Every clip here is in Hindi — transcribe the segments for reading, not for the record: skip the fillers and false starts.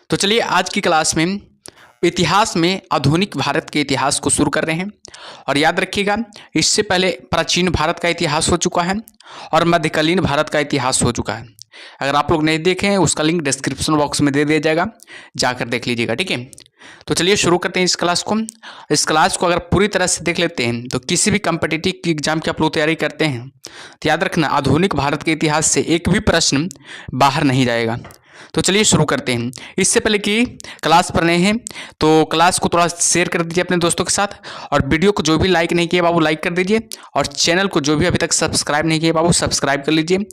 तो चलिए आज की क्लास में इतिहास में आधुनिक भारत के इतिहास को शुरू कर रहे हैं। और याद रखिएगा, इससे पहले प्राचीन भारत का इतिहास हो चुका है और मध्यकालीन भारत का इतिहास हो चुका है। अगर आप लोग नहीं देखे हैं उसका लिंक डिस्क्रिप्शन बॉक्स में दे दिया जाएगा, जाकर देख लीजिएगा। ठीक है, तो चलिए शुरू करते हैं इस क्लास को। इस क्लास को अगर पूरी तरह से देख लेते हैं तो किसी भी कम्पिटिटिव एग्जाम की आप लोग तैयारी करते हैं तो याद रखना, आधुनिक भारत के इतिहास से एक भी प्रश्न बाहर नहीं जाएगा। तो चलिए शुरू करते हैं। इससे पहले कि क्लास पर नए हैं तो क्लास को थोड़ा शेयर कर दीजिए अपने दोस्तों के साथ, और वीडियो को जो भी लाइक नहीं किया बाबू लाइक कर दीजिए, और चैनल को जो भी अभी तक सब्सक्राइब नहीं किया बाबू सब्सक्राइब कर लीजिए।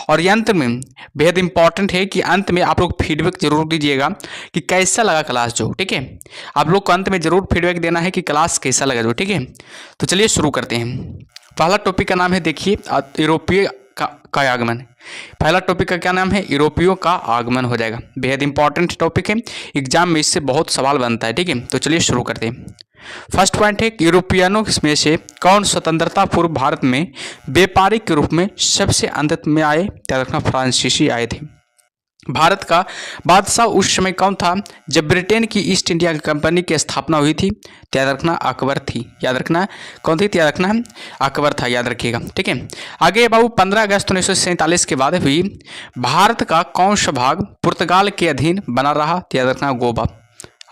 और ये अंत में बेहद इंपॉर्टेंट है कि अंत में आप लोग फीडबैक जरूर दीजिएगा कि कैसा लगा क्लास जो। ठीक है, आप लोग को अंत में जरूर फीडबैक देना है कि क्लास कैसा लगा जो। ठीक है, तो चलिए शुरू करते हैं। पहला टॉपिक का नाम है, देखिए, यूरोपीय का आगमन। पहला टॉपिक का क्या नाम है? यूरोपियों का आगमन हो जाएगा। बेहद इंपॉर्टेंट टॉपिक है, एग्जाम में इससे बहुत सवाल बनता है। ठीक है, तो चलिए शुरू करते हैं। फर्स्ट पॉइंट है, यूरोपियनों में से कौन स्वतंत्रता पूर्व भारत में व्यापारिक के रूप में सबसे अंत में आए? याद रखना, फ्रांसीसी आए थे। भारत का बादशाह उस समय कौन था जब ब्रिटेन की ईस्ट इंडिया कंपनी की स्थापना हुई थी? याद रखना, अकबर थी। याद रखना, कौन थी? याद रखना, अकबर था। याद रखिएगा। ठीक है, आगे बाबू 15 अगस्त 1947 के बाद हुई भारत का कौन सा भाग पुर्तगाल के अधीन बना रहा? याद रखना, गोवा।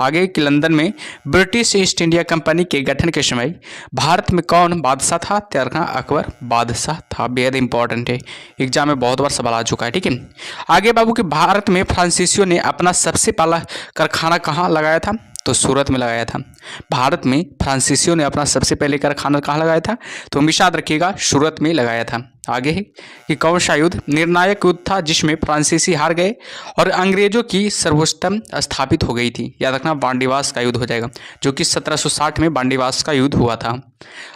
आगे कि लंदन में ब्रिटिश ईस्ट इंडिया कंपनी के गठन के समय भारत में कौन बादशाह था? याद रखना, अकबर बादशाह था। बेहद इंपॉर्टेंट है, एग्जाम में बहुत बार सवाल आ चुका है। ठीक है, आगे बाबू कि भारत में फ्रांसीसियों ने अपना सबसे पहला कारखाना कहाँ लगाया था? तो सूरत में लगाया था। भारत में फ्रांसीसियों ने अपना सबसे पहले कारखाना कहाँ लगाया था? तो हमेशा याद रखिएगा, सूरत में लगाया था। आगे है कि कौन सा युद्ध निर्णायक युद्ध था जिसमें फ्रांसीसी हार गए और अंग्रेजों की सर्वोच्चतम स्थापित हो गई थी? याद रखना, बांडीवास का युद्ध हो जाएगा, जो कि 1760 में बांडीवास का युद्ध हुआ था।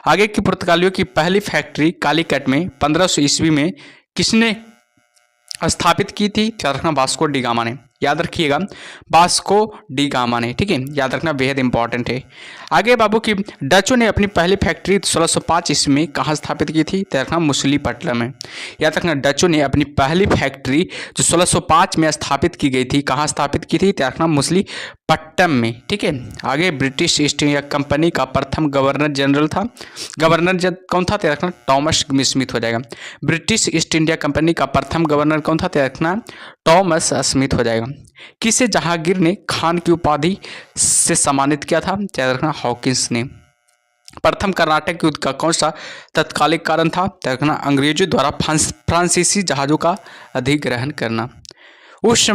आगे की पुर्तगालियों की पहली फैक्ट्री कालीकट में 1500 ईस्वी में किसने स्थापित की थी? याद रखना, वास्को डी गामा ने। याद रखिएगा, वास्को डी गामा ने। ठीक है, याद रखना, बेहद इंपॉर्टेंट है। आगे बाबू की डचों ने अपनी पहली फैक्ट्री 1605 ईस्वी में कहाँ स्थापित की थी? याद रखना, मछलीपट्टनम में। याद रखना, डचों ने अपनी पहली फैक्ट्री जो 1605 में स्थापित की गई थी, कहाँ स्थापित की थी? याद रखना, मछलीपट्टनम में। ठीक है, आगे ब्रिटिश ईस्ट इंडिया कंपनी का प्रथम गवर्नर जनरल था। गवर्नर कौन था? याद रखना, टॉमस स्मिथ हो जाएगा। ब्रिटिश ईस्ट इंडिया कंपनी का प्रथम गवर्नर कौन था? याद रखना, टॉमस स्मिथ हो जाएगा। किसे जहांगीर ने खान की उपाधि से सम्मानित किया था? याद रखना, हॉकिंस ने। प्रथम कर्नाटक युद्ध का कौन सा तत्कालिक कारण था? याद रखना, अंग्रेजों द्वारा फ्रांसीसी जहाजों का अधिग्रहण करना। उस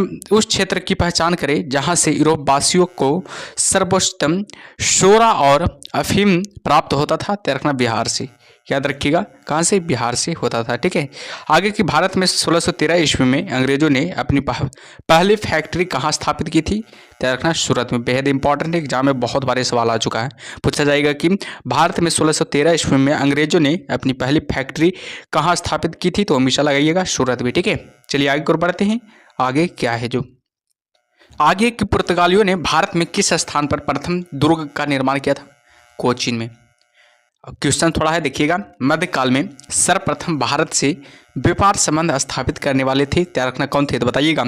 क्षेत्र की पहचान करें जहां से यूरोप वासियों को सर्वोच्चतम शोरा और अफीम प्राप्त होता था? याद रखना, बिहार से। याद रखिएगा, कहाँ से? बिहार से होता था। ठीक है, आगे की भारत में 1613 ईस्वी में अंग्रेजों ने अपनी पहली फैक्ट्री कहाँ स्थापित की थी? याद रखना, सूरत में। बेहद इंपॉर्टेंट है, एग्जाम में बहुत बार सवाल आ चुका है, पूछा जाएगा कि भारत में 1613 ईस्वी में अंग्रेजों ने अपनी पहली फैक्ट्री कहाँ स्थापित की थी? तो हमेशा लगाइएगा, सूरत में। ठीक है, चलिए आगे और बढ़ते हैं। आगे क्या है जो आगे की पुर्तगालियों ने भारत में किस स्थान पर प्रथम दुर्ग का निर्माण किया था? कोचीन में। क्वेश्चन थोड़ा है, देखिएगा। मध्यकाल में सर्वप्रथम भारत से व्यापार संबंध स्थापित करने वाले थे? याद रखना, कौन थे? तो बताइएगा,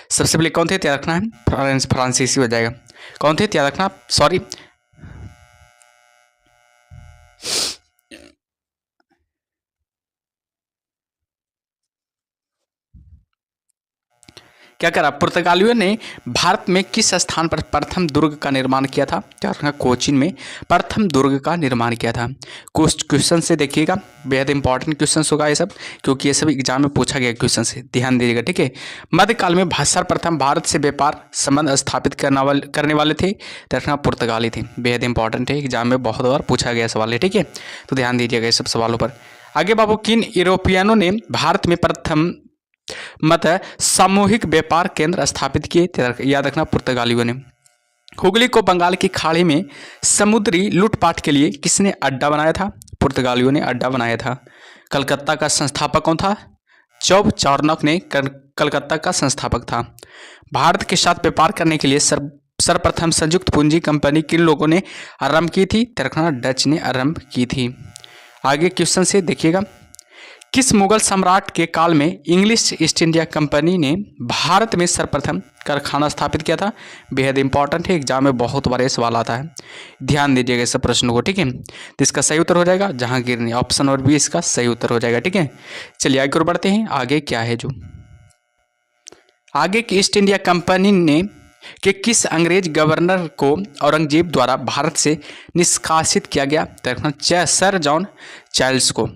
सबसे पहले कौन थे? याद रखना है, फ्रांसीसी हो जाएगा। कौन थे? याद रखना, सॉरी, क्या करा? पुर्तगालियों ने भारत में किस स्थान पर प्रथम दुर्ग का निर्माण किया था? क्या रखना, कोचीन में प्रथम दुर्ग का निर्माण किया था। क्वेश्चन से देखिएगा, बेहद इंपॉर्टेंट क्वेश्चन होगा ये सब, क्योंकि ये सब एग्जाम में पूछा गया क्वेश्चन से, ध्यान दीजिएगा। ठीक है, मध्यकाल में सर्वप्रथम भारत से व्यापार संबंध स्थापित करने वाले थे? रखना, पुर्तगाली थे। बेहद इंपॉर्टेंट है, एग्जाम में बहुत बार पूछा गया सवाल है। ठीक है, तो ध्यान दीजिएगा ये सब सवालों पर। आगे बाबू, किन यूरोपियनों ने भारत में प्रथम सामूहिक व्यापार केंद्र स्थापित किए? याद रखना, पुर्तगालियों ने। हुगली को बंगाल की खाड़ी में समुद्री लूटपाट के लिए किसने अड्डा बनाया था? पुर्तगालियों ने अड्डा बनाया था। कलकत्ता का संस्थापक कौन था? चौब चार्नक ने कलकत्ता का संस्थापक था। भारत के साथ व्यापार करने के लिए सर्वप्रथम संयुक्त पूंजी कंपनी किन लोगों ने आरंभ की थी? रखना, डच ने आरंभ की थी। आगे क्वेश्चन से देखिएगा, किस मुगल सम्राट के काल में इंग्लिश ईस्ट इंडिया कंपनी ने भारत में सर्वप्रथम कारखाना स्थापित किया था? बेहद इंपॉर्टेंट है, एग्जाम में बहुत बार ये सवाल आता है, ध्यान दीजिएगा इस प्रश्न को, ठीक है। तो इसका सही उत्तर हो जाएगा जहांगीर ने, ऑप्शन और बी इसका सही उत्तर हो जाएगा, ठीक है। चलिए आगे और बढ़ते हैं, आगे क्या है जो आगे की ईस्ट इंडिया कंपनी ने कि किस अंग्रेज गवर्नर को औरंगजेब द्वारा भारत से निष्कासित किया गया? तो सर जॉन चार्ल्स को।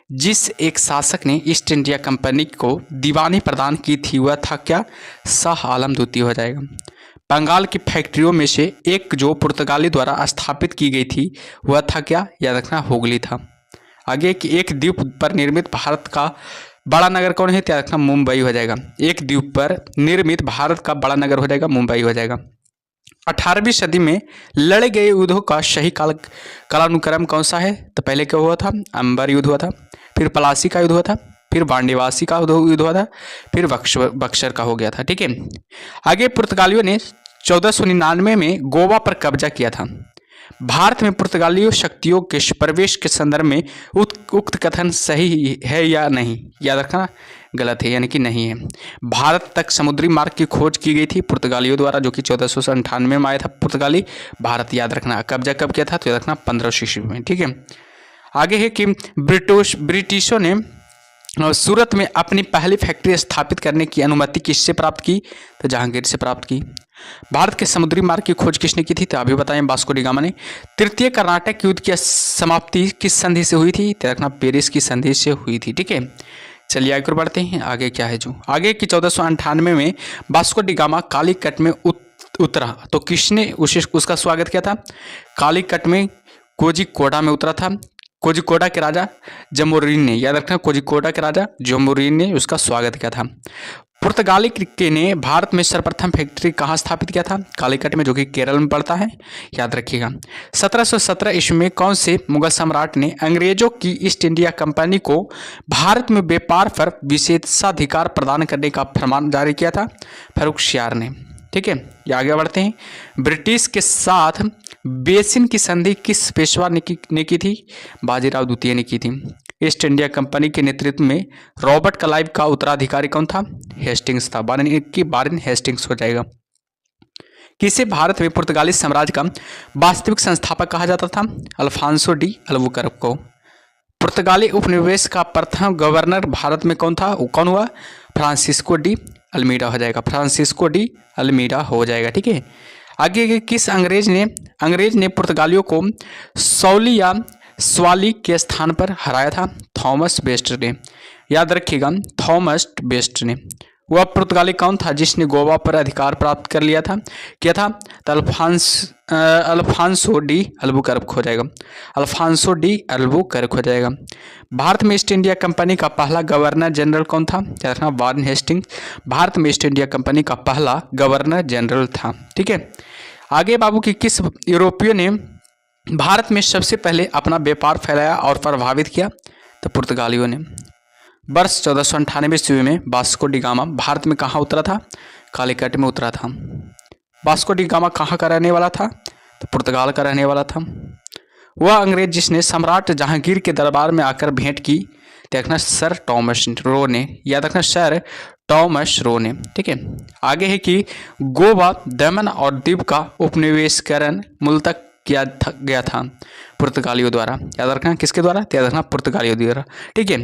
जिस एक शासक ने ईस्ट इंडिया कंपनी को दीवानी प्रदान की थी वह था क्या? शाह आलम द्वितीय हो जाएगा। बंगाल की फैक्ट्रियों में से एक जो पुर्तगाली द्वारा स्थापित की गई थी वह था क्या? याद रखना हुगली था। आगे कि एक द्वीप पर निर्मित भारत का बड़ा नगर कौन है? याद रखना मुंबई हो जाएगा। एक द्वीप पर निर्मित भारत का बड़ा नगर हो जाएगा मुंबई हो जाएगा। 18वीं सदी में लड़े गए युद्धों का सही कालानुक्रम कौन सा है? तो पहले क्या हुआ था? अंबर युद्ध हुआ था, फिर पलासी का युद्ध हुआ था, फिर बांडीवासी का युद्ध हुआ था, फिर बक्सर का हो गया था, ठीक है। आगे पुर्तगालियों ने 1499 में गोवा पर कब्जा किया था। भारत में पुर्तगाली शक्तियों के प्रवेश के संदर्भ में उक्त कथन सही है या नहीं? याद रखना गलत है, यानी कि नहीं है। भारत तक समुद्री मार्ग की खोज की गई थी पुर्तगालियों द्वारा, जो कि 1498 में आया था पुर्तगाली भारत। याद रखना कब्जा कब किया था? तो याद रखना 1500 ईस्वी में, ठीक है। आगे है कि ब्रिटिशों ने सूरत में अपनी पहली फैक्ट्री स्थापित करने की अनुमति किससे प्राप्त की? तो जहांगीर से प्राप्त की। भारत के समुद्री मार्ग की खोज किसने की थी? तो अभी बताएं वास्को डी गामा ने। तृतीय कर्नाटक युद्ध की समाप्ति किस संधि से हुई थी? तो रखना पेरिस की संधि से हुई थी, ठीक है। चलिए आगे बढ़ते हैं, आगे क्या है जो आगे की 1498 में वास्को डी गामा कालीकट में उतरा तो किसने उसका स्वागत किया था? कालीकट में कोझिकोड में उतरा था। कोझिकोड के राजा जमोरिन ने, याद रखना कोझिकोड के राजा जमोरिन ने उसका स्वागत किया था। पुर्तगाली के ने भारत में सर्वप्रथम फैक्ट्री कहाँ स्थापित किया था? कालीकट में, जो कि केरल में पड़ता है, याद रखिएगा। 1717 ईस्वी में कौन से मुगल सम्राट ने अंग्रेजों की ईस्ट इंडिया कंपनी को भारत में व्यापार पर विशेषाधिकार प्रदान करने का फरमान जारी किया था? फर्रुखसियार ने, ठीक है। ये आगे बढ़ते हैं। ब्रिटिश के साथ बेसिन की संधि किस पेशवा ने की थी? बाजीराव द्वितीय ने की थी। ईस्ट इंडिया कंपनी के नेतृत्व में रॉबर्ट क्लाइव का उत्तराधिकारी कौन था? हेस्टिंग्स था। बारन हेस्टिंग्स हो जाएगा। किसे भारत में पुर्तगाली साम्राज्य का वास्तविक संस्थापक कहा जाता था? अल्फांसो डी अल्बुकर्क को। पुर्तगाली उपनिवेश का प्रथम गवर्नर भारत में कौन था? कौन हुआ? फ्रांसिस्को डी अल्मीडा हो जाएगा। फ्रांसिस्को डी अल्मीडा हो जाएगा, ठीक है। आगे किस अंग्रेज ने पुर्तगालियों को सौली या स्वाली के स्थान पर हराया था? थॉमस बेस्ट ने, याद रखिएगा थॉमस बेस्ट ने। वह पुर्तगाली कौन था जिसने गोवा पर अधिकार प्राप्त कर लिया था? क्या था? तो अल्फांसो डी अल्बुकर्क हो जाएगा। अल्फांसो डी अल्बुकर्क हो जाएगा। भारत में ईस्ट इंडिया कंपनी का पहला गवर्नर जनरल कौन था? याद रखना वारन हेस्टिंग्स भारत में ईस्ट इंडिया कंपनी का पहला गवर्नर जनरल था, ठीक है। आगे बाबू की किस यूरोपियो ने भारत में सबसे पहले अपना व्यापार फैलाया और प्रभावित किया? तो पुर्तगालियों ने। वर्ष 1498 ईस्वी में वास्को डी गामा भारत में कहाँ उतरा था? कालीकट में उतरा था। वास्को डी गामा कहाँ का रहने वाला था? तो पुर्तगाल का रहने वाला था। वह अंग्रेज जिसने सम्राट जहांगीर के दरबार में आकर भेंट की, देखना सर टॉमस रो ने, याद रखना सर टॉमस रो ने, ठीक है। आगे है कि गोवा, दमन और दीव का उपनिवेशकरण मूलतः किया गया था पुर्तगालियों द्वारा। याद रखना किसके द्वारा? याद रखना पुर्तगालियों द्वारा, ठीक है।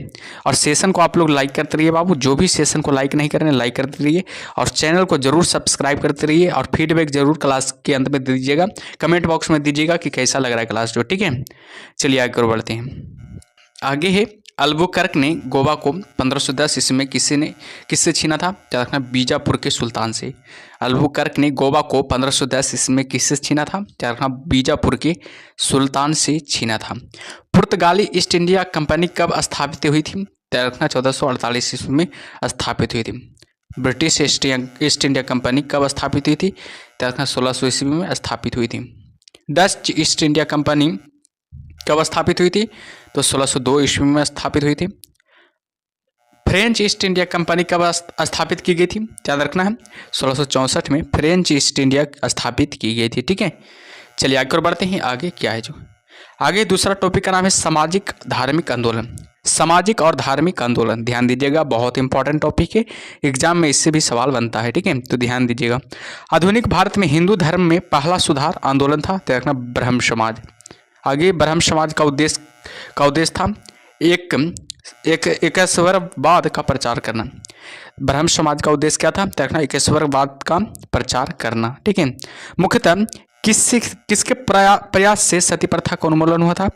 और सेशन को आप लोग लाइक करते रहिए बाबू, जो भी सेशन को लाइक नहीं कर रहे हैं लाइक करते रहिए और चैनल को जरूर सब्सक्राइब करते रहिए और फीडबैक जरूर क्लास के अंत में दे दीजिएगा, कमेंट बॉक्स में दीजिएगा कि कैसा लग रहा है क्लास जो, ठीक है। चलिए आगे बढ़ते हैं। आगे है अल्बुकर्क ने गोवा को 1510 ईस्वी में किससे छीना था? याद रखना बीजापुर के सुल्तान से। अल्बुकर्क ने गोवा को 1510 ईस्वी में किससे छीना था? याद रखना बीजापुर के सुल्तान से छीना था। पुर्तगाली ईस्ट इंडिया कंपनी कब स्थापित हुई थी? याद रखना 1448 ईस्वी में स्थापित हुई थी। ब्रिटिश ईस्ट इंडिया कंपनी कब स्थापित हुई थी? याद रखना 1600 ईस्वी में स्थापित हुई थी। डच ईस्ट इंडिया कंपनी कब स्थापित हुई थी? तो 1602 ईस्वी में स्थापित हुई थी। फ्रेंच ईस्ट इंडिया कंपनी कब स्थापित की गई थी? याद रखना है 1664 में फ्रेंच ईस्ट इंडिया स्थापित की गई थी, ठीक है। चलिए आगे और बढ़ते हैं, आगे क्या है जो आगे दूसरा टॉपिक का नाम है सामाजिक धार्मिक आंदोलन। सामाजिक और धार्मिक आंदोलन, ध्यान दीजिएगा, बहुत इंपॉर्टेंट टॉपिक है, एग्जाम में इससे भी सवाल बनता है, ठीक है, तो ध्यान दीजिएगा। आधुनिक भारत में हिंदू धर्म में पहला सुधार आंदोलन था, तो रखना ब्रह्म समाज। आगे ब्रह्म समाज का उद्देश्य था एकेश्वरवाद का प्रचार करना। ब्रह्म समाज का उद्देश्य क्या था, तो रखना एकेश्वरवाद का प्रचार करना, ठीक है। मुख्यतः किसके प्रयास से सती प्रथा का उन्मूलन हुआ था?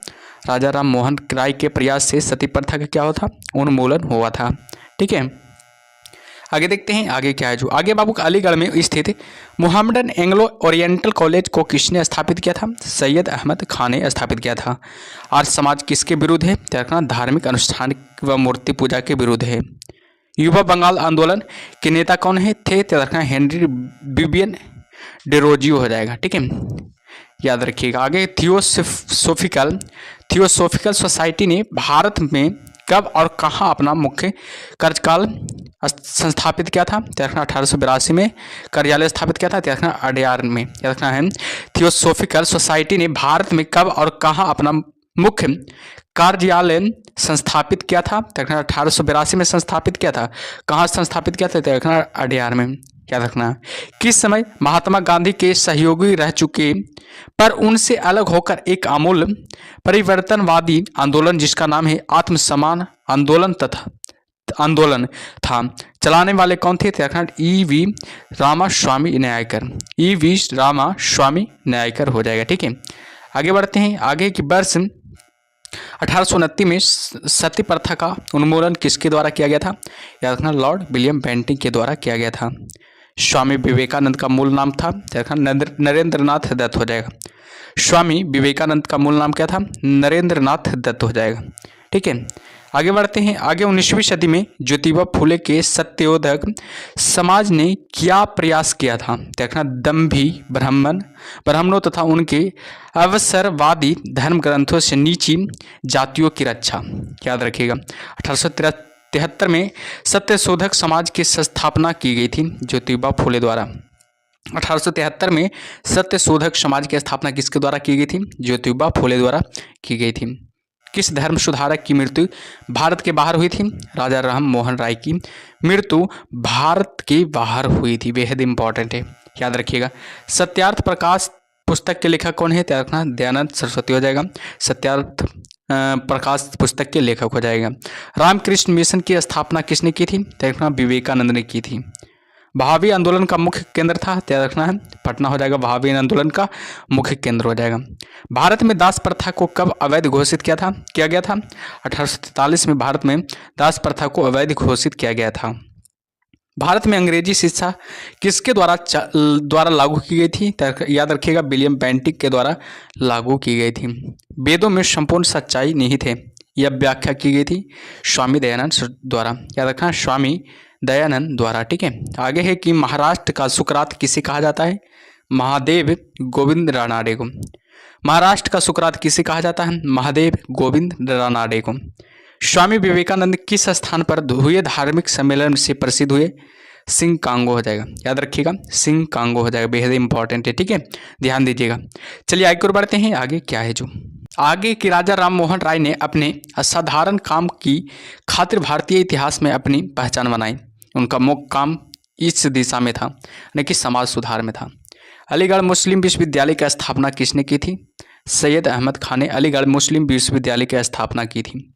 राजा राम मोहन राय के प्रयास से सती प्रथा का क्या हुआ था? उन्मूलन हुआ था, ठीक है। आगे देखते हैं आगे क्या है। जो आगे बाबू अलीगढ़ में स्थित मोहम्मदन एंग्लो ओरिएंटल कॉलेज को किसने स्थापित किया था? सैयद अहमद खान ने स्थापित किया था। आर्य समाज किसके विरुद्ध है? तो रखना धार्मिक अनुष्ठान व मूर्ति पूजा के विरुद्ध है। युवा बंगाल आंदोलन के नेता कौन है थे? तो रखना हेनरी बिबियन डेरोजियो हो जाएगा, ठीक है, याद रखिएगा। आगे थियोसोफिकल सोसाइटी ने भारत में कब और कहाँ अपना मुख्य कार्यकाल संस्थापित किया था? तो रखना 1882 में कार्यालय स्थापित किया था, तो रखना अडयार में, याद रखना है। थियोसोफिकल सोसाइटी ने भारत में कब और कहाँ अपना मुख्य कार्यालय संस्थापित किया था? तो रखना 1882 में संस्थापित किया था। कहाँ संस्थापित किया था? तो रखना अडयार में, याद रखना। किस समय महात्मा गांधी के सहयोगी रह चुके पर उनसे अलग होकर एक आमूल परिवर्तनवादी आंदोलन जिसका नाम है आत्मसम्मान आंदोलन था, चलाने वाले कौन थे? रखना ई.वी. रामास्वामी न्यायकर। ई.वी. रामास्वामी न्यायकर हो जाएगा, ठीक है। आगे बढ़ते हैं। आगे की वर्ष 1829 में सती प्रथा का उन्मूलन किसके द्वारा किया गया था? याद रखना लॉर्ड विलियम बेंटिंग के द्वारा किया गया था। स्वामी विवेकानंद का मूल नाम था, नरेंद्रनाथ दत्त हो जाएगा। स्वामी विवेकानंद का मूल नाम क्या था? नरेंद्रनाथ दत्त हो जाएगा, ठीक है। आगे बढ़ते हैं। आगे 19वीं सदी में ज्योतिबा फुले के सत्योदय समाज ने क्या प्रयास किया था? देखना दम्भी ब्राह्मणों तथा उनके अवसरवादी धर्म ग्रंथों से नीची जातियों की रक्षा, याद रखिएगा। 1873 में सत्यशोधक समाज की स्थापना की गई थी ज्योतिबा फुले द्वारा। 1873 में सत्यशोधक समाज की स्थापना किसके द्वारा की गई थी? ज्योतिबा फुले द्वारा की गई थी। किस धर्म सुधारक की मृत्यु भारत के बाहर हुई थी? राजा राम मोहन राय की मृत्यु भारत के बाहर हुई थी, बेहद इंपॉर्टेंट है, याद रखिएगा। सत्यार्थ प्रकाश पुस्तक के लेखक कौन है? तो रखना दयानंद सरस्वती हो जाएगा, सत्यार्थ प्रकाश पुस्तक के लेखक हो जाएगा। रामकृष्ण मिशन की स्थापना किसने की थी? तो रखना विवेकानंद ने की थी। भावी आंदोलन का मुख्य केंद्र था, त्याग रखना है, पटना हो जाएगा, भावी आंदोलन का मुख्य केंद्र हो जाएगा। भारत में दास प्रथा को कब अवैध घोषित किया गया था? 1843 में भारत में दास प्रथा को अवैध घोषित किया गया था। भारत में अंग्रेजी शिक्षा किसके द्वारा लागू की गई थी? याद रखिएगा विलियम बेंटिक के द्वारा लागू की गई थी। वेदों में संपूर्ण सच्चाई निहित है, यह व्याख्या की गई थी स्वामी दयानंद द्वारा, याद रखना स्वामी दयानंद द्वारा, ठीक है। आगे है कि महाराष्ट्र का सुकरात किसे कहा जाता है? महादेव गोविंद रानाडे को। महाराष्ट्र का सुकरात किसे कहा जाता है? महादेव गोविंद रानाडे को। स्वामी विवेकानंद किस स्थान पर हुए धार्मिक सम्मेलन से प्रसिद्ध हुए? सिंह कांगो हो जाएगा, याद रखिएगा, सिंह कांगो हो जाएगा, बेहद इंपॉर्टेंट है, ठीक है, ध्यान दीजिएगा। चलिए आगे बढ़ते हैं, आगे क्या है जो आगे कि राजा राम मोहन राय ने अपने असाधारण काम की खातिर भारतीय इतिहास में अपनी पहचान बनाई। उनका मुख्य काम इस दिशा में था, यानी कि समाज सुधार में था। अलीगढ़ मुस्लिम विश्वविद्यालय की स्थापना किसने की थी? सैयद अहमद खान ने अलीगढ़ मुस्लिम विश्वविद्यालय की स्थापना की थी।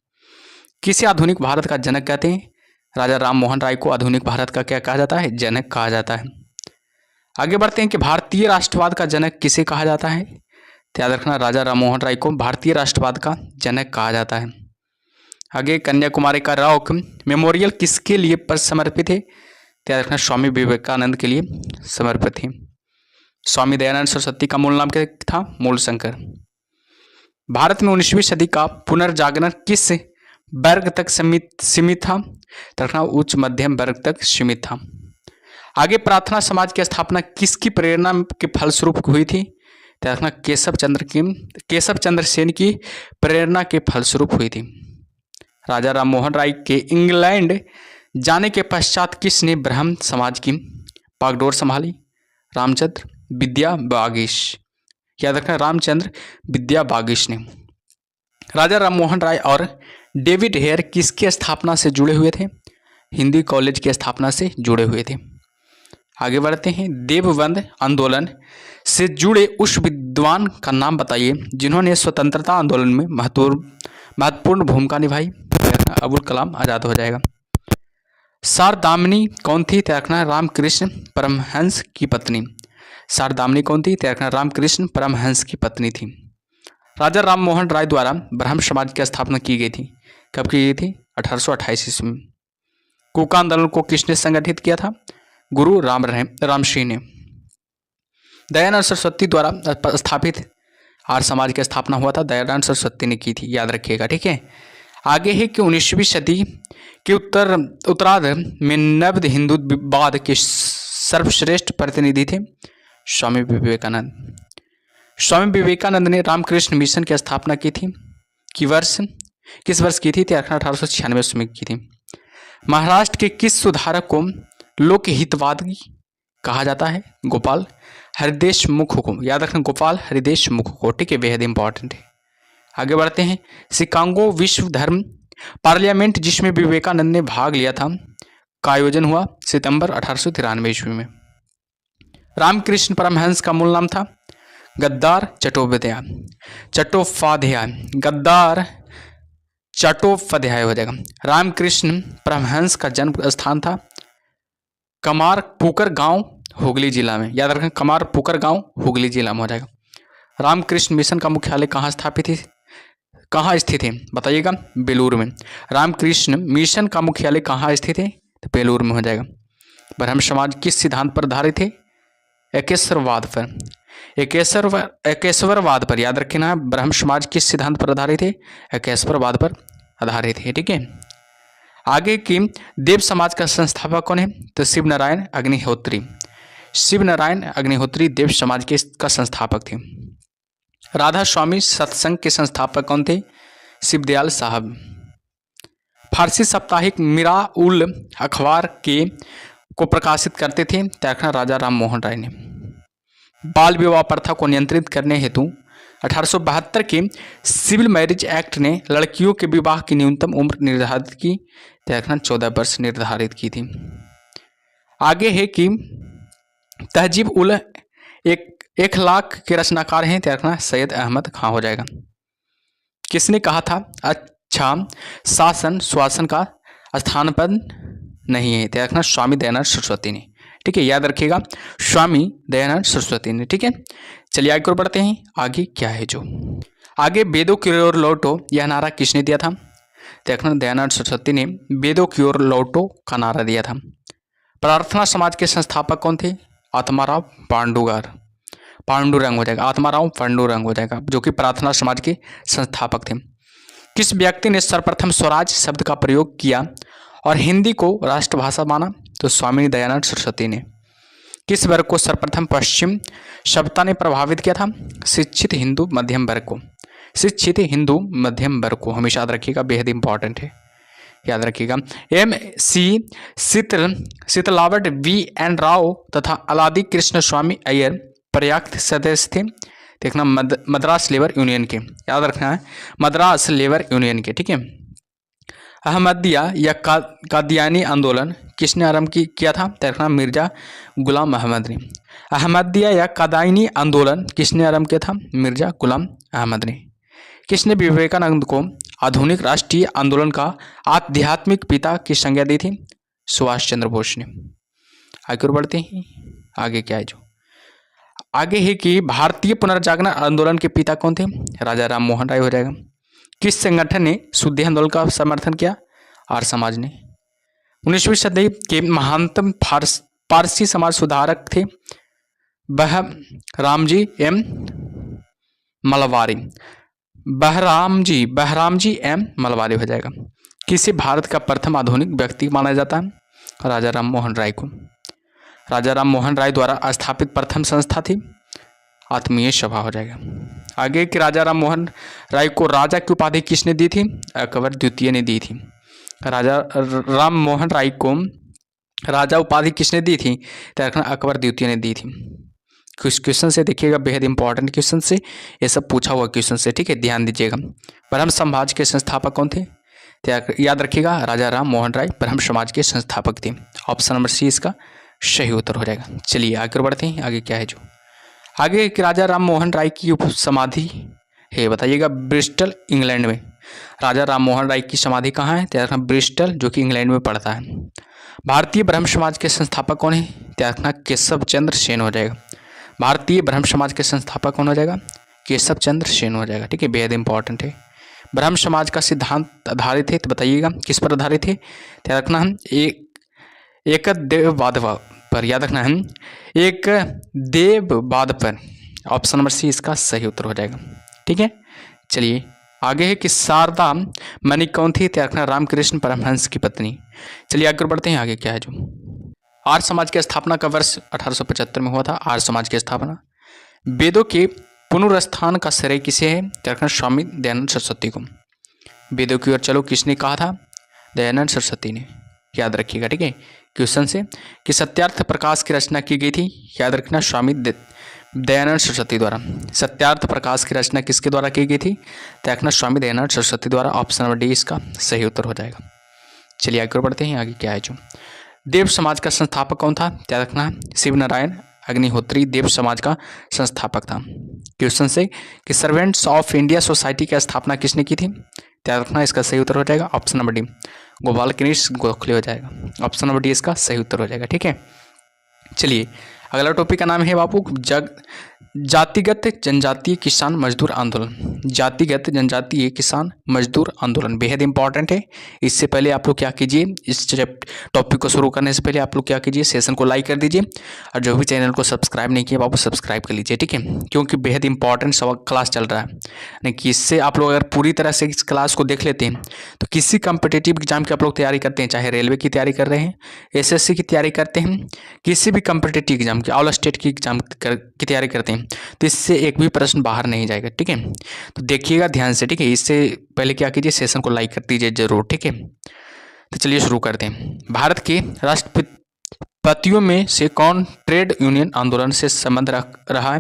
किसे आधुनिक भारत का जनक कहते हैं? राजा राम मोहन राय को आधुनिक भारत का क्या कहा जाता है? जनक कहा जाता है। आगे बढ़ते हैं कि भारतीय राष्ट्रवाद का जनक किसे कहा जाता है? याद रखना राजा राम मोहन राय को भारतीय राष्ट्रवाद का जनक कहा जाता है। आगे कन्याकुमारी का रॉक मेमोरियल किसके लिए पर समर्पित है? याद रखना स्वामी विवेकानंद के लिए समर्पित है। स्वामी दयानंद सरस्वती का मूल नाम क्या था? मूलशंकर। भारत में 19वीं सदी का पुनर्जागरण किस वर्ग तक सीमित था? रखना उच्च मध्यम वर्ग तक सीमित था। आगे प्रार्थना समाज की स्थापना किसकी प्रेरणा के फलस्वरूप हुई थी? रखना केशव चंद्र सेन की प्रेरणा के फलस्वरूप हुई थी। राजा राम मोहन राय के इंग्लैंड जाने के पश्चात किसने ब्राह्मण समाज की बागडोर संभाली? रामचंद्र विद्या बागीश, याद रखना रामचंद्र विद्या बागीश ने। राजा राममोहन राय और डेविड हेयर किसकी स्थापना से जुड़े हुए थे? हिंदी कॉलेज की स्थापना से जुड़े हुए थे। आगे बढ़ते हैं। देवबंद आंदोलन से जुड़े उस विद्वान का नाम बताइए जिन्होंने स्वतंत्रता आंदोलन में महत्वपूर्ण भूमिका निभाई। अबुल कलाम आजाद हो जाएगा। शारदामनी कौन थी? रखना रामकृष्ण परमहंस की पत्नी। शारदामनी कौन थी? रखना रामकृष्ण परमहंस की पत्नी थी। राजा राममोहन राय द्वारा ब्रह्म समाज की स्थापना की गई थी। कब की गई थी? 1828 ईस्वी में। कूका आंदोलन को किसने संगठित किया था? गुरु राम सिंह ने। दयानंद सरस्वती द्वारा स्थापित आर्य समाज की स्थापना हुआ था, दयानंद सरस्वती ने की थी, याद रखिएगा। ठीक है। आगे है कि 19वीं सदी के उत्तरार्ध में नव हिंदूवाद के सर्वश्रेष्ठ प्रतिनिधि थे स्वामी विवेकानंद। स्वामी विवेकानंद ने रामकृष्ण मिशन की स्थापना की थी। किस वर्ष की थी? 1896 में की थी। महाराष्ट्र के किस सुधारक को लोकहितवादी कहा जाता है? गोपाल हरिदेश मुख को। याद रखना गोपाल हरिदेश मुख को। ठीक है, बेहद इंपॉर्टेंट है। आगे बढ़ते हैं। शिकागो विश्व धर्म पार्लियामेंट जिसमें विवेकानंद ने भाग लिया था का आयोजन हुआ सितंबर 1893 ईस्वी में। रामकृष्ण परमहंस का मूल नाम था गद्दार चट्टोपाध्याय हो जाएगा। रामकृष्ण परमहंस का जन्म स्थान था कमारपुकुर गांव हुगली जिला में। याद रखें कमारपुकुर गांव हुगली जिला में हो जाएगा। रामकृष्ण मिशन का मुख्यालय कहाँ स्थित है? बताइएगा। बेलूर में। रामकृष्ण मिशन का मुख्यालय कहाँ स्थित है? तो बेलूर में हो जाएगा। ब्रह्म समाज किस सिद्धांत पर आधारित है? एकेश्वरवाद पर। याद रखना ब्रह्म समाज किस सिद्धांत पर आधारित है? एकेश्वरवाद पर आधारित है। ठीक है। आगे की देव समाज का संस्थापक कौन है? तो शिव नारायण अग्निहोत्री देव समाज के का संस्थापक थे। राधा स्वामी सत्संग के संस्थापक कौन थे? शिवदयाल साहब। फारसी साप्ताहिक मिरा उल अखबार को प्रकाशित करते थे तखना राजा राममोहन राय ने। बाल विवाह प्रथा को नियंत्रित करने हेतु 1872 के सिविल मैरिज एक्ट ने लड़कियों के विवाह की न्यूनतम उम्र निर्धारित की, तखना 14 वर्ष निर्धारित की थी। आगे है कि तहजीब उल इखलाक के रचनाकार हैं, तखना सैयद अहमद खां हो जाएगा। किसने कहा था अच्छा शासन स्वासन का स्थानपद नहीं है? तखना स्वामी दयानंद सरस्वती ने। ठीक है, याद रखिएगा स्वामी दयानंद सरस्वती ने। ठीक है, चलिए आगे बढ़ते हैं। आगे क्या है जो आगे वेदों की ओर लौटो यह नारा किसने दिया था? तखना दयानंद सरस्वती ने वेदों की ओर लौटो का नारा दिया था। प्रार्थना समाज के संस्थापक कौन थे? आत्माराव पांडुरंग हो जाएगा। आत्माराव पांडुरंग हो जाएगा, जो कि प्रार्थना समाज के संस्थापक थे। किस व्यक्ति ने सर्वप्रथम स्वराज शब्द का प्रयोग किया और हिंदी को राष्ट्रभाषा माना? तो स्वामी दयानंद सरस्वती ने। किस वर्ग को सर्वप्रथम पश्चिम सभ्यता ने प्रभावित किया था? शिक्षित हिंदू मध्यम वर्ग को। हमेशा याद रखिएगा, बेहद इंपॉर्टेंट है, याद रखिएगा। MC शीतलावट VN राव तथा अलादी कृष्ण स्वामी अय्यर पर्याप्त सदस्य थे। देखना मद्रास लेबर यूनियन के, याद रखना है मद्रास लेबर यूनियन के। ठीक है। अहमदिया या कादियानी आंदोलन किसने आरंभ किया था? देखना मिर्जा गुलाम अहमद ने। अहमदिया या कादियानी आंदोलन किसने आरंभ किया था? मिर्जा गुलाम अहमद ने। किसने विवेकानंद को आधुनिक राष्ट्रीय आंदोलन का आध्यात्मिक पिता की संज्ञा दी थी? सुभाष चंद्र बोस ने। आगे बढ़ते हैं। आगे क्या है जो आगे है कि भारतीय पुनर्जागरण आंदोलन के पिता कौन थे? राजा राममोहन राय हो जाएगा। किस संगठन ने शुद्धि आंदोलन का समर्थन किया? आर्य समाज ने। 19वीं सदी के महानतम पारसी समाज सुधारक थे बहरामजी एम मलवारी हो जाएगा। किसे भारत का प्रथम आधुनिक व्यक्ति माना जाता है? राजा राममोहन राय को। राजा राममोहन राय द्वारा स्थापित प्रथम संस्था थी आत्मीय सभा हो जाएगा। आगे कि राजा राममोहन राय को राजा की उपाधि किसने दी थी? अकबर द्वितीय ने दी थी। राजा राममोहन राय को राजा उपाधि किसने दी थी? तो अकबर द्वितीय ने दी थी। कुछ क्वेश्चन से देखिएगा, बेहद इंपॉर्टेंट क्वेश्चन से, ये सब पूछा हुआ क्वेश्चन से, ठीक है, ध्यान दीजिएगा। ब्रह्म समाज के संस्थापक कौन थे? याद रखिएगा, राजा राम मोहन राय ब्रह्म समाज के संस्थापक थे। ऑप्शन नंबर सी इसका सही उत्तर हो जाएगा। चलिए आगे बढ़ते हैं, आगे क्या है जो आगे कि राजा राम मोहन राय की समाधि है, बताइएगा ब्रिस्टल इंग्लैंड में। राजा राम मोहन राय की समाधि कहाँ है? तैयार रखना ब्रिस्टल, जो कि इंग्लैंड में पड़ता है। भारतीय ब्रह्म समाज के संस्थापक कौन है? तैयार रखना केशव चंद्र सेन हो जाएगा। भारतीय ब्रह्म समाज के संस्थापक कौन हो जाएगा? केशव चंद्र सेन हो जाएगा, ठीक है, बेहद इंपॉर्टेंट है। ब्रह्म समाज का सिद्धांत आधारित है, तो बताइएगा किस पर आधारित है? तैयार रखना हम एक देववाद पर, याद रखना है एक देववाद पर। ऑप्शन नंबर सी इसका सही उत्तर हो जाएगा, ठीक है। चलिए आगे है कि शारदा मणि कौन थी? तैयार रखना रामकृष्ण परमहंस की पत्नी। चलिए आगे बढ़ते हैं, आगे क्या है जो आर्य समाज की स्थापना का वर्ष 1875 में हुआ था। आर्य समाज की स्थापना। वेदों के पुनरुत्थान का श्रेय किसे है? तैयार रखना स्वामी दयानंद सरस्वती को। वेदों की ओर चलो किसने कहा था? दयानंद सरस्वती ने, याद रखिएगा, ठीक है। क्वेश्चन से कि सत्यार्थ प्रकाश की रचना की गई थी, याद रखना स्वामी दयानंद सरस्वती द्वारा। सत्यार्थ प्रकाश की रचना किसके द्वारा की गई थी? तैयार रखना स्वामी दयानंद सरस्वती द्वारा। ऑप्शन नंबर डी इसका सही उत्तर हो जाएगा। चलिए आगे बढ़ते हैं, आगे क्या है जो देव समाज का संस्थापक कौन था? तैयार रखना शिव नारायण अग्निहोत्री देव समाज का संस्थापक था। क्वेश्चन से कि सर्वेंट्स ऑफ इंडिया सोसाइटी की स्थापना किसने की थी? तैयार रखना इसका सही उत्तर हो जाएगा option number D Gopal Krishna Gokhale हो जाएगा। ऑप्शन नंबर डी इसका सही उत्तर हो जाएगा, ठीक है। चलिए अगला टॉपिक का नाम है बापू जातिगत जनजातीय किसान मजदूर आंदोलन। जातिगत जनजातीय किसान मजदूर आंदोलन बेहद इंपॉर्टेंट है। इससे पहले आप लोग क्या कीजिए, इस टॉपिक को शुरू करने से पहले आप लोग क्या कीजिए, सेशन को लाइक कर दीजिए और जो भी चैनल को सब्सक्राइब नहीं किया बापू सब्सक्राइब कर लीजिए, ठीक है, क्योंकि बेहद इंपॉर्टेंट सब क्लास चल रहा है। यानी कि इससे आप लोग अगर पूरी तरह से इस क्लास को देख लेते हैं तो किसी कम्पिटेटिव एग्जाम की आप लोग तैयारी करते हैं, चाहे रेलवे की तैयारी कर रहे हैं, SSC की तैयारी करते हैं, किसी भी कम्पिटेटिव एग्जाम की, ऑल स्टेट की एग्जाम की तैयारी करते हैं, तो इससे एक भी प्रश्न बाहर नहीं जाएगा, ठीक है। तो देखिएगा ध्यान से, ठीक है। इससे पहले क्या कीजिए, सेशन को लाइक कर दीजिए जरूर, ठीक है। तो चलिए शुरू करते हैं। भारत के राष्ट्रपतियों में से कौन ट्रेड यूनियन आंदोलन से संबंध रख रहा है?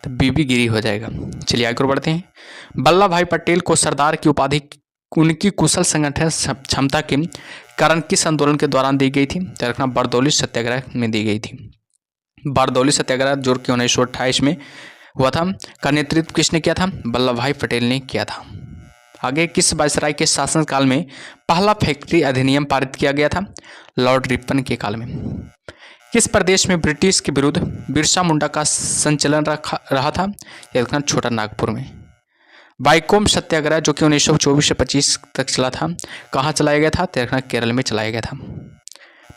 तो बीबी गिरी हो जाएगा। चलिए आगे बढ़ते हैं। वल्लभ भाई पटेल को सरदार की उपाधि उनकी कुशल संगठन क्षमता के कारण किस आंदोलन के दौरान दी गई थी? तो रखना बारदौली सत्याग्रह में दी गई थी। बारदौली सत्याग्रह जो कि 1928 में हुआ था, का नेतृत्व किसने किया था? वल्लभ भाई पटेल ने किया था। आगे किस वायसराय के शासनकाल में पहला फैक्ट्री अधिनियम पारित किया गया था? लॉर्ड रिपन के काल में। किस प्रदेश में ब्रिटिश के विरुद्ध बिरसा मुंडा का संचलन रहा था? यह देखना छोटा नागपुर में। वाइकोम सत्याग्रह जो कि 1924 से 25 तक चला था, कहाँ चलाया गया था? देखना केरल में चलाया गया था।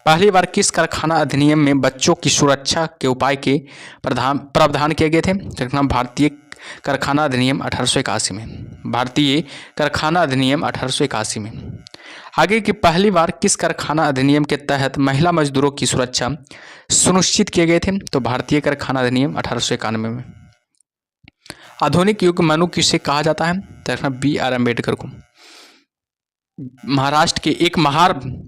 पहली बार किस कारखाना अधिनियम में बच्चों की सुरक्षा के उपाय के प्रावधान किए गए थे? देखना भारतीय कारखाना अधिनियम 1881 में। भारतीय कारखाना अधिनियम 1881 में। आगे की पहली बार किस कारखाना अधिनियम के तहत महिला मजदूरों की सुरक्षा सुनिश्चित किए गए थे? तो भारतीय कारखाना अधिनियम 1891 में। आधुनिक युग मनु किसे कहा जाता है? तो देखना BR अम्बेडकर को। महाराष्ट्र के एक महान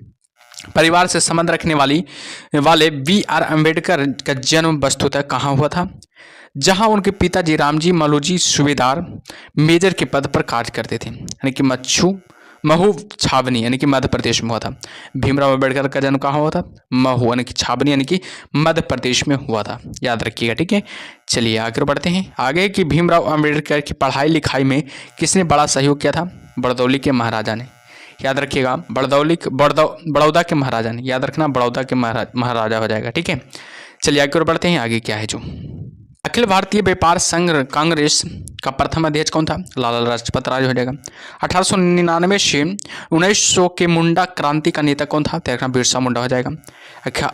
परिवार से संबंध रखने वाले BR अम्बेडकर का जन्म वस्तुतः कहाँ हुआ था? जहां उनके पिताजी रामजी मलोजी सूबेदार मेजर के पद पर कार्य करते थे, यानी कि महू छावनी, यानी कि मध्य प्रदेश में हुआ था। भीमराव अम्बेडकर का जन्म कहाँ हुआ था? महू यानी कि छावनी, यानी कि मध्य प्रदेश में हुआ था, याद रखिएगा, ठीक है। चलिए आगे बढ़ते हैं। आगे कि भीमराव अम्बेडकर की पढ़ाई लिखाई में किसने बड़ा सहयोग किया था? बड़दौली के महाराजा ने, याद रखिएगा, बड़ौदा के महाराजा ने, याद रखना बड़ौदा के महाराजा हो जाएगा, ठीक है। चलिए आगे बढ़ते हैं। आगे क्या है जो अखिल भारतीय व्यापार संघ कांग्रेस का प्रथम अध्यक्ष कौन था? लाला लाजपत राय हो जाएगा। 1899 से 1900 के मुंडा क्रांति का नेता कौन था? देखना बिरसा मुंडा हो जाएगा।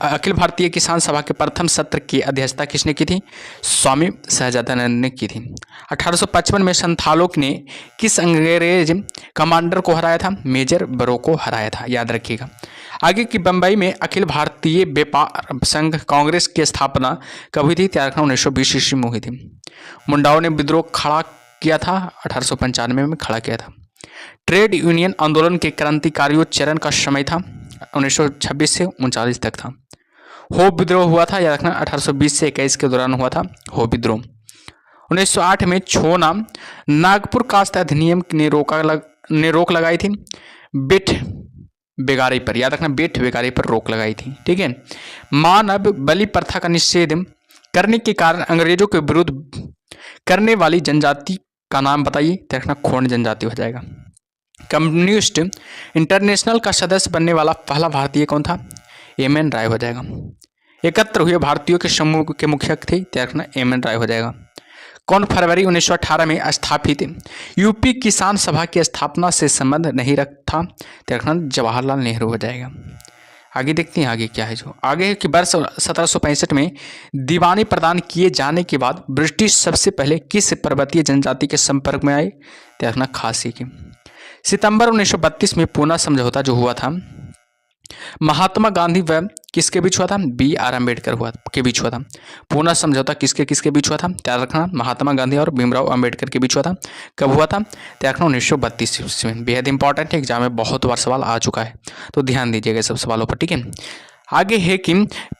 अखिल भारतीय किसान सभा के प्रथम सत्र की अध्यक्षता किसने की थी? स्वामी सहजानंद ने की थी। 1855 में संथालों ने किस अंग्रेज कमांडर को हराया था? मेजर बरो को हराया था, याद रखिएगा। आगे की बंबई में अखिल भारतीय व्यापार संघ कांग्रेस की स्थापना कब हुई थी? 1920 ईस्वी में हुई थी। मुंडाओं ने विद्रोह खड़ा किया था, 1895 में खड़ा किया था। ट्रेड यूनियन आंदोलन के क्रांतिकारियों चरण का समय था 1926 से 39 तक था। हो विद्रोह हुआ था, याद रखना 1820 से 21 के दौरान हुआ था हो विद्रोह। 1908 में छोना नागपुर कास्ट अधिनियम ने रोक लगाई थी बेट बेगारी पर, याद रखना बेट बेगारी पर रोक लगाई थी। ठीक है। मानव बलि प्रथा का निषेध करने के कारण अंग्रेजों के विरुद्ध करने वाली जनजाति का नाम बताइए, तो रखना खोंड जनजाति हो जाएगा। कम्युनिस्ट इंटरनेशनल का सदस्य बनने वाला पहला भारतीय कौन था, एम.एन. राय हो जाएगा। एकत्र हुए भारतीयों के समूह के मुखिया थे, तो रखना एम.एन. राय हो जाएगा। कौन फरवरी 1918 में स्थापित यूपी किसान सभा की स्थापना से संबंध नहीं रखता, तो रखना जवाहरलाल नेहरू हो जाएगा। आगे देखते हैं आगे क्या है। जो आगे है कि वर्ष 1765 में दीवानी प्रदान किए जाने के बाद ब्रिटिश सबसे पहले किस पर्वतीय जनजाति के संपर्क में आए, तो रखना खासी की। सितंबर 1932 में पूना समझौता जो हुआ था महात्मा गांधी व किसके बीच हुआ था, बी.आर. अम्बेडकर के बीच हुआ था। पूना समझौता किसके किसके बीच हुआ था, त्याग रखना महात्मा गांधी और भीमराव अम्बेडकर के बीच हुआ था। कब हुआ था, त्याग रखना 1932 में। बेहद इंपॉर्टेंट है, एग्जाम में बहुत बार सवाल आ चुका है, तो ध्यान दीजिएगा सब सवालों पर। ठीक है। आगे है कि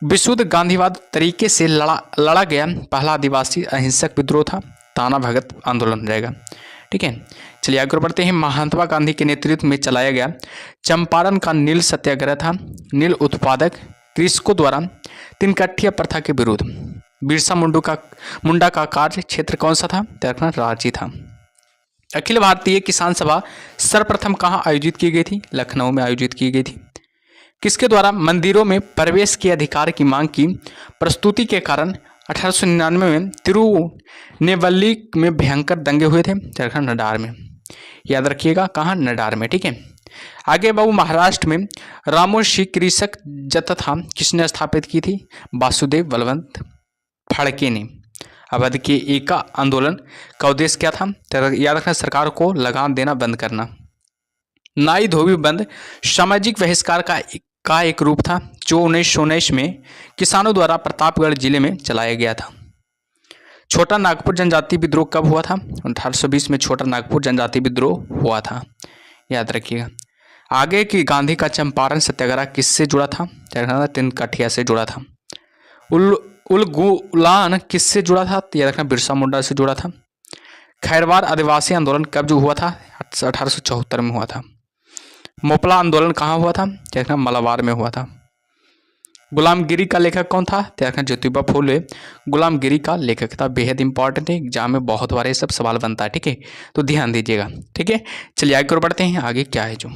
विशुद्ध गांधीवाद तरीके से लड़ा गया पहला आदिवासी अहिंसक विद्रोह था, ताना भगत आंदोलन हो जाएगा। ठीक है। चलिए आगे बढ़ते हैं। महात्मा गांधी के नेतृत्व में चलाया गया चंपारण का नील सत्याग्रह था नील उत्पादक कृषकों द्वारा तिनकठिया प्रथा के विरुद्ध। बिरसा मुंडा का कार्य क्षेत्र कौन सा था, तो रखना रांची था। अखिल भारतीय किसान सभा सर्वप्रथम कहाँ आयोजित की गई थी, लखनऊ में आयोजित की गई थी। किसके द्वारा मंदिरों में प्रवेश के अधिकार की मांग की प्रस्तुति के कारण 1899 में तिरुनेवल्ली में भयंकर दंगे हुए थे, झारखंड नडार में। याद रखिएगा कहाँ, नडार में। ठीक है। आगे बाबू महाराष्ट्र में रामोशी कृषक जत्था किसने स्थापित की थी, वासुदेव बलवंत फड़के ने। अवध के एका आंदोलन का उद्देश्य क्या था, तो याद रखना सरकार को लगान देना बंद करना। नाई धोबी बंद सामाजिक बहिष्कार का एक रूप था जो 1919 में किसानों द्वारा प्रतापगढ़ जिले में चलाया गया था। छोटा नागपुर जनजाति विद्रोह कब हुआ था, 1820 में छोटा नागपुर जनजाति विद्रोह हुआ था, याद रखिएगा। आगे की गांधी का चंपारण सत्याग्रह किससे जुड़ा था, तिनकठिया से जुड़ा था। उलगुलान किससे जुड़ा था, याद रखना बिरसा मुंडा से जुड़ा था। खैरवार आदिवासी आंदोलन कब जो हुआ था, 1874 में हुआ था। मोपला आंदोलन कहाँ हुआ था, देखना मलाबार में हुआ था। गुलामगिरी का लेखक कौन था, देखना ज्योतिबा फूले गुलामगिरी का लेखक था। बेहद इंपॉर्टेंट है, एग्जाम में बहुत बार ये सब सवाल बनता है। ठीक है, तो ध्यान दीजिएगा। ठीक है। चलिए आगे बढ़ते हैं। आगे क्या है, जो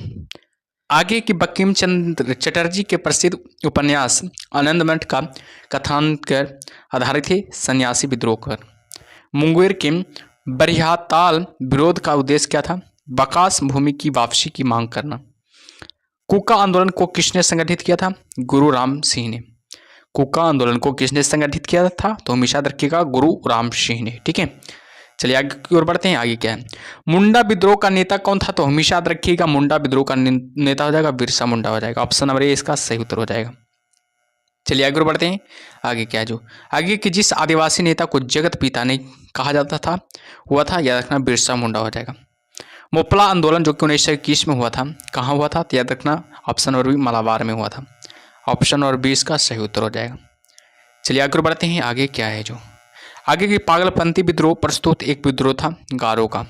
आगे की बंकिम चंद्र चटर्जी के प्रसिद्ध उपन्यास आनंदमठ का कथानक आधारित है सन्यासी विद्रोह पर। मुंगेर के बरियाताल विरोध का उद्देश्य क्या था, बकास भूमि की वापसी की मांग करना। कुका आंदोलन को किसने संगठित किया था, गुरु राम सिंह ने। कुका आंदोलन को किसने संगठित किया था, तो हमेशा रखिएगा गुरु राम सिंह ने। ठीक है। चलिए आगे की ओर बढ़ते हैं। आगे क्या है, मुंडा विद्रोह का नेता कौन था, तो हमेशा याद रखिएगा मुंडा विद्रोह का नेता हो जाएगा बिरसा मुंडा हो जाएगा। ऑप्शन नंबर ए इसका सही उत्तर हो जाएगा। चलिए आगे बढ़ते हैं। आगे क्या है, जो आगे की जिस आदिवासी नेता को जगत पिता ने कहा जाता था हुआ था, याद रखना बिरसा मुंडा हो जाएगा। मोपला आंदोलन जो कि 1921 में हुआ था, कहाँ हुआ था, तो याद रखना ऑप्शन नंबर बी मलाबार में हुआ था। ऑप्शन नंबर बी इसका सही उत्तर हो जाएगा। चलिए आगे बढ़ते हैं। आगे क्या है, जो आगे की पागलपंथी विद्रोह प्रस्तुत एक विद्रोह था गारो का।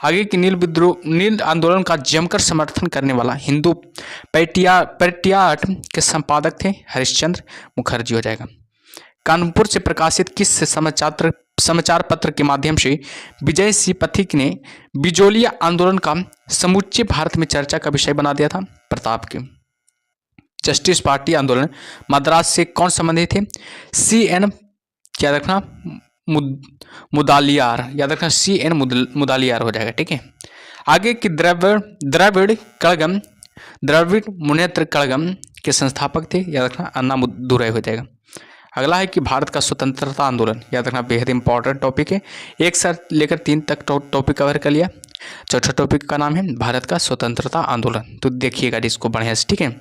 आगे की नील आंदोलन का जमकर समर्थन करने वाला हिंदू पेट्रियाट के संपादक थे हरिश्चंद्र मुखर्जी हो जाएगा। कानपुर से प्रकाशित किस समाचार पत्र के माध्यम से विजय सिंह पथिक ने बिजोलिया आंदोलन का समूचे भारत में चर्चा का विषय बना दिया था, प्रताप के। जस्टिस पार्टी आंदोलन मद्रास से कौन संबंधित थे, C.N. क्या रखना मुदालियार, याद रखना C.N. मुदालियार हो जाएगा। ठीक है। आगे की द्रविड़ मुनेत्र कड़गम के संस्थापक थे, याद रखना अन्नादुरई हो जाएगा। अगला है कि भारत का स्वतंत्रता आंदोलन, याद रखना बेहद इंपॉर्टेंट टॉपिक है, एक साथ लेकर 3 तक टॉपिक कवर कर लिया। चौथा टॉपिक का नाम है भारत का स्वतंत्रता आंदोलन, तो देखिएगा इसको बढ़िया से। ठीक है।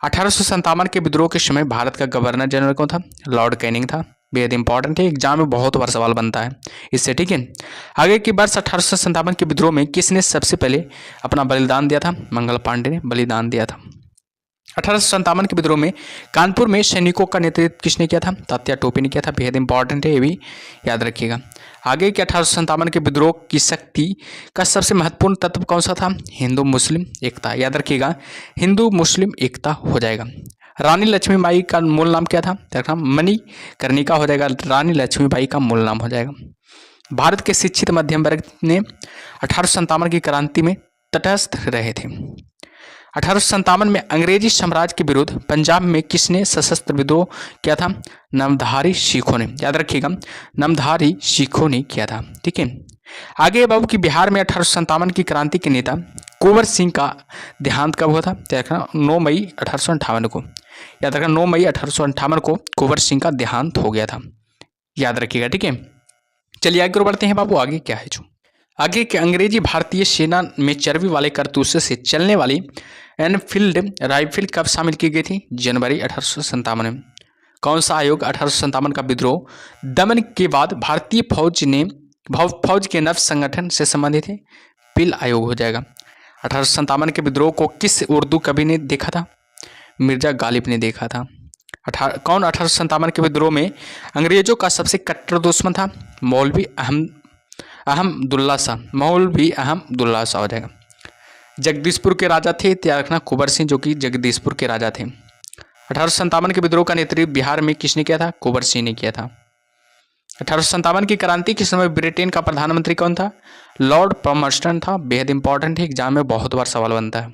1857 के विद्रोह के समय भारत का गवर्नर जनरल कौन था, लॉर्ड कैनिंग था। बेहद इंपॉर्टेंट है, एग्जाम में बहुत बार सवाल बनता है इससे। ठीक है। आगे की वर्ष 1857 के विद्रोह में किसने सबसे पहले अपना बलिदान दिया था, मंगल पांडे ने बलिदान दिया था। 1857 के विद्रोह में कानपुर में सैनिकों का नेतृत्व किसने किया था? तात्या टोपे ने किया था। बेहद इंपॉर्टेंट है, ये भी याद रखिएगा। आगे के 1857 के विद्रोह की शक्ति का सबसे महत्वपूर्ण तत्व कौन सा था? हिंदू मुस्लिम एकता। याद रखिएगा, हिंदू मुस्लिम एकता हो जाएगा। रानी लक्ष्मीबाई का मूल नाम क्या था? मणिकर्णिका हो जाएगा। रानी लक्ष्मीबाई का मूल नाम हो जाएगा। भारत के शिक्षित मध्यम वर्ग ने 1857 की क्रांति में तटस्थ रहे थे। 1857 में अंग्रेजी साम्राज्य के विरुद्ध पंजाब में किसने सशस्त्र विद्रोह किया था? नामधारी सिखों ने। याद रखिएगा, नामधारी सिखों ने किया था। ठीक है, आगे बाबू की बिहार में 1857 की क्रांति के नेता कुंवर सिंह का देहांत कब हुआ था? 9 मई 1858 को। याद रखना, 9 मई 1858 को कुंवर सिंह का देहांत हो गया था। याद रखिएगा। ठीक है, चलिए आगे बढ़ते हैं बाबू। आगे क्या है जो आगे के अंग्रेजी भारतीय सेना में चर्बी वाले कारतूसों से चलने वाली एनफील्ड राइफल कब शामिल की गई थी? जनवरी 1857 में। कौन सा आयोग 1857 का विद्रोह दमन के बाद भारतीय फौज के नव संगठन से संबंधित है? पिल आयोग हो जाएगा। 1857 के विद्रोह को किस उर्दू कवि ने देखा था? मिर्जा गालिब ने देखा था। कौन 1857 के विद्रोह में अंग्रेजों का सबसे कट्टर दुश्मन था? मौलवी अहमदुल्ला शाह। मौलवी अहमदुल्ला शाह हो जाएगा। जगदीशपुर के राजा थे, त्याग रखना, कुंवर सिंह, जो कि जगदीशपुर के राजा थे। 1857 के विद्रोह का नेतृत्व बिहार में किसने किया था? कुंवर सिंह ने किया था। 1857 की क्रांति के समय ब्रिटेन का प्रधानमंत्री कौन था? लॉर्ड पॉमर्स्टन था। बेहद इंपॉर्टेंट है, एग्जाम में बहुत बार सवाल बनता है।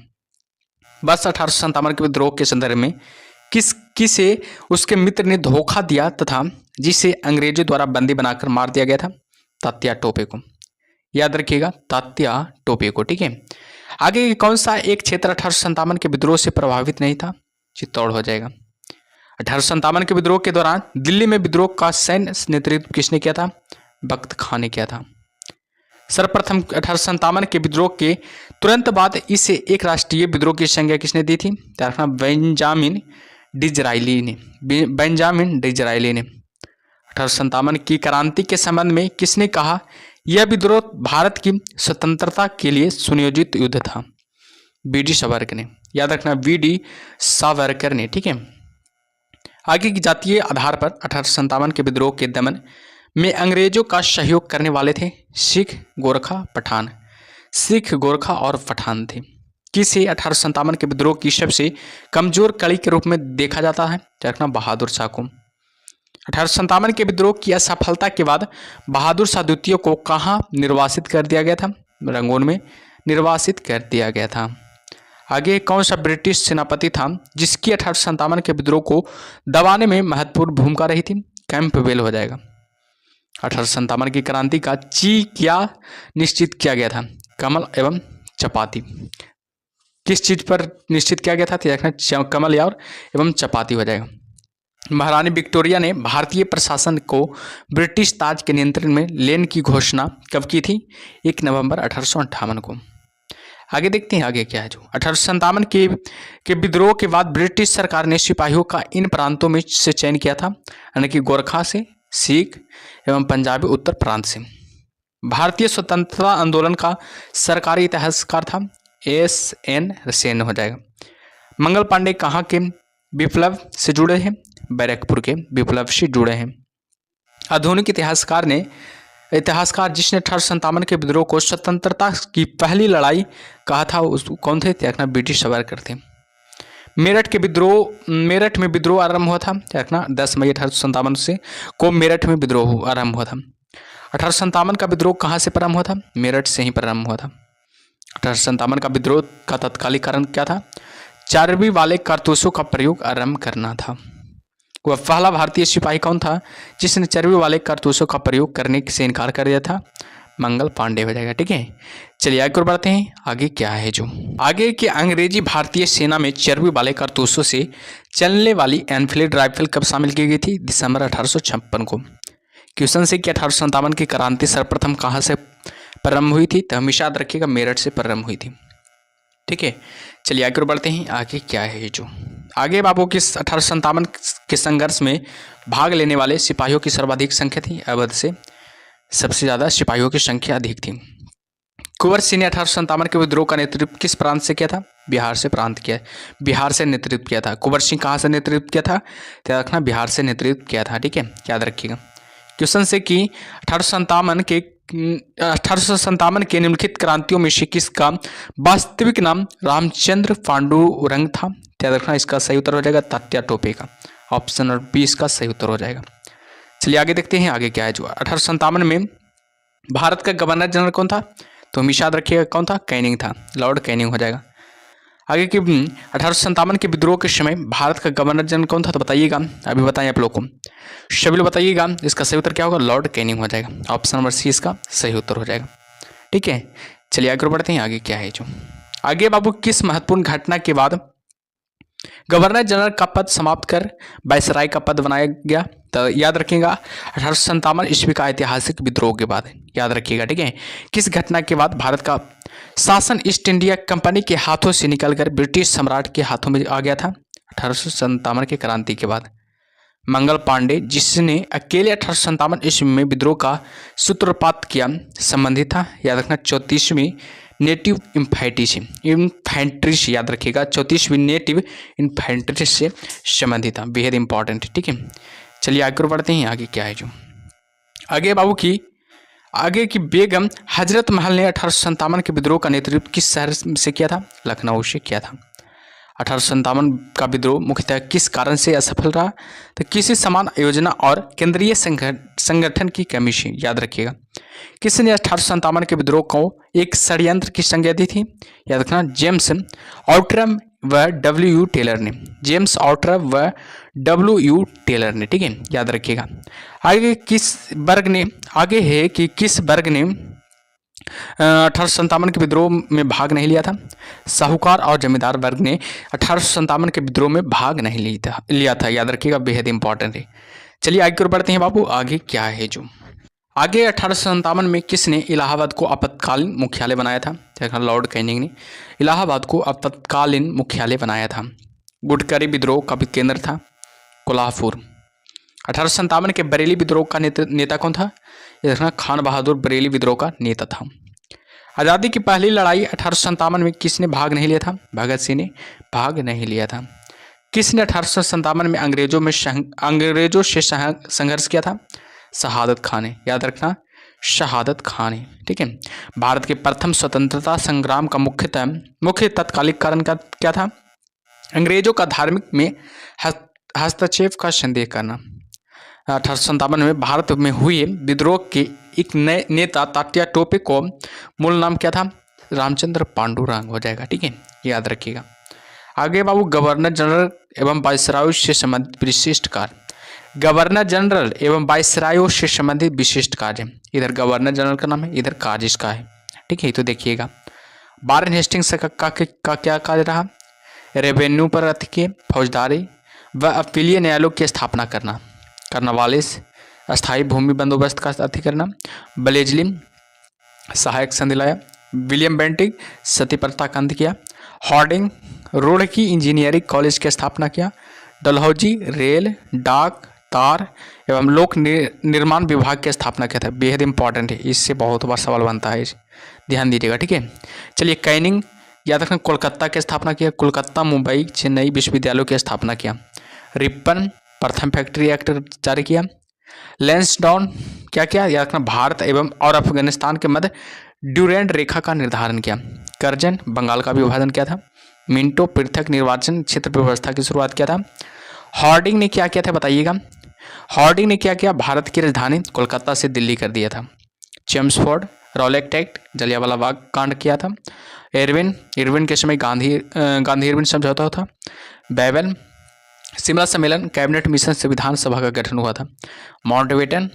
बस 1857 के विद्रोह के संदर्भ में किसे उसके मित्र ने धोखा दिया तथा जिसे अंग्रेजों द्वारा बंदी बनाकर मार दिया गया था? तात्या टोपे को। याद रखिएगा, तात्या टोपे को। ठीक है, आगे कौन सा एक क्षेत्र 1857 के विद्रोह से प्रभावित नहीं था? चित्तौड़ हो जाएगा। 1857 के विद्रोह के दौरान दिल्ली में विद्रोह का सैन्य नेतृत्व किसने किया था? बख्त खान ने किया था। सर्वप्रथम 1857 के विद्रोह के तुरंत बाद इसे एक राष्ट्रीय विद्रोह की संज्ञा किसने दी थी? बेंजामिन डिज़रायली ने। 1857 की क्रांति के संबंध में किसने कहा यह विद्रोह भारत की स्वतंत्रता के लिए सुनियोजित युद्ध था? वीडी सावरकर ने। याद रखना, वीडी सावरकर ने। ठीक है, आगे की जातीय आधार पर 1857 के विद्रोह के दमन में अंग्रेजों का सहयोग करने वाले थे सिख, गोरखा, पठान। सिख, गोरखा और पठान थे। किसे 1857 के विद्रोह की सबसे कमजोर कड़ी के रूप में देखा जाता है? रखना, बहादुर शाह को। 1857 के विद्रोह की असफलता के बाद बहादुर शाह द्वितीय को कहाँ निर्वासित कर दिया गया था? रंगून में निर्वासित कर दिया गया था। आगे कौन सा ब्रिटिश सेनापति था जिसकी 1857 के विद्रोह को दबाने में महत्वपूर्ण भूमिका रही थी? कैंपबेल हो जाएगा। 1857 की क्रांति का क्या निश्चित किया गया था? कमल एवं चपाती। किस चीज पर निश्चित किया गया था? देखना, कमल एवं चपाती हो जाएगा। महारानी विक्टोरिया ने भारतीय प्रशासन को ब्रिटिश ताज के नियंत्रण में लेने की घोषणा कब की थी? 1 नवंबर 1858 को। आगे देखते हैं आगे क्या है जो 1857 के विद्रोह के बाद ब्रिटिश सरकार ने सिपाहियों का इन प्रांतों में से चयन किया था, यानी कि गोरखा से, सिख एवं पंजाबी उत्तर प्रांत से। भारतीय स्वतंत्रता आंदोलन का सरकारी इतिहासकार था S.N. सेन हो जाएगा। मंगल पांडे कहाँ के विप्लव से जुड़े हैं? बैरकपुर के विप्लव से जुड़े हैं। आधुनिक इतिहासकार जिसने 1857 के विद्रोह को स्वतंत्रता की पहली लड़ाई कहा था उसको कौन थे? देखना, ब्रिटिश सावरकर थे। मेरठ में विद्रोह आरंभ हुआ था। देखना, 10 मई 1857 से को मेरठ में विद्रोह आरंभ हुआ था। 1857 का विद्रोह कहाँ से प्रारंभ हुआ था? मेरठ से ही प्रारंभ हुआ था। 1857 का विद्रोह का तत्कालिक कारण क्या था? चर्बी वाले कारतूसों का प्रयोग आरंभ करना था। वह पहला भारतीय सिपाही कौन था जिसने चर्बी वाले कारतूसों का प्रयोग करने से इनकार कर दिया था? मंगल पांडे हो जाएगा। ठीक है, चलिए आगे और बढ़ते हैं। आगे क्या है जो आगे की अंग्रेजी भारतीय सेना में चर्बी वाले कारतूसों से चलने वाली एनफील्ड राइफल कब शामिल की गई थी? दिसंबर 1856 को। क्वेश्चन से कि 1857 की क्रांति सर्वप्रथम कहाँ से प्रारंभ हुई थी? तो हमेशा याद रखिएगा, मेरठ से प्रारंभ हुई थी। ठीक है, चलिए आगे और बढ़ते हैं। आगे क्या है जो आगे बाबू की 1857 के संघर्ष में भाग लेने वाले सिपाहियों की सर्वाधिक संख्या थी। अवध से सबसे ज़्यादा सिपाहियों की संख्या अधिक थी। कुंवर सिंह ने 1857 के विद्रोह का नेतृत्व किस प्रांत से किया था? बिहार से बिहार से नेतृत्व किया था। कुंवर सिंह कहाँ से नेतृत्व किया था? याद रखना, बिहार से नेतृत्व किया था। ठीक है, याद रखिएगा। क्वेश्चन से कि 1857 के निम्नलिखित क्रांतियों में से किसका वास्तविक नाम रामचंद्र पांडुरंग था? याद रखना, इसका सही उत्तर हो जाएगा तात्या टोपे का। ऑप्शन और 20 का सही उत्तर हो जाएगा। चलिए आगे देखते हैं आगे क्या है। जो 1857 में भारत का गवर्नर जनरल कौन था? तो हमेशा याद रखिएगा कौन था? कैनिंग था, लॉर्ड कैनिंग हो जाएगा। आगे की 1857 के विद्रोह के समय भारत का गवर्नर जनरल कौन था? तो बताइएगा, अभी बताएं आप लोग को, सभी लोग बताइएगा। इसका सही उत्तर क्या होगा? लॉर्ड कैनिंग हो जाएगा। ऑप्शन नंबर सी इसका सही उत्तर हो जाएगा। ठीक है, चलिए आगे बढ़ते हैं। आगे क्या है जो आगे बाबू, किस महत्वपूर्ण घटना के बाद गवर्नर जनरल का पद समाप्त कर वायसराय का पद बनाया गया? तो याद रखिएगा 1857 ईस्वी का ऐतिहासिक विद्रोह के बाद, याद रखिएगा। ठीक है, किस घटना के बाद भारत का शासन ईस्ट इंडिया कंपनी के हाथों से निकलकर ब्रिटिश सम्राट के हाथों में आ गया था? 1857 के क्रांति के बाद। मंगल पांडे, जिसने अकेले 1857 ईस्वी में विद्रोह का सूत्रपात किया, संबंधित था? याद रखना 34वीं नेटिव इन्फेंट्री से, याद रखिएगा 34वीं नेटिव इन्फेंट्री से संबंधित था। बेहद इंपॉर्टेंट। ठीक है, चलिए आगे बढ़ते हैं। आगे क्या है जो आगे बाबू की आगे की बेगम हजरत महल ने 1857 के विद्रोह का नेतृत्व किस शहर से किया था? लखनऊ से किया था। 1857 का विद्रोह मुख्यतः किस कारण से असफल रहा? तो किसी समान योजना और केंद्रीय संगठन की कमी से, याद रखिएगा। किसने 1857 के विद्रोह को एक षड्यंत्र की संज्ञा दी थी? याद रखना, जेम्स आउट्रम व डब्ल्यू टेलर ने। जेम्स आउट्रम व डब्ल्यू टेलर ने। ठीक है, याद रखिएगा। आगे किस वर्ग ने 1857 के विद्रोह में भाग नहीं लिया था? साहूकार और जमींदार वर्ग ने 1857 के विद्रोह में भाग नहीं लिया था। याद रखिएगा, बेहद इंपॉर्टेंट है। चलिए आगे बढ़ते हैं बाबू। आगे क्या है जो आगे 1857 में किसने इलाहाबाद को आपातकालीन मुख्यालय बनाया था? लॉर्ड कैनिंग ने इलाहाबाद को आपातकालीन मुख्यालय बनाया था। गुटकरी विद्रोह का भी केंद्र था कोल्हापुर। 1857 के बरेली विद्रोह का नेता कौन था? यह खान बहादुर बरेली विद्रोह का नेता था। आज़ादी की पहली लड़ाई 1857 में किसने भाग नहीं लिया था? भगत सिंह ने भाग नहीं लिया था। किसने 1857 में अंग्रेजों से संघर्ष किया था? शहादत खान ने। याद रखना, शहादत खान ने। ठीक है, भारत के प्रथम स्वतंत्रता संग्राम का मुख्य तत्कालिक कारण क्या था? अंग्रेजों का धार्मिक में हस्तक्षेप का संदेह करना। 1857 में भारत में हुए विद्रोह के एक नए नेता तात्या टोपे को मूल नाम क्या था? रामचंद्र पांडुरंग हो जाएगा। ठीक है, याद रखिएगा। आगे बाबू, गवर्नर जनरल एवं वायसराय से संबंधित विशिष्ट कार्य। गवर्नर जनरल एवं वायसराय से संबंधित विशिष्ट कार्य, इधर गवर्नर जनरल का नाम है, इधर कार्य इसका है। ठीक है, तो देखिएगा, वारेन हेस्टिंग्स का क्या कार्य रहा? रेवेन्यू पर के फौजदारी व अपीलीय न्यायालयों की स्थापना करना। कर्नवालिस अस्थायी भूमि बंदोबस्त का अति करना। ब्लेजली सहायक संधि लाया। विलियम बेंटिंग सती प्रथा का अंत किया। हॉर्डिंग रोड की इंजीनियरिंग कॉलेज की स्थापना किया। डलहौजी रेल, डाक, तार एवं लोक निर्माण विभाग की स्थापना किया था। बेहद इंपॉर्टेंट है, इससे बहुत बार सवाल बनता है, ध्यान दीजिएगा। ठीक है, चलिए कैनिंग, याद रखना, कोलकाता की स्थापना किया। कोलकाता, मुंबई, चेन्नई विश्वविद्यालयों की स्थापना किया। रिपन प्रथम फैक्ट्री एक्ट जारी किया। लैंसडाउन क्या किया? याद रखना, भारत एवं और अफगानिस्तान के मध्य ड्यूरेंट रेखा का निर्धारण किया। कर्जन बंगाल का विभाजन किया था। मिंटो पृथक निर्वाचन क्षेत्र व्यवस्था की शुरुआत किया था। हॉर्डिंग ने क्या किया था बताइएगा? हॉर्डिंग ने क्या किया? भारत की राजधानी कोलकाता से दिल्ली कर दिया था। Chelmsford Rowlatt act, Jallianwala Bagh कांड किया था। इरविन के समय गांधी इरविन समझौता था। बेबल शिमला सम्मेलन, कैबिनेट मिशन से विधानसभा का गठन हुआ था। माउंटबेटन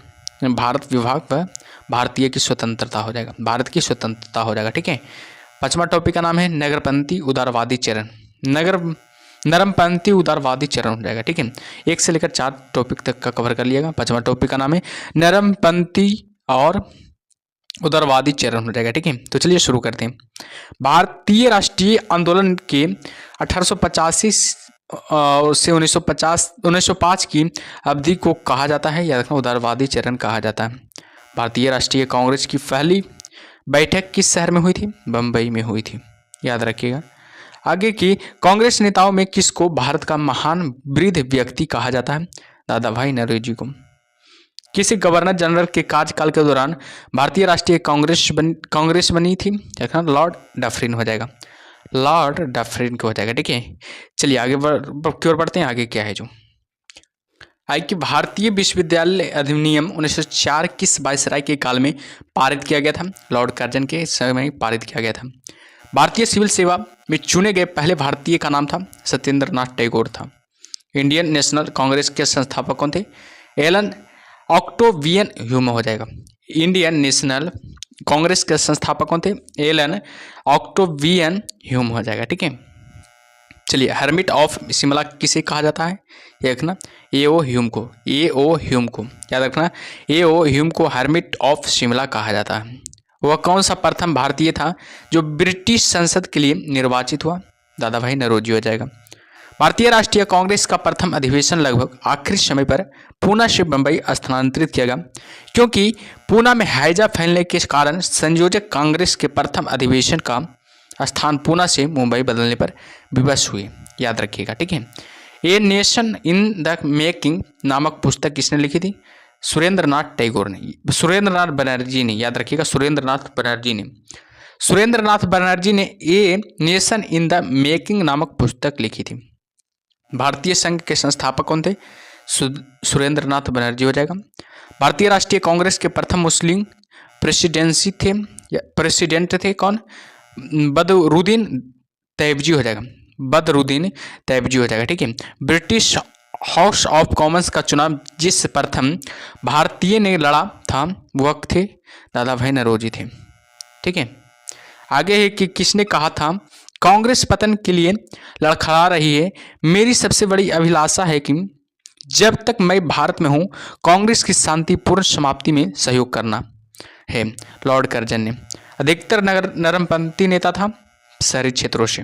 भारत विभाग व भारतीय की स्वतंत्रता हो जाएगा, भारत की स्वतंत्रता हो जाएगा। ठीक है, 5वां टॉपिक का नाम है नगरपंथी उदारवादी चरण। नरमपंथी उदारवादी चरण हो जाएगा। ठीक है, 1 से लेकर 4 टॉपिक तक का कवर कर लिएगा। 5वां टॉपिक का नाम है नरमपंथी और उदारवादी चरण हो जाएगा। ठीक है, तो चलिए शुरू करते हैं। भारतीय राष्ट्रीय आंदोलन के 1885 से 1905 की अवधि को कहा जाता है, याद रखना, उदारवादी चरण कहा जाता है। भारतीय राष्ट्रीय कांग्रेस की पहली बैठक किस शहर में हुई थी? बम्बई में हुई थी, याद रखिएगा। आगे की कांग्रेस नेताओं में किसको भारत का महान वृद्ध व्यक्ति कहा जाता है? दादा भाई नौरोजी को। किसी गवर्नर जनरल के कार्यकाल के दौरान भारतीय राष्ट्रीय कांग्रेस बनी थी? देखना लॉर्ड डफरिन हो जाएगा, लॉर्ड डफरिन को हो जाएगा। ठीक है, चलिए आगे की ओर बढ़ते हैं। आगे क्या है जो आई कि भारतीय विश्वविद्यालय अधिनियम 1904 किस वायसराय के काल में पारित किया गया था? लॉर्ड कर्जन के समय में पारित किया गया था। भारतीय सिविल सेवा में चुने गए पहले भारतीय का नाम था? सत्येंद्र नाथ टैगोर था। इंडियन नेशनल कांग्रेस के संस्थापक कौन थे? एलन ऑक्टेवियन ह्यूम हो जाएगा। इंडियन नेशनल कांग्रेस के संस्थापक कौन थे? एलन ऑक्टेवियन ह्यूम हो जाएगा। ठीक है, चलिए हर्मिट ऑफ शिमला किसे कहा जाता है? ये रखना ए.ओ. ह्यूम को, ए.ओ. ह्यूम को याद रखना, ए.ओ. ह्यूम को हर्मिट ऑफ शिमला कहा जाता है। वह कौन सा प्रथम भारतीय था जो ब्रिटिश संसद के लिए निर्वाचित हुआ? दादा भाई नौरोजी हो जाएगा। भारतीय राष्ट्रीय कांग्रेस का प्रथम अधिवेशन लगभग आखिरी समय पर पूना से बंबई स्थानांतरित किया गया, क्योंकि पूना में हैजा फैलने के कारण संयोजक कांग्रेस के प्रथम अधिवेशन का स्थान पूना से मुंबई बदलने पर विवश हुए, याद रखिएगा। ठीक है, a nation in the making नामक पुस्तक किसने लिखी थी? सुरेंद्र नाथ टैगोर ने, सुरेंद्र नाथ बनर्जी ने, याद रखिएगा सुरेंद्र नाथ बनर्जी ने। सुरेंद्र नाथ बनर्जी ने a nation in the making नामक पुस्तक लिखी थी। भारतीय संघ के संस्थापक कौन थे? सुरेंद्र नाथ बनर्जी हो जाएगा। भारतीय राष्ट्रीय कांग्रेस के प्रथम मुस्लिम प्रेसिडेंट थे कौन? बदरुद्दीन तैयबजी हो जाएगा, बदरुद्दीन तैयबजी हो जाएगा। ठीक है, ब्रिटिश हाउस ऑफ कॉमन्स का चुनाव जिस प्रथम भारतीय ने लड़ा था वह थे? दादा भाई नौरोजी थे। ठीक है, आगे है कि किसने कहा था कांग्रेस पतन के लिए लड़खड़ा रही है, मेरी सबसे बड़ी अभिलाषा है कि जब तक मैं भारत में हूं कांग्रेस की शांतिपूर्ण समाप्ति में सहयोग करना है। लॉर्ड कर्जन ने। अधिकतर नरमपंथी नेता था शहरी क्षेत्रों से।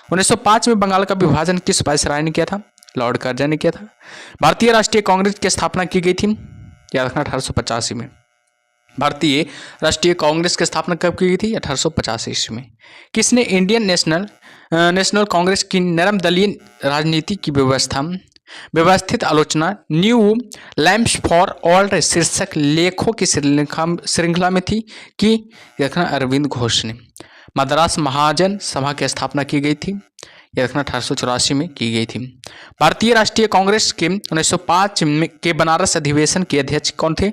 1905 में बंगाल का विभाजन किस वायसराय ने किया था? लॉर्ड कर्जन ने किया था। भारतीय राष्ट्रीय कांग्रेस की स्थापना की गई थी? याद रखना 1885 में। भारतीय राष्ट्रीय कांग्रेस की स्थापना कब की गई थी? 1885 ईस्वी में। किसने इंडियन नेशनल कांग्रेस की नरम दलीय राजनीति की व्यवस्थित आलोचना न्यू लैम्प्स फॉर ऑल्ड शीर्षक लेखों की श्रृंखला में थी कि रखना अरविंद घोष ने। मद्रास महाजन सभा की स्थापना की गई थी? यह रखना 1884 में की गई थी। भारतीय राष्ट्रीय कांग्रेस के 1905 के बनारस अधिवेशन के अध्यक्ष कौन थे?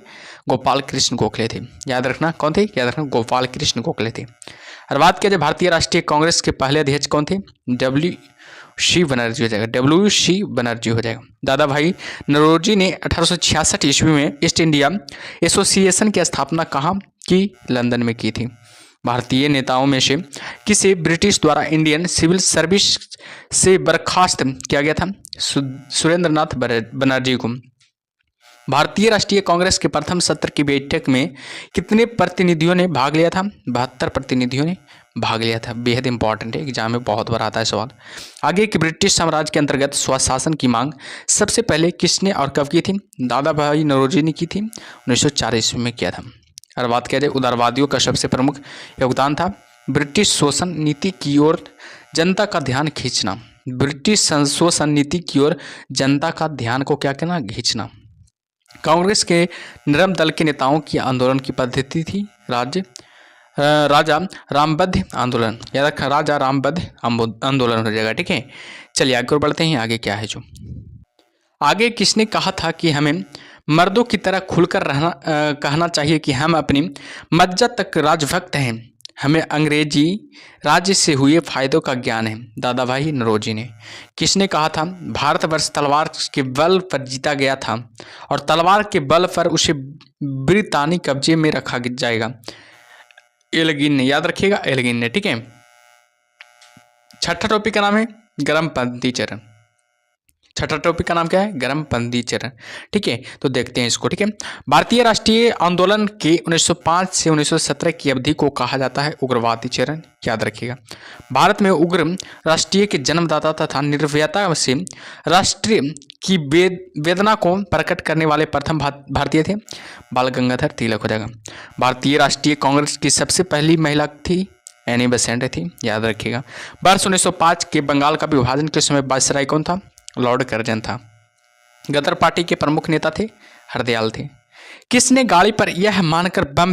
गोपाल कृष्ण गोखले थे। याद रखना कौन थे? याद रखना गोपाल कृष्ण गोखले थे। और बात किया जाए भारतीय राष्ट्रीय कांग्रेस के पहले अध्यक्ष कौन थे? डब्ल्यू.सी. बनर्जी हो जाएगा, डब्ल्यू.सी. बनर्जी हो जाएगा। दादा भाई नौरोजी ने 1866 ईस्वी में ईस्ट इंडिया एसोसिएशन की स्थापना कहाँ की? लंदन में की थी। भारतीय नेताओं में से किसे ब्रिटिश द्वारा इंडियन सिविल सर्विस से बर्खास्त किया गया था? सुरेंद्र नाथ बनर्जी को। भारतीय राष्ट्रीय कांग्रेस के प्रथम सत्र की बैठक में कितने प्रतिनिधियों ने भाग लिया था? 72 प्रतिनिधियों ने भाग लिया था। बेहद इंपॉर्टेंट है, एग्जाम में बहुत बार आता है सवाल। आगे कि ब्रिटिश साम्राज्य के अंतर्गत स्वशासन की मांग सबसे पहले किसने और कब की थी? दादा भाई नौरोजी ने की थी, 1904 ईस्वी में किया था। और बात किया जाए उदारवादियों का सबसे प्रमुख योगदान था ब्रिटिश शोषण नीति की ओर जनता का ध्यान खींचना। ब्रिटिश शोषण नीति की ओर जनता का ध्यान को क्या करना? खींचना। कांग्रेस के नरम दल के नेताओं की आंदोलन की पद्धति थी राजा रामबद्ध आंदोलन। याद रखना राजा रामबद्ध आंदोलन हो जाएगा। ठीक है, चलिए आगे बढ़ते हैं। आगे क्या है जो आगे किसने कहा था कि हमें मर्दों की तरह खुलकर कहना चाहिए कि हम अपनी मज्जा तक राजभक्त हैं, हमें अंग्रेजी राज्य से हुए फायदों का ज्ञान है। दादा भाई नौरोजी ने। किसने कहा था भारतवर्ष तलवार के बल पर जीता गया था और तलवार के बल पर उसे ब्रितानी कब्जे में रखा जाएगा? एल्गिन ने। याद रखिएगा एल्गिन ने। ठीक है, छठा टॉपिक का नाम है गर्मपंथी चरण। छठा टॉपिक का नाम क्या है? गर्मपंथी चरण। ठीक है, तो देखते हैं इसको। ठीक है, भारतीय राष्ट्रीय आंदोलन के 1905 से 1917 की अवधि को कहा जाता है उग्रवादी चरण। याद रखिएगा, भारत में उग्र राष्ट्रीय के जन्मदाता तथा निर्भयता से राष्ट्रीय की वेदना को प्रकट करने वाले प्रथम भारतीय थे बाल गंगाधर तिलक हो जाएगा। भारतीय राष्ट्रीय कांग्रेस की सबसे पहली महिला थी एनी बेसेंट थी। याद रखिएगा, वर्ष 1905 के बंगाल का विभाजन के समय वायसराय कौन था? लॉर्ड कर्जन था। गदर पार्टी के प्रमुख नेता थे हरदयाल थे। किसने गाड़ी पर यह मानकर बम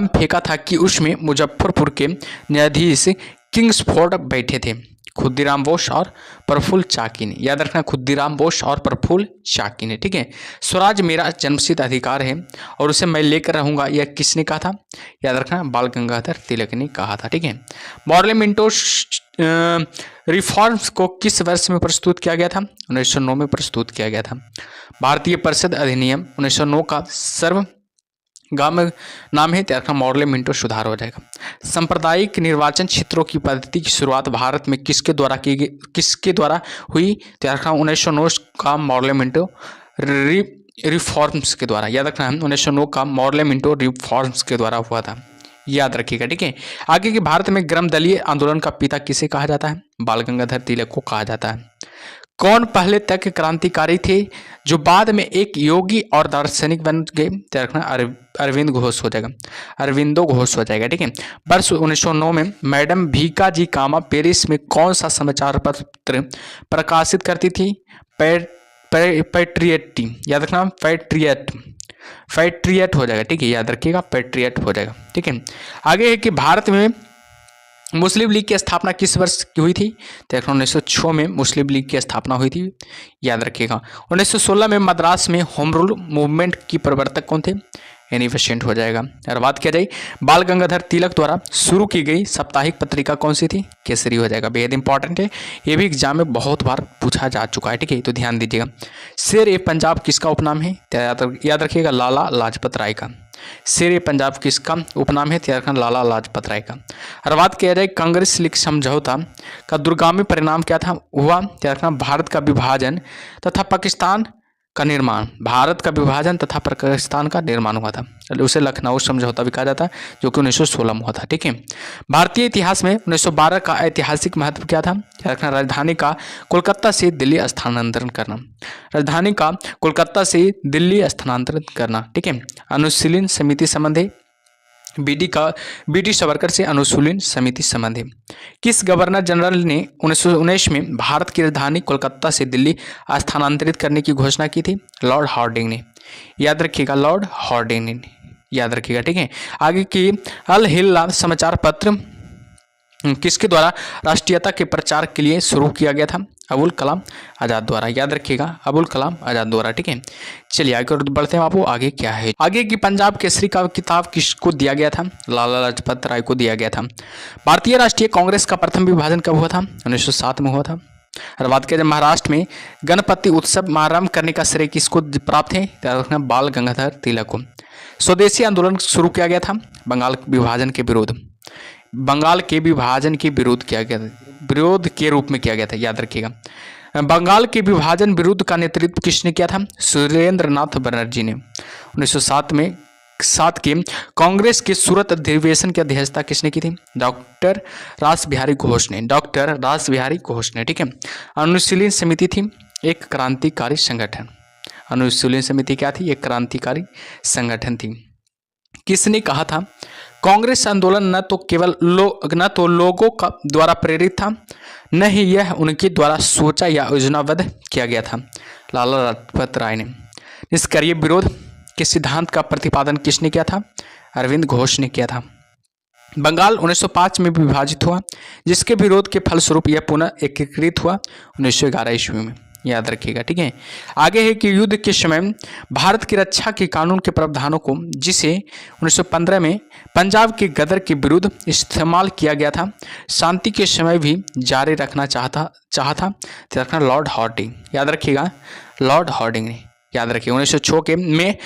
फेंका था कि उसमें मुजफ्फरपुर के न्यायाधीश किंग्सफोर्ड बैठे थे? खुदीराम बोस और प्रफुल्ल चाकी ने। याद रखना, खुदीराम बोस और प्रफुल्ल चाकी ने। ठीक है, स्वराज मेरा जन्मसिद्ध अधिकार है और उसे मैं लेकर रहूंगा, यह किसने कहा था? याद रखना, बाल गंगाधर तिलक ने कहा था। ठीक है, पार्लियामेंटो रिफॉर्म्स को किस वर्ष में प्रस्तुत किया गया था? 1909 में प्रस्तुत किया गया था। भारतीय परिषद अधिनियम 1909 का सर्वगाम नाम है, त्याग पार्लियामेंटो सुधार हो जाएगा। सांप्रदायिक निर्वाचन क्षेत्रों की पद्धति की शुरुआत भारत में किसके द्वारा हुई? त्याग 1909 का पार्लियामेंटो रिफॉर्म्स के द्वारा। याद रखना, 1909 का पार्लियामेंटो रिफॉर्म्स के द्वारा हुआ था। याद रखिएगा। ठीक है, आगे के भारत में ग्राम दलीय आंदोलन का पिता किसे कहा जाता है? बाल गंगाधर तिलक को कहा जाता है। कौन पहले तक क्रांतिकारी थे जो बाद में एक योगी और दार्शनिक बन गए? रखना, अरविंद घोष हो जाएगा, अरविंदो घोष हो जाएगा। ठीक है, वर्ष 1909 में मैडम भीकाजी कामा पेरिस में कौन सा समाचार पत्र प्रकाशित करती थी? पैट्रियट। याद रखना, पैट्रियट हो जाएगा। ठीक है, याद रखिएगा, पैट्रियट हो जाएगा। ठीक है, आगे है कि भारत में मुस्लिम लीग की स्थापना किस वर्ष की हुई थी? तो 1906 में मुस्लिम लीग की स्थापना हुई थी। याद रखिएगा, 1916 में मद्रास में होम रूल मूवमेंट की प्रवर्तक कौन थे? एनी बेसेंट हो जाएगा। और बात किया जाए बाल गंगाधर तिलक द्वारा शुरू की गई साप्ताहिक पत्रिका कौन सी थी? केसरी हो जाएगा। बेहद इंपॉर्टेंट है, ये भी एग्जाम में बहुत बार पूछा जा चुका है। ठीक है, तो ध्यान दीजिएगा। शेर ए पंजाब किसका उपनाम है? याद रखिएगा, लाला लाजपत राय का। शेर ए पंजाब किसका उपनाम है? त्याग लाला लाजपत राय का। और बात किया जाए कांग्रेस लीग समझौता का दूरगामी परिणाम क्या था? हुआ त्याग भारत का विभाजन तथा पाकिस्तान का निर्माण। भारत का विभाजन तथा पाकिस्तान का निर्माण हुआ था, उसे लखनऊ समझौता भी कहा जाता है, जो कि 1916 में हुआ था। ठीक है, भारतीय इतिहास में 1912 का ऐतिहासिक महत्व क्या था? राजधानी का कोलकाता से दिल्ली स्थानांतरण करना। राजधानी का कोलकाता से दिल्ली स्थानांतरित करना। ठीक है, अनुशीलन समिति संबंध है, बीडी सावरकर से अनुशीलन समिति संबंध है। किस गवर्नर जनरल ने 1919 में भारत की राजधानी कोलकाता से दिल्ली स्थानांतरित करने की घोषणा की थी? लॉर्ड हार्डिंग ने। याद रखिएगा, लॉर्ड हार्डिंग ने। याद रखिएगा। ठीक है, आगे की अल हिल्ला समाचार पत्र किसके द्वारा राष्ट्रीयता के प्रचार के लिए शुरू किया गया था? अबुल कलाम आज़ाद द्वारा। याद रखिएगा, अबुल कलाम आज़ाद द्वारा। ठीक है, चलिए आगे बढ़ते हैं बाबू। आगे क्या है? आगे की पंजाब केसरी का किताब किसको दिया गया था? लाला लाजपत राय को दिया गया था। भारतीय राष्ट्रीय कांग्रेस का प्रथम विभाजन कब हुआ था? 1907 में हुआ था। और बात करें महाराष्ट्र में गणपति उत्सव आरंभ करने का श्रेय किसको प्राप्त है? रखना, बाल गंगाधर तिलक को। स्वदेशी आंदोलन शुरू किया गया था बंगाल विभाजन के विरोध के रूप में किया गया था। याद रखिएगा, बंगाल के विभाजन विरुद्ध का नेतृत्व किसने किया था? सुरेंद्र नाथ बनर्जी ने। 1907 के कांग्रेस के सूरत अधिवेशन की अध्यक्षता किसने की थी? डॉक्टर रासबिहारी घोष ने। डॉक्टर रासबिहारी घोष ने। ठीक है, अनुशीलन समिति थी एक क्रांतिकारी संगठन। अनुशीलन समिति क्या थी? एक क्रांतिकारी संगठन थी। किसने कहा था कांग्रेस आंदोलन न तो लोगों का द्वारा प्रेरित था, न ही यह उनके द्वारा सोचा या योजनाबद्ध किया गया था? लाला लाजपत राय ने। निष्क्रिय विरोध के सिद्धांत का प्रतिपादन किसने किया था? अरविंद घोष ने किया था। बंगाल 1905 में विभाजित हुआ, जिसके विरोध के फलस्वरूप यह पुनः एकीकृत हुआ 1911 ईस्वी में। याद रखिएगा। ठीक है, आगे है कि युद्ध के समय भारत की रक्षा के कानून के प्रावधानों को, जिसे 1915 में पंजाब के गदर के विरुद्ध इस्तेमाल किया गया था, शांति के समय भी जारी रखना चाहता लॉर्ड हार्डिंग। याद रखिएगा, लॉर्ड हार्डिंग ने। याद रखिए, 1906 के में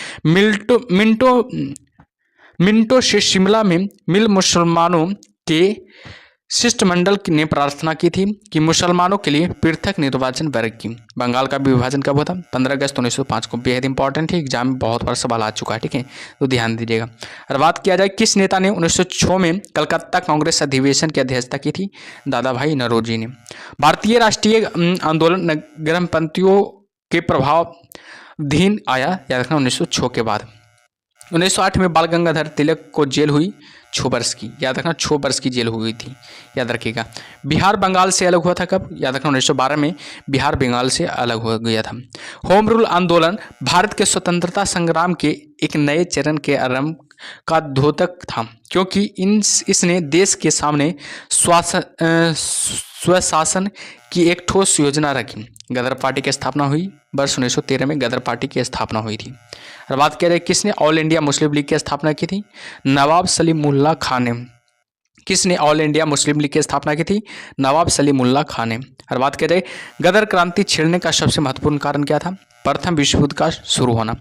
मिंटो से शिमला में मिल मुसलमानों के शिष्टमंडल ने प्रार्थना की थी कि मुसलमानों के लिए पृथक निर्वाचन वर्ग की। बंगाल का विभाजन कब हुआ था? 15 अगस्त 1905 को। बेहद इंपॉर्टेंट है, एग्जाम में बहुत बार सवाल आ चुका है, ठीक है, तो ध्यान दीजिएगा। और बात किया जाए किस नेता ने 1906 में कलकत्ता कांग्रेस अधिवेशन की अध्यक्षता की थी? दादा भाई नौरोजी ने। भारतीय राष्ट्रीय आंदोलन नगरपंथियों के प्रभावाधीन आया, याद रखना, 1906 के बाद। 1908 में बाल गंगाधर तिलक को जेल हुई 6 वर्ष की, याद रखना, 6 वर्ष की जेल हुई थी, याद रखिएगा। बिहार बंगाल से अलग हुआ था कब? याद रखना, 1912 में बिहार बंगाल से अलग हो गया था। होम रूल आंदोलन भारत के स्वतंत्रता संग्राम के एक नए चरण के आरंभ का द्योतक था, क्योंकि इसने देश के सामने स्वशासन की एक ठोस योजना रखी। गदर पार्टी की स्थापना हुई वर्ष 1913 में, गदर पार्टी की स्थापना हुई थी। और बात किया जाए किसने ऑल इंडिया मुस्लिम लीग की स्थापना की थी? नवाब सलीमुल्लाह खान ने। किसने ऑल इंडिया मुस्लिम लीग की स्थापना की थी? नवाब सलीमुल्लाह खान ने। और बात किया जाए गदर क्रांति छिड़ने का सबसे महत्वपूर्ण कारण क्या था? प्रथम विश्व युद्ध का शुरू होना,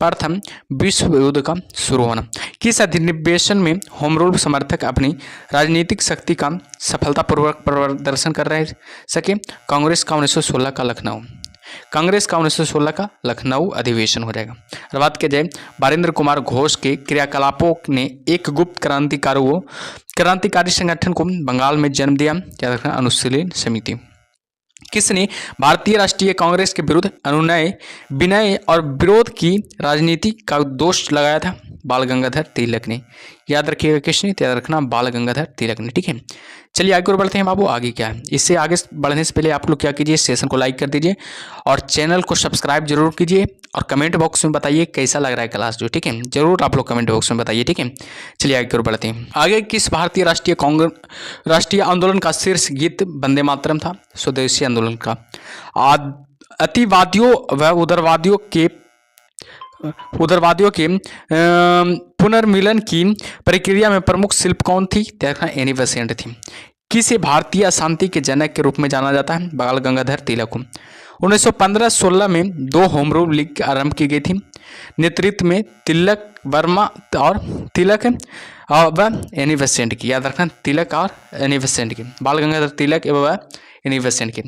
प्रथम विश्व युद्ध का शुरू होना। किस अधिवेशन में होम रूल समर्थक अपनी राजनीतिक शक्ति का सफलतापूर्वक प्रदर्शन कर रहे सके? कांग्रेस का 1916 का लखनऊ, कांग्रेस का 1916 का लखनऊ अधिवेशन हो जाएगा। और बात की जाए बारिंद्र कुमार घोष के क्रियाकलापों ने एक गुप्त क्रांतिकारी संगठन को बंगाल में जन्म दिया, याद रखना, अनुशीलन समिति। किसने भारतीय राष्ट्रीय कांग्रेस के विरुद्ध अनुनय, विनय और विरोध की राजनीति का दोष लगाया था? बाल गंगाधर तिलक ने। याद रखिएगा किसने? याद रखना, बाल गंगाधर तिलक ने, ठीक है। चलिए आगे और बढ़ते हैं बाबू। आगे क्या है? इससे आगे बढ़ने से पहले आप लोग क्या कीजिए, सेशन को लाइक कर दीजिए और चैनल को सब्सक्राइब जरूर कीजिए और कमेंट बॉक्स में बताइए कैसा लग रहा है क्लास जो, ठीक है, जरूर आप लोग कमेंट बॉक्स में बताइए, ठीक है। चलिए आगे और बढ़ते हैं। आगे किस भारतीय राष्ट्रीय आंदोलन का शीर्ष गीत वंदे मातरम था? स्वदेशी आंदोलन का। अतिवादियों व उदारवादियों के पुनर्मिलन की प्रक्रिया में प्रमुख शिल्प कौन थी? एनी बेसेंट थी। किसे भारतीय अशांति के जनक के रूप में जाना जाता है? बाल गंगाधर तिलक को। 1915-16 में 2 होम रूल लीग आरंभ की गई थी, नेतृत्व में तिलक वर्मा और तिलक व एनी बेसेंट की। याद रखना, तिलक और एनी बेसेंट की, बाल गंगाधर तिलक एवं एनी बेसेंट की,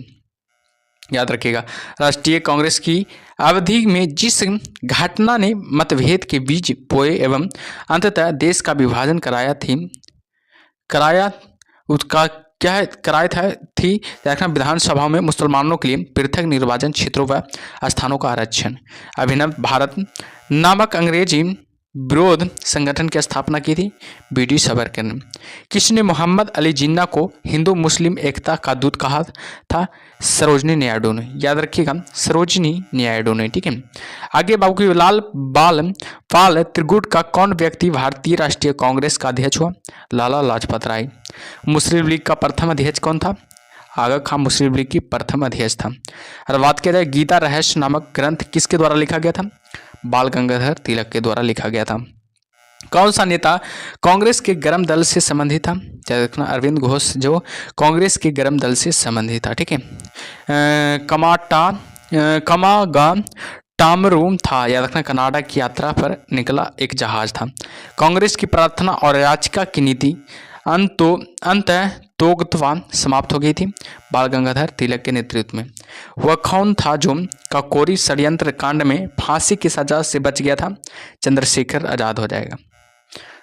याद रखिएगा। राष्ट्रीय कांग्रेस की अवधि में जिस घटना ने मतभेद के बीच बोए एवं अंततः देश का विभाजन थी विधानसभाओं में मुसलमानों के लिए पृथक निर्वाचन क्षेत्रों व स्थानों का आरक्षण। अभिनव भारत नामक अंग्रेजी विरोध संगठन की स्थापना की थी? बीडी सावरकर ने। किसने मोहम्मद अली जिन्ना को हिंदू मुस्लिम एकता का दूत कहा था? सरोजनी नायडू ने। याद रखिएगा, सरोजनी नायडू ने, ठीक है। आगे बाबू लाल पाल त्रिगुट का कौन व्यक्ति भारतीय राष्ट्रीय कांग्रेस का अध्यक्ष हुआ? लाला लाजपत राय। मुस्लिम लीग का प्रथम अध्यक्ष कौन था? आगा खान मुस्लिम लीग की प्रथम अध्यक्ष था। और बात किया जाए गीता रहस्य नामक ग्रंथ किसके द्वारा लिखा गया था? बाल गंगाधर तिलक के द्वारा लिखा गया था। कौन सा नेता कांग्रेस के गर्म दल से संबंधित था? याद रखना, अरविंद घोष जो कांग्रेस के गर्म दल से संबंधित था, ठीक है। कमागा टामरूम था, याद रखना, कनाडा की यात्रा पर निकला एक जहाज था। कांग्रेस की प्रार्थना और याचिका की नीति अंततोगत्वा समाप्त हो गई थी, बाल गंगाधर तिलक के नेतृत्व में। वह कौन था जो काकोरी षड्यंत्र कांड में फांसी की सजा से बच गया था? चंद्रशेखर आजाद हो जाएगा।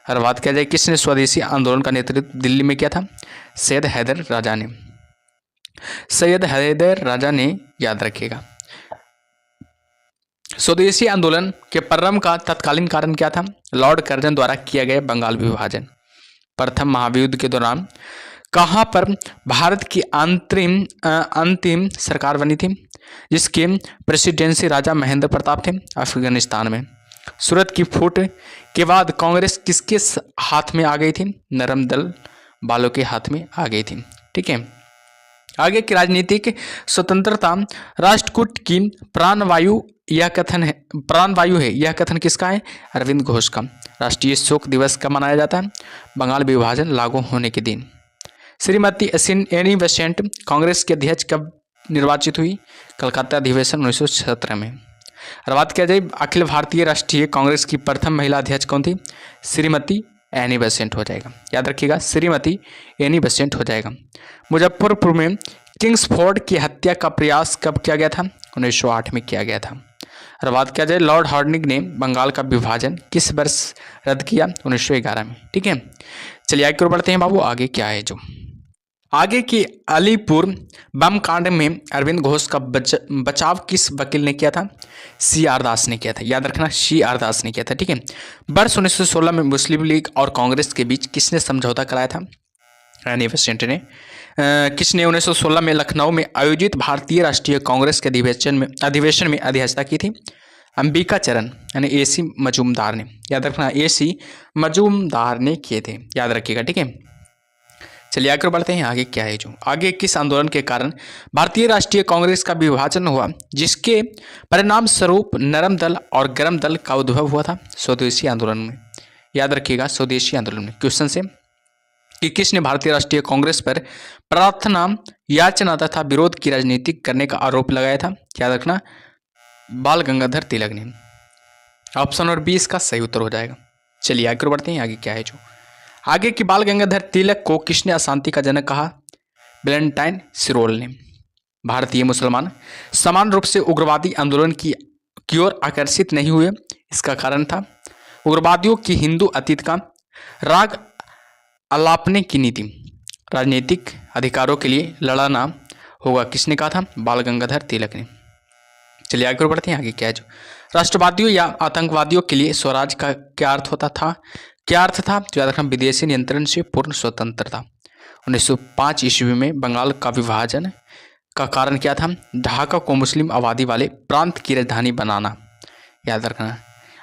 और बात किया जाए किसने स्वदेशी आंदोलन का नेतृत्व दिल्ली में किया था? सैयद हैदर राजा ने। सैयद हैदर राजा ने, याद रखिएगा। स्वदेशी आंदोलन के प्रारंभ का तत्कालीन कारण क्या था? लॉर्ड कर्जन द्वारा किया गया बंगाल विभाजन। प्रथम महायुद्ध के दौरान कहाँ पर भारत की अंतिम सरकार बनी थी, जिसके प्रेसिडेंसी राजा महेंद्र प्रताप थे? अफगानिस्तान में। सूरत की फूट के बाद कांग्रेस किसके हाथ में आ गई थी? नरम दल वालों के हाथ में आ गई थी, ठीक है। आगे की राजनीतिक स्वतंत्रता राष्ट्रकूट की प्राणवायु है, यह कथन किसका है? अरविंद घोष का। राष्ट्रीय शोक दिवस कब मनाया जाता है? बंगाल विभाजन लागू होने के दिन। श्रीमती एनी बेसेंट कांग्रेस के अध्यक्ष कब निर्वाचित हुई? कलकत्ता अधिवेशन 1917 में। और बात किया जाए अखिल भारतीय राष्ट्रीय कांग्रेस की प्रथम महिला अध्यक्ष कौन थी? श्रीमती एनी बेसेंट हो जाएगा, याद रखिएगा श्रीमती एनी बेसेंट हो जाएगा। मुजफ्फरपुर में किंग्सफोर्ड की हत्या का प्रयास कब किया गया था? 1908 में किया गया था। और बात किया जाए लॉर्ड हार्डिंग ने बंगाल का विभाजन किस वर्ष रद्द किया? 1911 में। ठीक है, चलिए आगे की ओर बढ़ते हैं बाबू। आगे क्या है जो आगे की अलीपुर बम कांड में अरविंद घोष का बचाव किस वकील ने किया था? सी आर दास ने किया था, याद रखना सी आर दास ने किया था। ठीक है, वर्ष 1916 में मुस्लिम लीग और कांग्रेस के बीच किसने समझौता कराया था? एनी बेसेंट ने। किसने 1916 में लखनऊ में आयोजित भारतीय राष्ट्रीय कांग्रेस के अधिवेशन में अध्यक्षता की थी? अंबिका चरण यानी AC मजूमदार ने, याद रखना AC मजूमदार ने किए थे, याद रखिएगा। ठीक है, चलिए आगे बढ़ते हैं। आगे क्या है जो आगे किस आंदोलन के कारण भारतीय राष्ट्रीय कांग्रेस का विभाजन हुआ, जिसके परिणाम स्वरूप नरम दल और गरम दल का उद्भव हुआ था? स्वदेशी आंदोलन में, याद रखिएगा स्वदेशी आंदोलन में। क्वेश्चन से कि किसने भारतीय राष्ट्रीय कांग्रेस पर प्रार्थना याचना तथा विरोध की राजनीति करने का आरोप लगाया था? याद रखना बाल गंगाधर तिलक ने। ऑप्शन और 20 का सही उत्तर हो जाएगा। चलिए आगे बढ़ते हैं। आगे क्या है जो आगे की बाल गंगाधर तिलक को किसने अशांति का जनक कहा? वैलेंटाइन सिरोल ने। भारतीय मुसलमान समान रूप से उग्रवादी आंदोलन की ओर आकर्षित नहीं हुए, इसका कारण था उग्रवादियों की हिंदू अतीत का राग अलापने की नीति। राजनीतिक अधिकारों के लिए लड़ना होगा, किसने कहा था? बाल गंगाधर तिलक ने। चलिए आगे बढ़ते हैं। आगे क्या है जो राष्ट्रवादियों या आतंकवादियों के लिए स्वराज का क्या अर्थ होता था? क्या अर्थ था? तो याद रखना विदेशी नियंत्रण से पूर्ण स्वतंत्रता। 1905 ईस्वी में बंगाल का विभाजन का कारण क्या था? ढाका को मुस्लिम आबादी वाले प्रांत की राजधानी बनाना, याद रखना।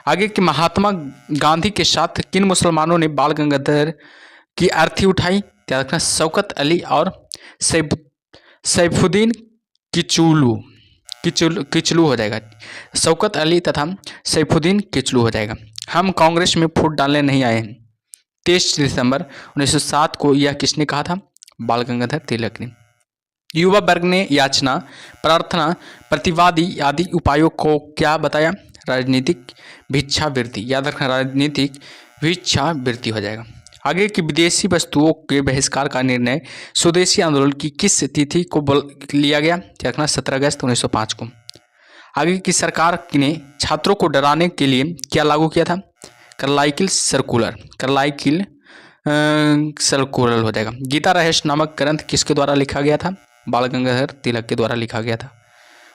आगे कि महात्मा गांधी के साथ किन मुसलमानों ने बाल गंगाधर की अर्थी उठाई? याद रखना शौकत अली और सैफुद्दीन किचलू हो जाएगा। शौकत अली तथा सैफुद्दीन किचलू हो जाएगा। हम कांग्रेस में फूट डालने नहीं आए हैं, 23 दिसंबर 1907 को यह किसने कहा था? बाल गंगाधर तिलक ने। युवा वर्ग ने याचना, प्रार्थना, प्रतिवादी आदि उपायों को क्या बताया? राजनीतिक भिक्षावृत्ति, याद रखना राजनीतिक भिक्षावृत्ति हो जाएगा। आगे की विदेशी वस्तुओं के बहिष्कार का निर्णय स्वदेशी आंदोलन की किस तिथि को लिया गया? रखना 17 अगस्त 1905 को। आगे की सरकार ने छात्रों को डराने के लिए क्या लागू किया था? कार्लाइकिल सर्कुलर हो जाएगा। गीता रहस्य नामक ग्रंथ किसके द्वारा लिखा गया था? बाल गंगाधर तिलक के द्वारा लिखा गया था।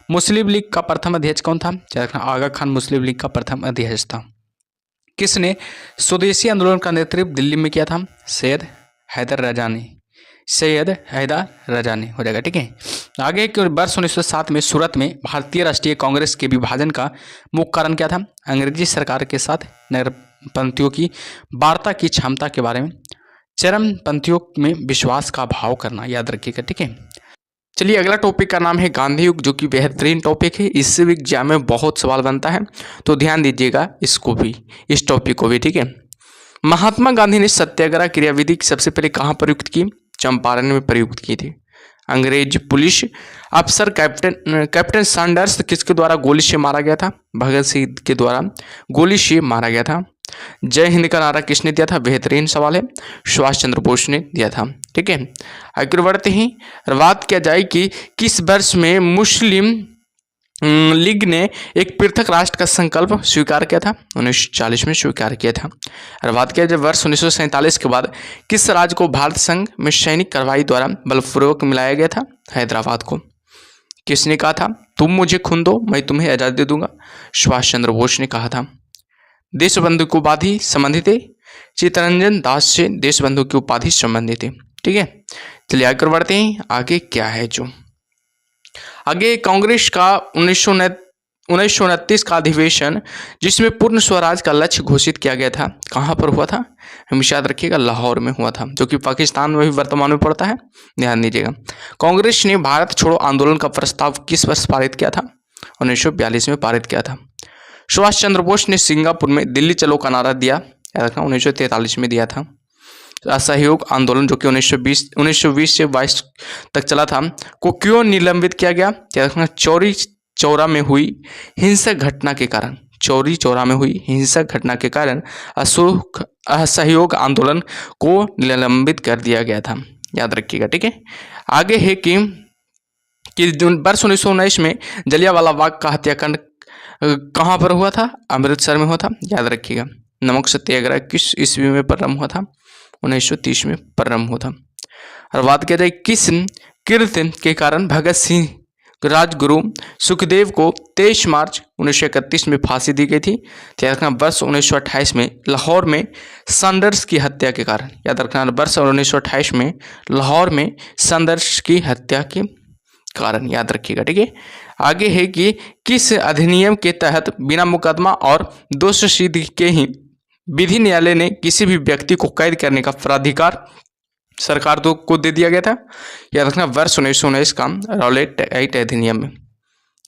मुस्लिम लीग का प्रथम अध्यक्ष कौन था? आगा खान मुस्लिम लीग का प्रथम अध्यक्ष था। किसने स्वदेशी आंदोलन का नेतृत्व दिल्ली में किया था? सैयद हैदर राजा ने हो जाएगा। ठीक है, आगे के वर्ष 1907 में सूरत में भारतीय राष्ट्रीय कांग्रेस के विभाजन का मुख्य कारण क्या था? अंग्रेजी सरकार के साथ नरपंथियों की वार्ता की क्षमता के बारे में, चरमपंथियों में विश्वास का भाव करना, याद रखिएगा। ठीक है, चलिए अगला टॉपिक का नाम है गांधी युग, जो कि बेहतरीन टॉपिक है। इससे भी एग्जाम में बहुत सवाल बनता है, तो ध्यान दीजिएगा इसको भी, इस टॉपिक को भी। ठीक है, महात्मा गांधी ने सत्याग्रह क्रियाविधि सबसे पहले कहाँ प्रयुक्त की? चंपारण में प्रयुक्त की थी। अंग्रेज पुलिस अफसर कैप्टन सैंडर्स किसके द्वारा गोली से मारा गया था? भगत सिंह के द्वारा गोली से मारा गया था। जय हिंद का नारा किसने दिया था? बेहतरीन सवाल है, सुभाष चंद्र बोस ने दिया था। ठीक है, आगे बढ़ते हैं। बात किया जाए कि किस वर्ष में मुस्लिम लीग ने एक पृथक राष्ट्र का संकल्प स्वीकार किया था? 1940 में स्वीकार किया था। और बात किया जाए वर्ष 1947 के बाद किस राज्य को भारत संघ में सैनिक कार्रवाई द्वारा बलपूर्वक मिलाया गया था? हैदराबाद को। किसने कहा था? तुम मुझे खून दो मैं तुम्हें आज़ादी दूंगा, सुभाष चंद्र बोस ने कहा था। देशबंधु की उपाधि संबंधित है, चित्तरंजन दास से देशबंधु की उपाधि संबंधित है। ठीक है, चलिए आगे बढ़ते हैं। आगे क्या है जो आगे कांग्रेस का 1929 का अधिवेशन, जिसमें पूर्ण स्वराज का लक्ष्य घोषित किया गया था, कहाँ पर हुआ था? हमेशा याद रखिएगा लाहौर में हुआ था, जो कि पाकिस्तान में भी वर्तमान में पड़ता है, ध्यान दीजिएगा। कांग्रेस ने भारत छोड़ो आंदोलन का प्रस्ताव किस वर्ष पारित किया था? 1942 में पारित किया था। सुभाष चंद्र बोस ने सिंगापुर में दिल्ली चलो का नारा दिया, याद रखना 1943 में दिया था। असहयोग आंदोलन, जो कि 1920 से 22 तक चला था, को क्यों निलंबित किया गया? याद रखना चौरी चौरा में हुई हिंसक घटना के कारण। चौरी चौरा में हुई हिंसक घटना के कारण असहयोग आंदोलन को निलंबित कर दिया गया था। याद रखिएगा, ठीक है। आगे है कि वर्ष 1919 में जलियांवाला बाग का हत्याकांड कहाँ पर हुआ था? अमृतसर में हुआ था। याद रखिएगा। नमक सत्याग्रह किस ईस्वी में प्रारंभ हुआ था? 1930 में प्रारंभ हुआ था। और बात किया जाए किस कृत्य के कारण भगत सिंह राजगुरु सुखदेव को 23 मार्च 1931 में फांसी दी गई थी? याद रखना वर्ष 1928 में लाहौर में सैंडर्स की हत्या के कारण। याद रखना वर्ष 1928 में लाहौर में सैंडर्स की हत्या के कारण। याद रखिएगा, ठीक है। आगे है कि किस अधिनियम के तहत बिना मुकदमा और दोष सिद्ध के ही विधि न्यायालय ने किसी भी व्यक्ति को कैद करने का प्राधिकार सरकार को दे दिया गया था? याद रखना वर्ष 1919 का रॉलेट एक्ट अधिनियम में।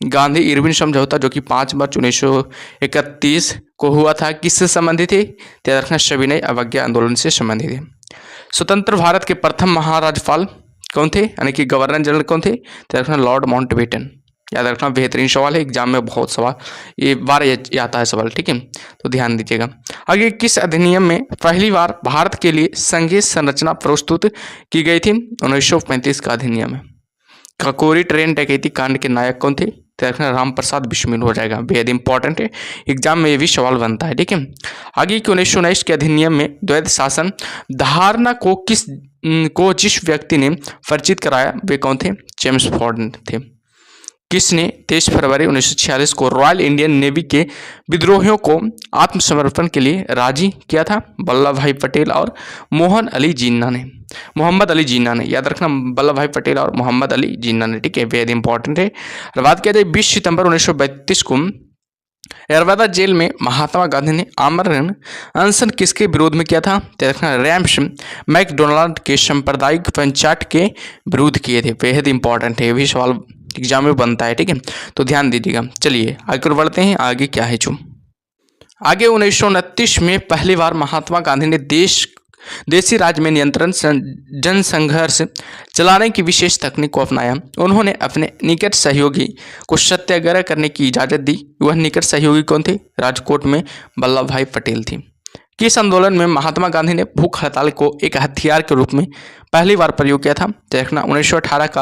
गांधी इरविन समझौता जो कि 5 मार्च 1931 को हुआ था, किससे संबंधित है? याद रखना सविनय अवज्ञा आंदोलन से संबंधित है। स्वतंत्र भारत के प्रथम महाराज्यपाल कौन थे, यानी कि गवर्नर जनरल कौन थे? याद रखना लॉर्ड माउंटबेटन। याद रखना बेहतरीन सवाल है, एग्जाम में बहुत सवाल ये बार आता है सवाल, ठीक है, तो ध्यान दीजिएगा। आगे किस अधिनियम में पहली बार भारत के लिए संघीय संरचना प्रस्तुत की गई थी? 1935 का अधिनियम है। काकोरी ट्रेन डकैती कांड के नायक कौन थे? रखना राम प्रसाद बिस्मिल हो जाएगा, बेहद इंपॉर्टेंट है, एग्जाम में ये भी सवाल बनता है, ठीक है। आगे कि 1919 के अधिनियम में द्वैध शासन धारणा को जिस व्यक्ति ने परिचित कराया वे कौन थे? जेम्स फॉर्ड थे। किसने 23 फरवरी 1946 को रॉयल इंडियन नेवी के विद्रोहियों को आत्मसमर्पण के लिए राजी किया था? वल्लभ भाई पटेल और मोहम्मद अली जिन्ना ने। याद रखना वल्लभ भाई पटेल और मोहम्मद अली जिन्ना ने, ठीक है, बेहद इंपॉर्टेंट है। और बात किया जाए 20 सितंबर 1932 को एरवादा जेल में महात्मा गांधी ने आमरण अनशन किसके विरोध में किया था? देखना रैम्स मैकडोनाल्ड के सांप्रदायिक पंचायत के विरोध किए थे। बेहद इंपॉर्टेंट है, ये भी सवाल एग्जाम में बनता है, ठीक है, तो ध्यान दीजिएगा। चलिए आगे बढ़ते हैं, आगे क्या है जो आगे 1929 में पहली बार महात्मा गांधी ने देशी राज में नियंत्रण जनसंघर्ष चलाने की विशेष तकनीक को अपनाया। उन्होंने अपने निकट सहयोगी को सत्याग्रह करने की इजाज़त दी। वह निकट सहयोगी कौन थे? राजकोट में वल्लभ भाई पटेल थी। किस आंदोलन में महात्मा गांधी ने भूख हड़ताल को एक हथियार के रूप में पहली बार प्रयोग किया था? देखना 1918 का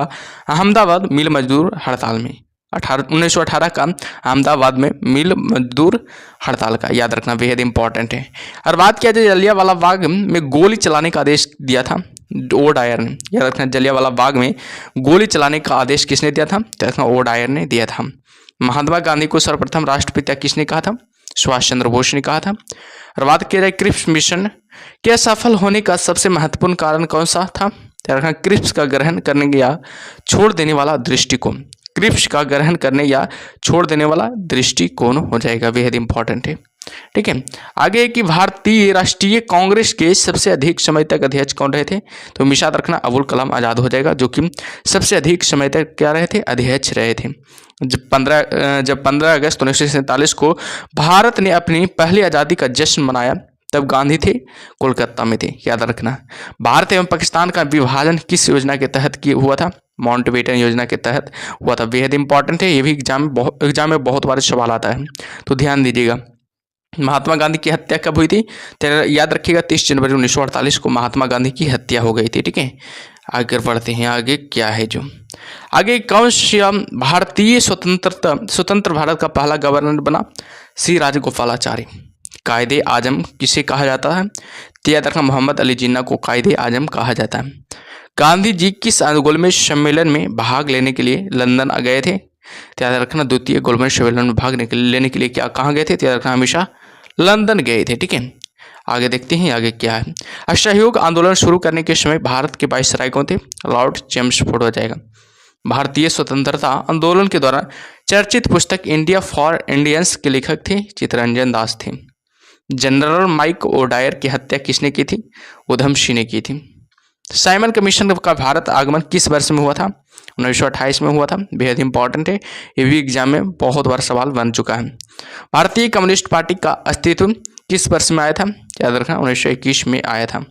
अहमदाबाद मिल मजदूर हड़ताल में। 1918 का अहमदाबाद में मिल मजदूर हड़ताल का, याद रखना बेहद इंपॉर्टेंट है। और बात किया जाए जलियांवाला बाग में गोली चलाने का आदेश दिया था ओ डायर ने। याद रखना जलियांवाला बाग में गोली चलाने का आदेश किसने दिया था? देखना ओ डायर ने दिया था। महात्मा गांधी को सर्वप्रथम राष्ट्रपिता किसने कहा था? सुभाष चंद्र बोस ने कहा था। और बात किया जाए क्रिप्स मिशन के सफल होने का सबसे महत्वपूर्ण कारण कौन सा था? देखना क्रिप्स का ग्रहण करने या छोड़ देने वाला दृष्टिकोण। क्रिप्स का ग्रहण करने या छोड़ देने वाला दृष्टिकोण हो जाएगा, बेहद इंपॉर्टेंट है, ठीक है। आगे कि भारतीय राष्ट्रीय कांग्रेस के सबसे अधिक समय तक अध्यक्ष कौन रहे थे? तो हमेशा रखना अबुल कलाम आजाद हो जाएगा, जो कि सबसे अधिक समय तक क्या रहे थे? अध्यक्ष रहे थे। जब 15 अगस्त 1947 को भारत ने अपनी पहली आज़ादी का जश्न मनाया तब गांधी थे कोलकाता में थे। याद रखना भारत एवं पाकिस्तान का विभाजन किस योजना के तहत हुआ था? माउंटबेटन योजना के तहत हुआ था। बेहद इंपॉर्टेंट है, ये भी एग्जाम में बहुत बार सवाल आता है, तो ध्यान दीजिएगा। महात्मा गांधी की हत्या कब हुई थी? याद रखिएगा 30 जनवरी 1948 को महात्मा गांधी की हत्या हो गई थी, ठीक है। आगे बढ़ते हैं, आगे क्या है जो आगे कौन सा भारतीय स्वतंत्र भारत का पहला गवर्नर बना? सी राजगोपालाचारी। कायदे आजम किसे कहा जाता है? याद रखना मोहम्मद अली जिन्ना को कायदे आजम कहा जाता है। गांधी जी किस गोलमेज सम्मेलन में भाग लेने के लिए लंदन गए थे? याद रखना द्वितीय गोलमेज सम्मेलन में भाग लेने के लिए क्या कहाँ गए थे? याद रखना हमेशा लंदन गए थे, ठीक है। आगे देखते हैं आगे क्या है। असहयोग आंदोलन शुरू करने के समय भारत के वायसराय कौन थे? लॉर्ड चेम्सफोर्ड हो जाएगा। भारतीय स्वतंत्रता आंदोलन के दौरान चर्चित पुस्तक इंडिया फॉर इंडियंस के लेखक थे चित्तरंजन दास थे। जनरल माइक ओडायर की हत्या किसने की थी? उधम सिंह ने की थी। साइमन कमीशन का भारत आगमन किस वर्ष में हुआ था? 1928 में हुआ था। बेहद इंपॉर्टेंट है, ये भी एग्जाम में बहुत बार सवाल बन चुका है। भारतीय कम्युनिस्ट पार्टी का अस्तित्व किस वर्ष में आया था? याद रखना 1921 में आया था,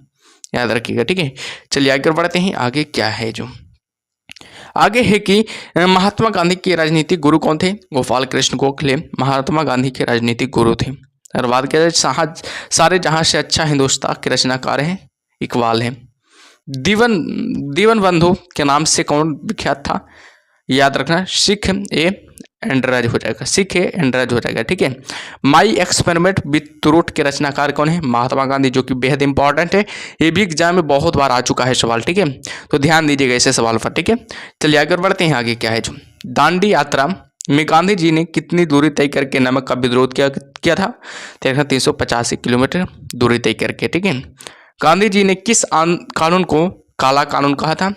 याद रखिएगा, ठीक है। चलिए आगे बढ़ते हैं, आगे क्या है जो आगे है कि महात्मा गांधी के राजनीतिक गुरु कौन थे? गोपाल कृष्ण गोखले महात्मा गांधी के राजनीतिक गुरु थे। और बात किया जाए सारे जहां से अच्छा हिंदुस्तान के रचनाकार हैं, इकबाल हैं। दीवन बंधु के नाम से कौन विख्यात था? याद रखना, सिख ए एंड्रज हो जाएगा, सिख ए एंड्रज हो जाएगा, ठीक है। माई एक्सपेरिमेंट विथ ट्रूथ के रचनाकार कौन है? महात्मा गांधी, जो कि बेहद इंपॉर्टेंट है, ये भी एग्जाम में बहुत बार आ चुका है सवाल, ठीक है। तो ध्यान दीजिएगा ऐसे सवाल पर, ठीक है। चलिए आगे बढ़ते हैं। आगे क्या है जो दांडी यात्रा में गांधी जी ने कितनी दूरी तय करके नमक का विरोध किया था? 385 किलोमीटर दूरी तय करके, ठीक है। गांधी जी ने किस कानून को काला कानून कहा था?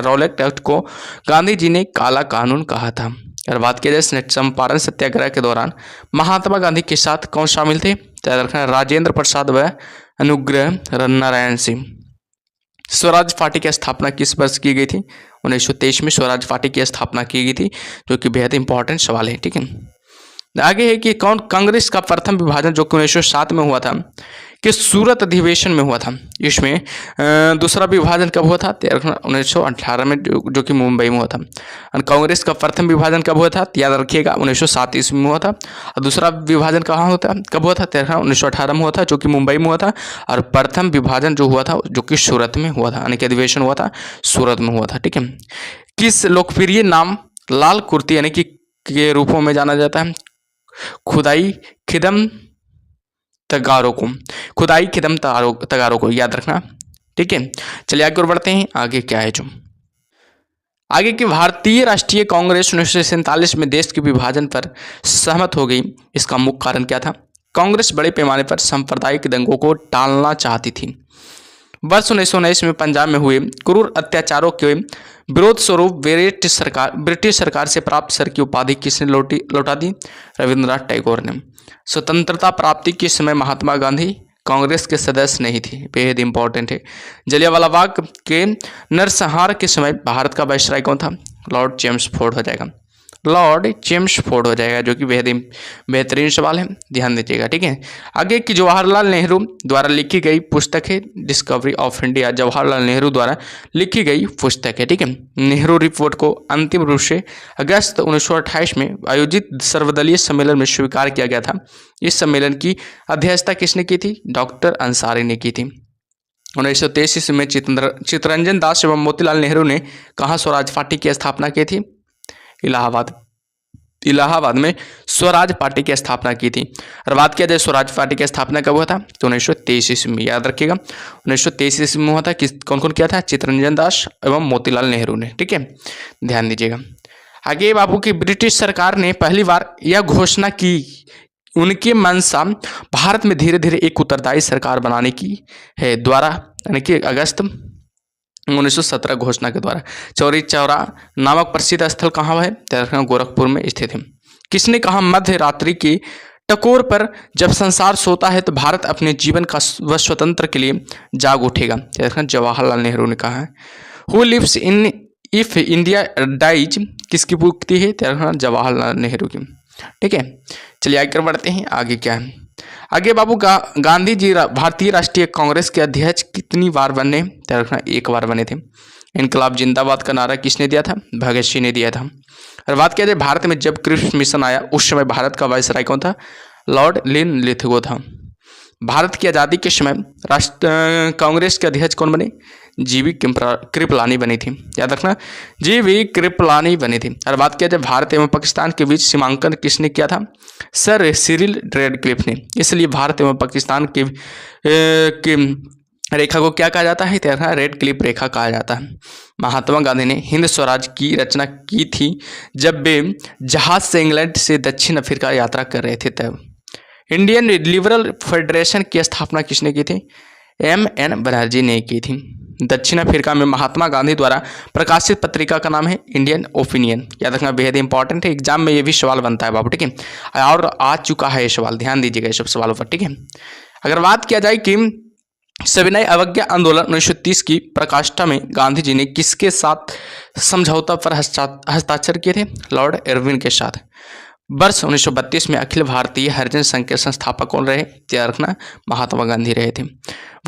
रॉलेट एक्ट को गांधी जी ने काला कानून कहा था। अगर बात किया जाए चंपारण सत्याग्रह के दौरान महात्मा गांधी के साथ कौन शामिल थे? राजेंद्र प्रसाद व अनुग्रह नारायण सिंह। स्वराज पार्टी की स्थापना किस वर्ष की गई थी? 1923 में स्वराज पार्टी की स्थापना की गई थी, जो कि बेहद इंपॉर्टेंट सवाल है, ठीक है। आगे है कि कौन कांग्रेस का प्रथम विभाजन जो कि 1907 में हुआ था, कि सूरत अधिवेशन में हुआ था। इसमें दूसरा विभाजन कब हुआ था? 1918 में, जो कि मुंबई में हुआ था। और कांग्रेस का प्रथम विभाजन कब हुआ था? याद रखिएगा, 1907 ईस्वी में हुआ था। और दूसरा विभाजन कहाँ होता कब हुआ था? 1918 में हुआ था, जो कि मुंबई में हुआ था। और प्रथम विभाजन जो हुआ था, जो कि सूरत में हुआ था, यानी कि अधिवेशन हुआ था सूरत में हुआ था, ठीक है। किस लोकप्रिय नाम लाल कुर्ती यानी कि के रूपों में जाना जाता है? खुदाई खिदम तगारों को, खुदाई खिदम तगारों को, याद रखना, ठीक है। चलिए आगे और बढ़ते हैं। आगे क्या है जो आगे की भारतीय राष्ट्रीय कांग्रेस 1947 में देश के विभाजन पर सहमत हो गई, इसका मुख्य कारण क्या था? कांग्रेस बड़े पैमाने पर सांप्रदायिक दंगों को टालना चाहती थी। वर्ष 1919 में पंजाब में हुए क्रूर अत्याचारों के विरोध स्वरूप ब्रिटिश सरकार से प्राप्त सर की उपाधि किसने लौटा दी? रविंद्रनाथ टैगोर ने। स्वतंत्रता प्राप्ति के समय महात्मा गांधी कांग्रेस के सदस्य नहीं थे, बेहद इंपॉर्टेंट है। जलियांवाला बाग के नरसंहार के समय भारत का वायसराय कौन था? लॉर्ड चेम्सफोर्ड हो जाएगा, लॉर्ड चेम्सफोर्ड हो जाएगा, जो कि बेहद बेहतरीन सवाल है, ध्यान दीजिएगा, ठीक है। आगे की जवाहरलाल नेहरू द्वारा लिखी गई पुस्तक है discovery of India, Jawaharlal Nehru द्वारा लिखी गई पुस्तक है, ठीक है। नेहरू रिपोर्ट को अंतिम रूप से अगस्त 1928 में आयोजित सर्वदलीय सम्मेलन में स्वीकार किया गया था। इस सम्मेलन की अध्यक्षता किसने की थी? डॉक्टर अंसारी ने की थी। 1923 में चित्तरंजन दास एवं मोतीलाल नेहरू ने कहाँ स्वराज पार्टी की स्थापना की थी? इलाहाबाद में स्वराज पार्टी की स्थापना की थी। और बात किया जाए स्वराज पार्टी की स्थापना कब हुआ था? तो 1923 ईस्वी में, याद रखिएगा 1923 ईस्वी में हुआ था। कौन कौन किया था? चित्तरंजन दास एवं मोतीलाल नेहरू ने, ठीक है, ध्यान दीजिएगा। आगे बाबू की ब्रिटिश सरकार ने पहली बार यह घोषणा की, उनके मंशा भारत में धीरे धीरे एक उत्तरदायी सरकार बनाने की है द्वारा, यानी कि अगस्त 1917 घोषणा के द्वारा। चौरी चौरा नामक प्रसिद्ध स्थल कहाँ है? गोरखपुर में स्थित है। किसने कहा मध्य रात्रि की टकोर पर जब संसार सोता है तो भारत अपने जीवन का व स्वतंत्र के लिए जाग उठेगा? जवाहरलाल नेहरू ने कहा है। Who lives in if India dies किसकी उक्ति है? जवाहरलाल नेहरू की, ठीक है। चलिए आगे बढ़ते हैं। आगे क्या है? आगे बाबू गांधी जी भारतीय राष्ट्रीय कांग्रेस के अध्यक्ष कितनी बार बने? एक बार बने थे। इनकलाब जिंदाबाद का नारा किसने दिया था? भगत सिंह ने दिया था। और बात किया जाए भारत में जब क्रिप्स मिशन आया उस समय भारत का वायसराय कौन था? लॉर्ड लिनलिथगो था। भारत की आज़ादी के समय कांग्रेस के अध्यक्ष कौन बने? जीवी कृपलानी बनी थी, याद रखना, जीवी कृपलानी बनी थी। और बात किया जाए भारत एवं पाकिस्तान के बीच सीमांकन किसने किया था? सर सिरिल रेडक्लिफ ने। इसलिए भारत एवं पाकिस्तान की रेखा को क्या कहा जाता है? रेड क्लिफ रेखा कहा जाता है। महात्मा गांधी ने हिंद स्वराज की रचना की थी जब वे जहाज से इंग्लैंड से दक्षिण अफ्रीका यात्रा कर रहे थे तब। इंडियन लिबरल फेडरेशन की स्थापना किसने की थी? M.N. बनर्जी ने की थी। दक्षिण अफ्रीका में महात्मा गांधी द्वारा प्रकाशित पत्रिका का नाम है इंडियन ओपिनियन, याद रखना, बेहद इंपॉर्टेंट है, एग्जाम में ये भी सवाल बनता है बाबू, ठीक है, और आ चुका है ये सवाल, ध्यान दीजिएगा ये सब सवालों पर, ठीक है। अगर बात किया जाए कि सविनय अवज्ञा आंदोलन 1930 की प्रकाष्ठा में गांधी जी ने किसके साथ समझौता पर हस्ताक्षर किए थे? लॉर्ड इरविन के साथ। वर्ष 1932 में अखिल भारतीय हरिजन संघ के संस्थापक कौन रहे? याद रखना, महात्मा गांधी रहे थे।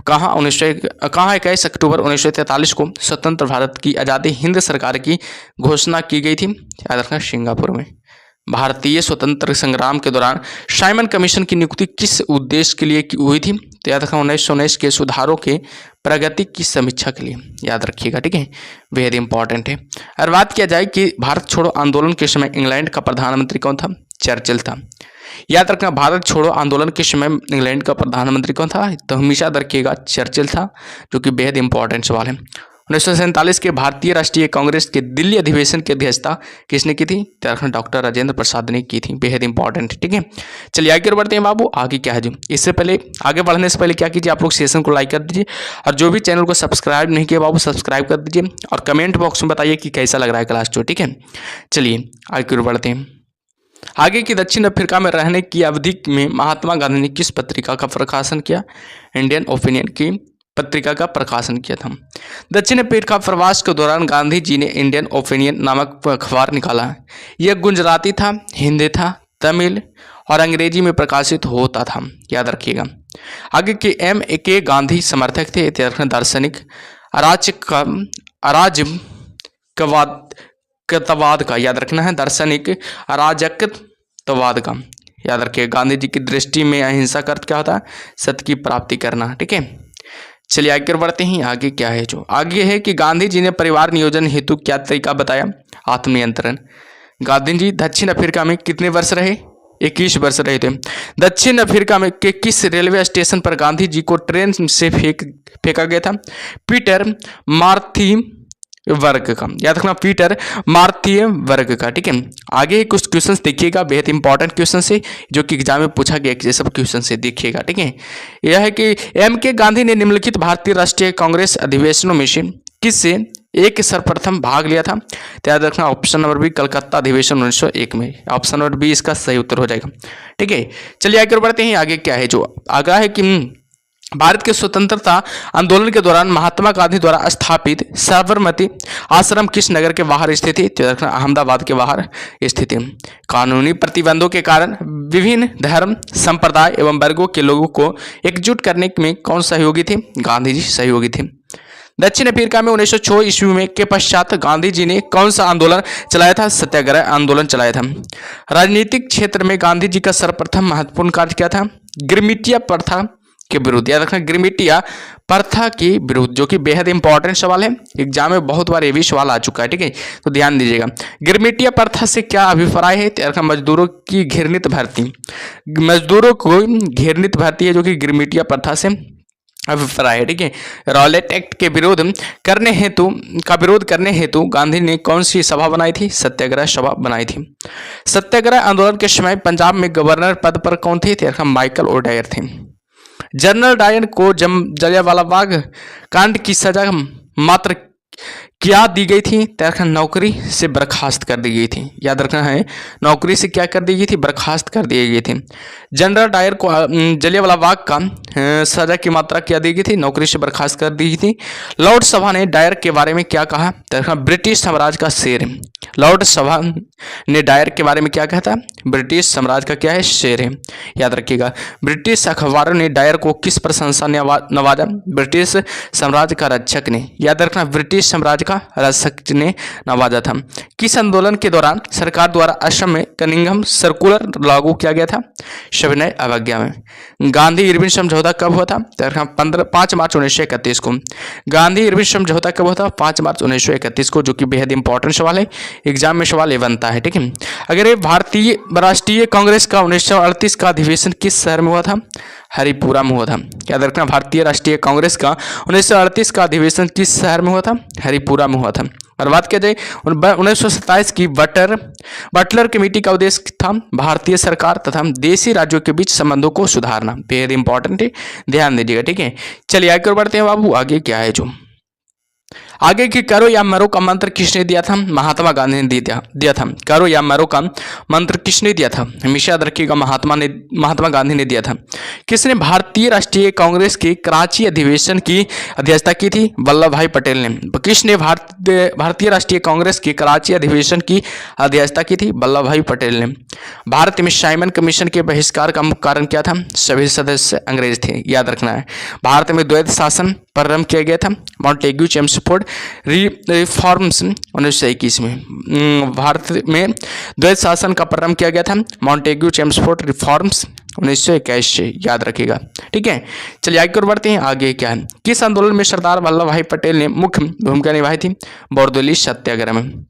कहाँ 21 अक्टूबर 1943 को स्वतंत्र भारत की आज़ादी हिंद सरकार की घोषणा की गई थी? याद रखना, सिंगापुर में। भारतीय स्वतंत्र संग्राम के दौरान साइमन कमीशन की नियुक्ति किस उद्देश्य के लिए हुई थी? तो याद रखना, 1919 के सुधारों के प्रगति की समीक्षा के लिए। याद रखिएगा, ठीक है, बेहद इंपॉर्टेंट है। और बात किया जाए कि भारत छोड़ो आंदोलन के समय इंग्लैंड का प्रधानमंत्री कौन था? चर्चिल था। याद रखना, भारत छोड़ो आंदोलन के समय इंग्लैंड का प्रधानमंत्री कौन था? तो हमेशा याद रखिएगा, चर्चिल था, जो कि बेहद इंपॉर्टेंट सवाल है। 1947 के भारतीय राष्ट्रीय कांग्रेस के दिल्ली अधिवेशन की अध्यक्षता किसने की थी? डॉक्टर राजेंद्र प्रसाद ने की थी। बेहद इंपॉर्टेंट, ठीक है। चलिए आगे बढ़ते हैं बाबू, आगे क्या है जो, इससे पहले आगे बढ़ने से पहले क्या कीजिए, आप लोग सेशन को लाइक कर दीजिए, और जो भी चैनल को सब्सक्राइब नहीं किया बाबू सब्सक्राइब कर दीजिए, और कमेंट बॉक्स में बताइए कि कैसा लग रहा है क्लास 2, ठीक है। चलिए आगे बढ़ते हैं। आगे की दक्षिण अफ्रीका में रहने की अवधि में महात्मा गांधी ने किस पत्रिका का प्रकाशन किया? इंडियन ओपिनियन की पत्रिका का प्रकाशन किया था। दक्षिण अफ्रीका प्रवास के दौरान गांधी जी ने इंडियन ओपिनियन नामक अखबार निकाला। यह गुजराती था, हिंदी था, तमिल और अंग्रेजी में प्रकाशित होता था। याद रखिएगा। आगे के M.A.K. गांधी समर्थक थे, दार्शनिक अराजकतावाद का। याद रखना है, दार्शनिक अराजकतावाद का। याद रखिए, गांधी जी की दृष्टि में अहिंसा का अर्थ क्या होता है? सत्य की प्राप्ति करना, ठीक है। चलिए आगे बढ़ते हैं। आगे क्या है जो, आगे है कि गांधी जी ने परिवार नियोजन हेतु क्या तरीका बताया? आत्मनियंत्रण। गांधी जी दक्षिण अफ्रीका में कितने वर्ष रहे? 21 वर्ष रहे थे। दक्षिण अफ्रीका में के किस रेलवे स्टेशन पर गांधी जी को ट्रेन से फेंका गया था? पीटर मार्थी वर्ग का। याद रखना, पीटर मार्थी वर्ग का, ठीक है। आगे कुछ क्वेश्चंस देखिएगा, बेहद इंपॉर्टेंट क्वेश्चन से, जो कि एग्जाम में पूछा गया, ये सब क्वेश्चन से देखिएगा, ठीक है। यह है कि M.K. गांधी ने निम्नलिखित भारतीय राष्ट्रीय कांग्रेस अधिवेशनों में से किससे एक सर्वप्रथम भाग लिया था? तो याद रखना, ऑप्शन नंबर बी, कलकत्ता अधिवेशन 1901 में। ऑप्शन नंबर बी इसका सही उत्तर हो जाएगा, ठीक है। चलिए आगे बढ़ते हैं। आगे क्या है जो, आगे है कि भारत के स्वतंत्रता आंदोलन के दौरान महात्मा गांधी द्वारा स्थापित साबरमती आश्रम किस नगर के बाहर स्थित है? तो रखना, अहमदाबाद के बाहर स्थित है। कानूनी प्रतिबंधों के कारण विभिन्न धर्म, संप्रदाय एवं वर्गों के लोगों को एकजुट करने में कौन सहयोगी थे? गांधी जी सहयोगी थे। दक्षिण अफ्रीका में 1906 ईस्वी में के पश्चात गांधी जी ने कौन सा आंदोलन चलाया था? सत्याग्रह आंदोलन चलाया था। राजनीतिक क्षेत्र में गांधी जी का सर्वप्रथम महत्वपूर्ण कार्य क्या था? गिरमिटिया प्रथा के विरुद्ध। याद रखना, गिरमिटिया प्रथा के विरुद्ध, जो कि बेहद इंपॉर्टेंट सवाल है, एग्जाम में बहुत बार ये भी सवाल आ चुका है, ठीक है, तो ध्यान दीजिएगा। गिरमिटिया प्रथा से क्या अभिप्राय है? याद रखना, मजदूरों की घृणित भर्ती, मजदूरों को घृणित भर्ती है, जो कि गिरमिटिया प्रथा से अभिप्राय है, ठीक है। रॉलेट एक्ट के विरोध करने हेतु गांधी ने कौन सी सभा बनाई थी? सत्याग्रह सभा बनाई थी। सत्याग्रह आंदोलन के समय पंजाब में गवर्नर पद पर कौन थे? माइकल ओडायर थे। जनरल डायर को जलियांवाला बाग कांड की सजा मात्र क्या दी गई थी? नौकरी से बर्खास्त कर दी गई थी। याद रखना है, नौकरी से क्या कर दी गई थी? बर्खास्त कर दी गई थी। जनरल डायर को जलियांवाला बाग का सजा की मात्रा क्या दी गई थी? नौकरी से बर्खास्त कर दी गई थी। लॉर्ड सभा ने डायर के बारे में क्या कहा? ब्रिटिश साम्राज्य का शेर है। लॉर्ड सभा ने डायर के बारे में क्या कहा था? ब्रिटिश साम्राज्य का क्या है? शेर है। याद रखिएगा। ब्रिटिश अखबारों ने डायर को किस प्रशंसा ने नवाजा? ब्रिटिश साम्राज्य का रक्षक ने। याद रखना, ब्रिटिश साम्राज्य का रक्षक ने नवाजा था। किस आंदोलन के दौरान सरकार द्वारा असम में कनिंघम सर्कुलर लागू किया गया था? सविनय अवज्ञा में। गांधी इरविन समझौता कब हुआ था? 5 मार्च 1931 को। गांधी इरविन समझौता कब हुआ था? 5 मार्च 1931 को, जो कि बेहद इंपॉर्टेंट सवाल है, एग्जाम में सवाल ये बनता है, ठीक है। अगर ये भारतीय राष्ट्रीय कांग्रेस का 1938 का अधिवेशन किस शहर में हुआ था? हरिपुरा में हुआ था। याद रखना, भारतीय राष्ट्रीय कांग्रेस का 1938 का अधिवेशन किस शहर में हुआ था? हरिपुरा में हुआ था। और बात किया जाए 1927 की बटलर कमेटी का उद्देश्य था भारतीय सरकार तथा देशी राज्यों के बीच संबंधों को सुधारना। बेहद इंपॉर्टेंट है, ध्यान दीजिएगा, ठीक है। चलिए आगे बढ़ते हैं बाबू। आगे क्या है जो, आगे की करो या मरो का मंत्र किसने दिया था? महात्मा गांधी ने दिया था। करो या मरो का मंत्र किसने दिया था? हमेशा याद रखिएगा, महात्मा गांधी ने दिया था। किसने भारतीय राष्ट्रीय कांग्रेस के कराची अधिवेशन की अध्यक्षता की थी? वल्लभ भाई पटेल ने। किसने भारतीय राष्ट्रीय कांग्रेस के कराची अधिवेशन की अध्यक्षता की थी? वल्लभ भाई पटेल ने। भारत में साइमन कमीशन के बहिष्कार का मुख्य कारण क्या था? सभी सदस्य अंग्रेज थे, याद रखना है। भारत में द्वैध शासन प्रारंभ किया गया था, मॉन्टेग्यू चेम्सफोर्ड रिफॉर्म्स 1921 में। भारत में द्वैध शासन का प्रारंभ किया गया था, मॉन्टेग्यू चेम्सफोर्ड रिफॉर्म्स 1921 से, याद रखिएगा। ठीक है, चलिए आगे बढ़ते हैं। आगे क्या है? किस आंदोलन में सरदार वल्लभ भाई पटेल ने मुख्य भूमिका निभाई थी? बरदौली सत्याग्रह में।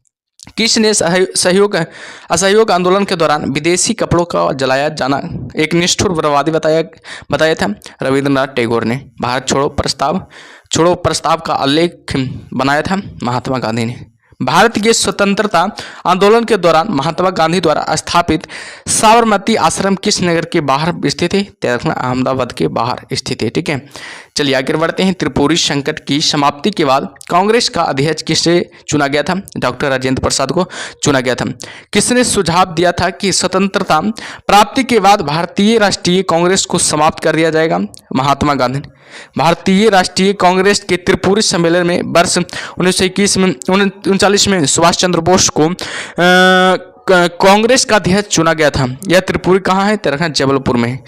किसने असहयोग आंदोलन के दौरान विदेशी कपड़ों का जलाया जाना एक निष्ठुर बर्बादी बताया था? रविंद्रनाथ टैगोर ने। भारत छोड़ो प्रस्ताव का उल्लेख बनाया था? महात्मा गांधी ने। भारत के स्वतंत्रता आंदोलन के दौरान महात्मा गांधी द्वारा स्थापित साबरमती आश्रम किस नगर के बाहर स्थित है? अहमदाबाद के बाहर स्थित है। ठीक है, चलिए आगे बढ़ते हैं। त्रिपुरी संकट की समाप्ति के बाद कांग्रेस का अध्यक्ष किसे चुना गया था? डॉक्टर राजेंद्र प्रसाद को चुना गया था। किसने सुझाव दिया था कि स्वतंत्रता प्राप्ति के बाद भारतीय राष्ट्रीय कांग्रेस को समाप्त कर दिया जाएगा? महात्मा गांधी। भारतीय राष्ट्रीय कांग्रेस के त्रिपुरी सम्मेलन में वर्ष 1939 में सुभाष चंद्र बोस को कांग्रेस का अध्यक्ष चुना गया था। यह त्रिपुरी कहाँ है? तेरखा जबलपुर में।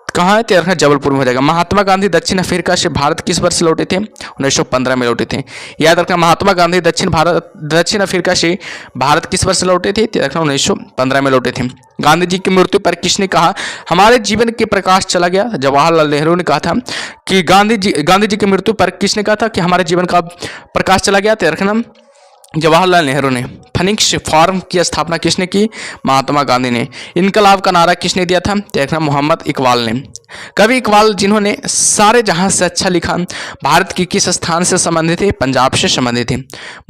कहाँ है? तेरखा जबलपुर में हो जाएगा। महात्मा गांधी दक्षिण अफ्रीका से भारत किस वर्ष लौटे थे? 1915 में लौटे थे, याद रखना। महात्मा गांधी दक्षिण अफ्रीका से भारत किस वर्ष लौटे थे? 1915 में लौटे थे। गांधी जी की मृत्यु पर किसने कहा हमारे जीवन के प्रकाश चला गया? जवाहरलाल नेहरू ने कहा था कि गांधी जी की मृत्यु पर किसने कहा था कि हमारे जीवन का प्रकाश चला गया? तो रखना जवाहरलाल नेहरू ने। फीनिक्स फॉर्म की स्थापना किसने की? महात्मा गांधी ने। इनकलाब का नारा किसने दिया था? देखना मोहम्मद इकबाल ने। कवि इकबाल जिन्होंने सारे जहां से अच्छा लिखा भारत के किस स्थान से संबंधित थे? पंजाब से संबंधित थे।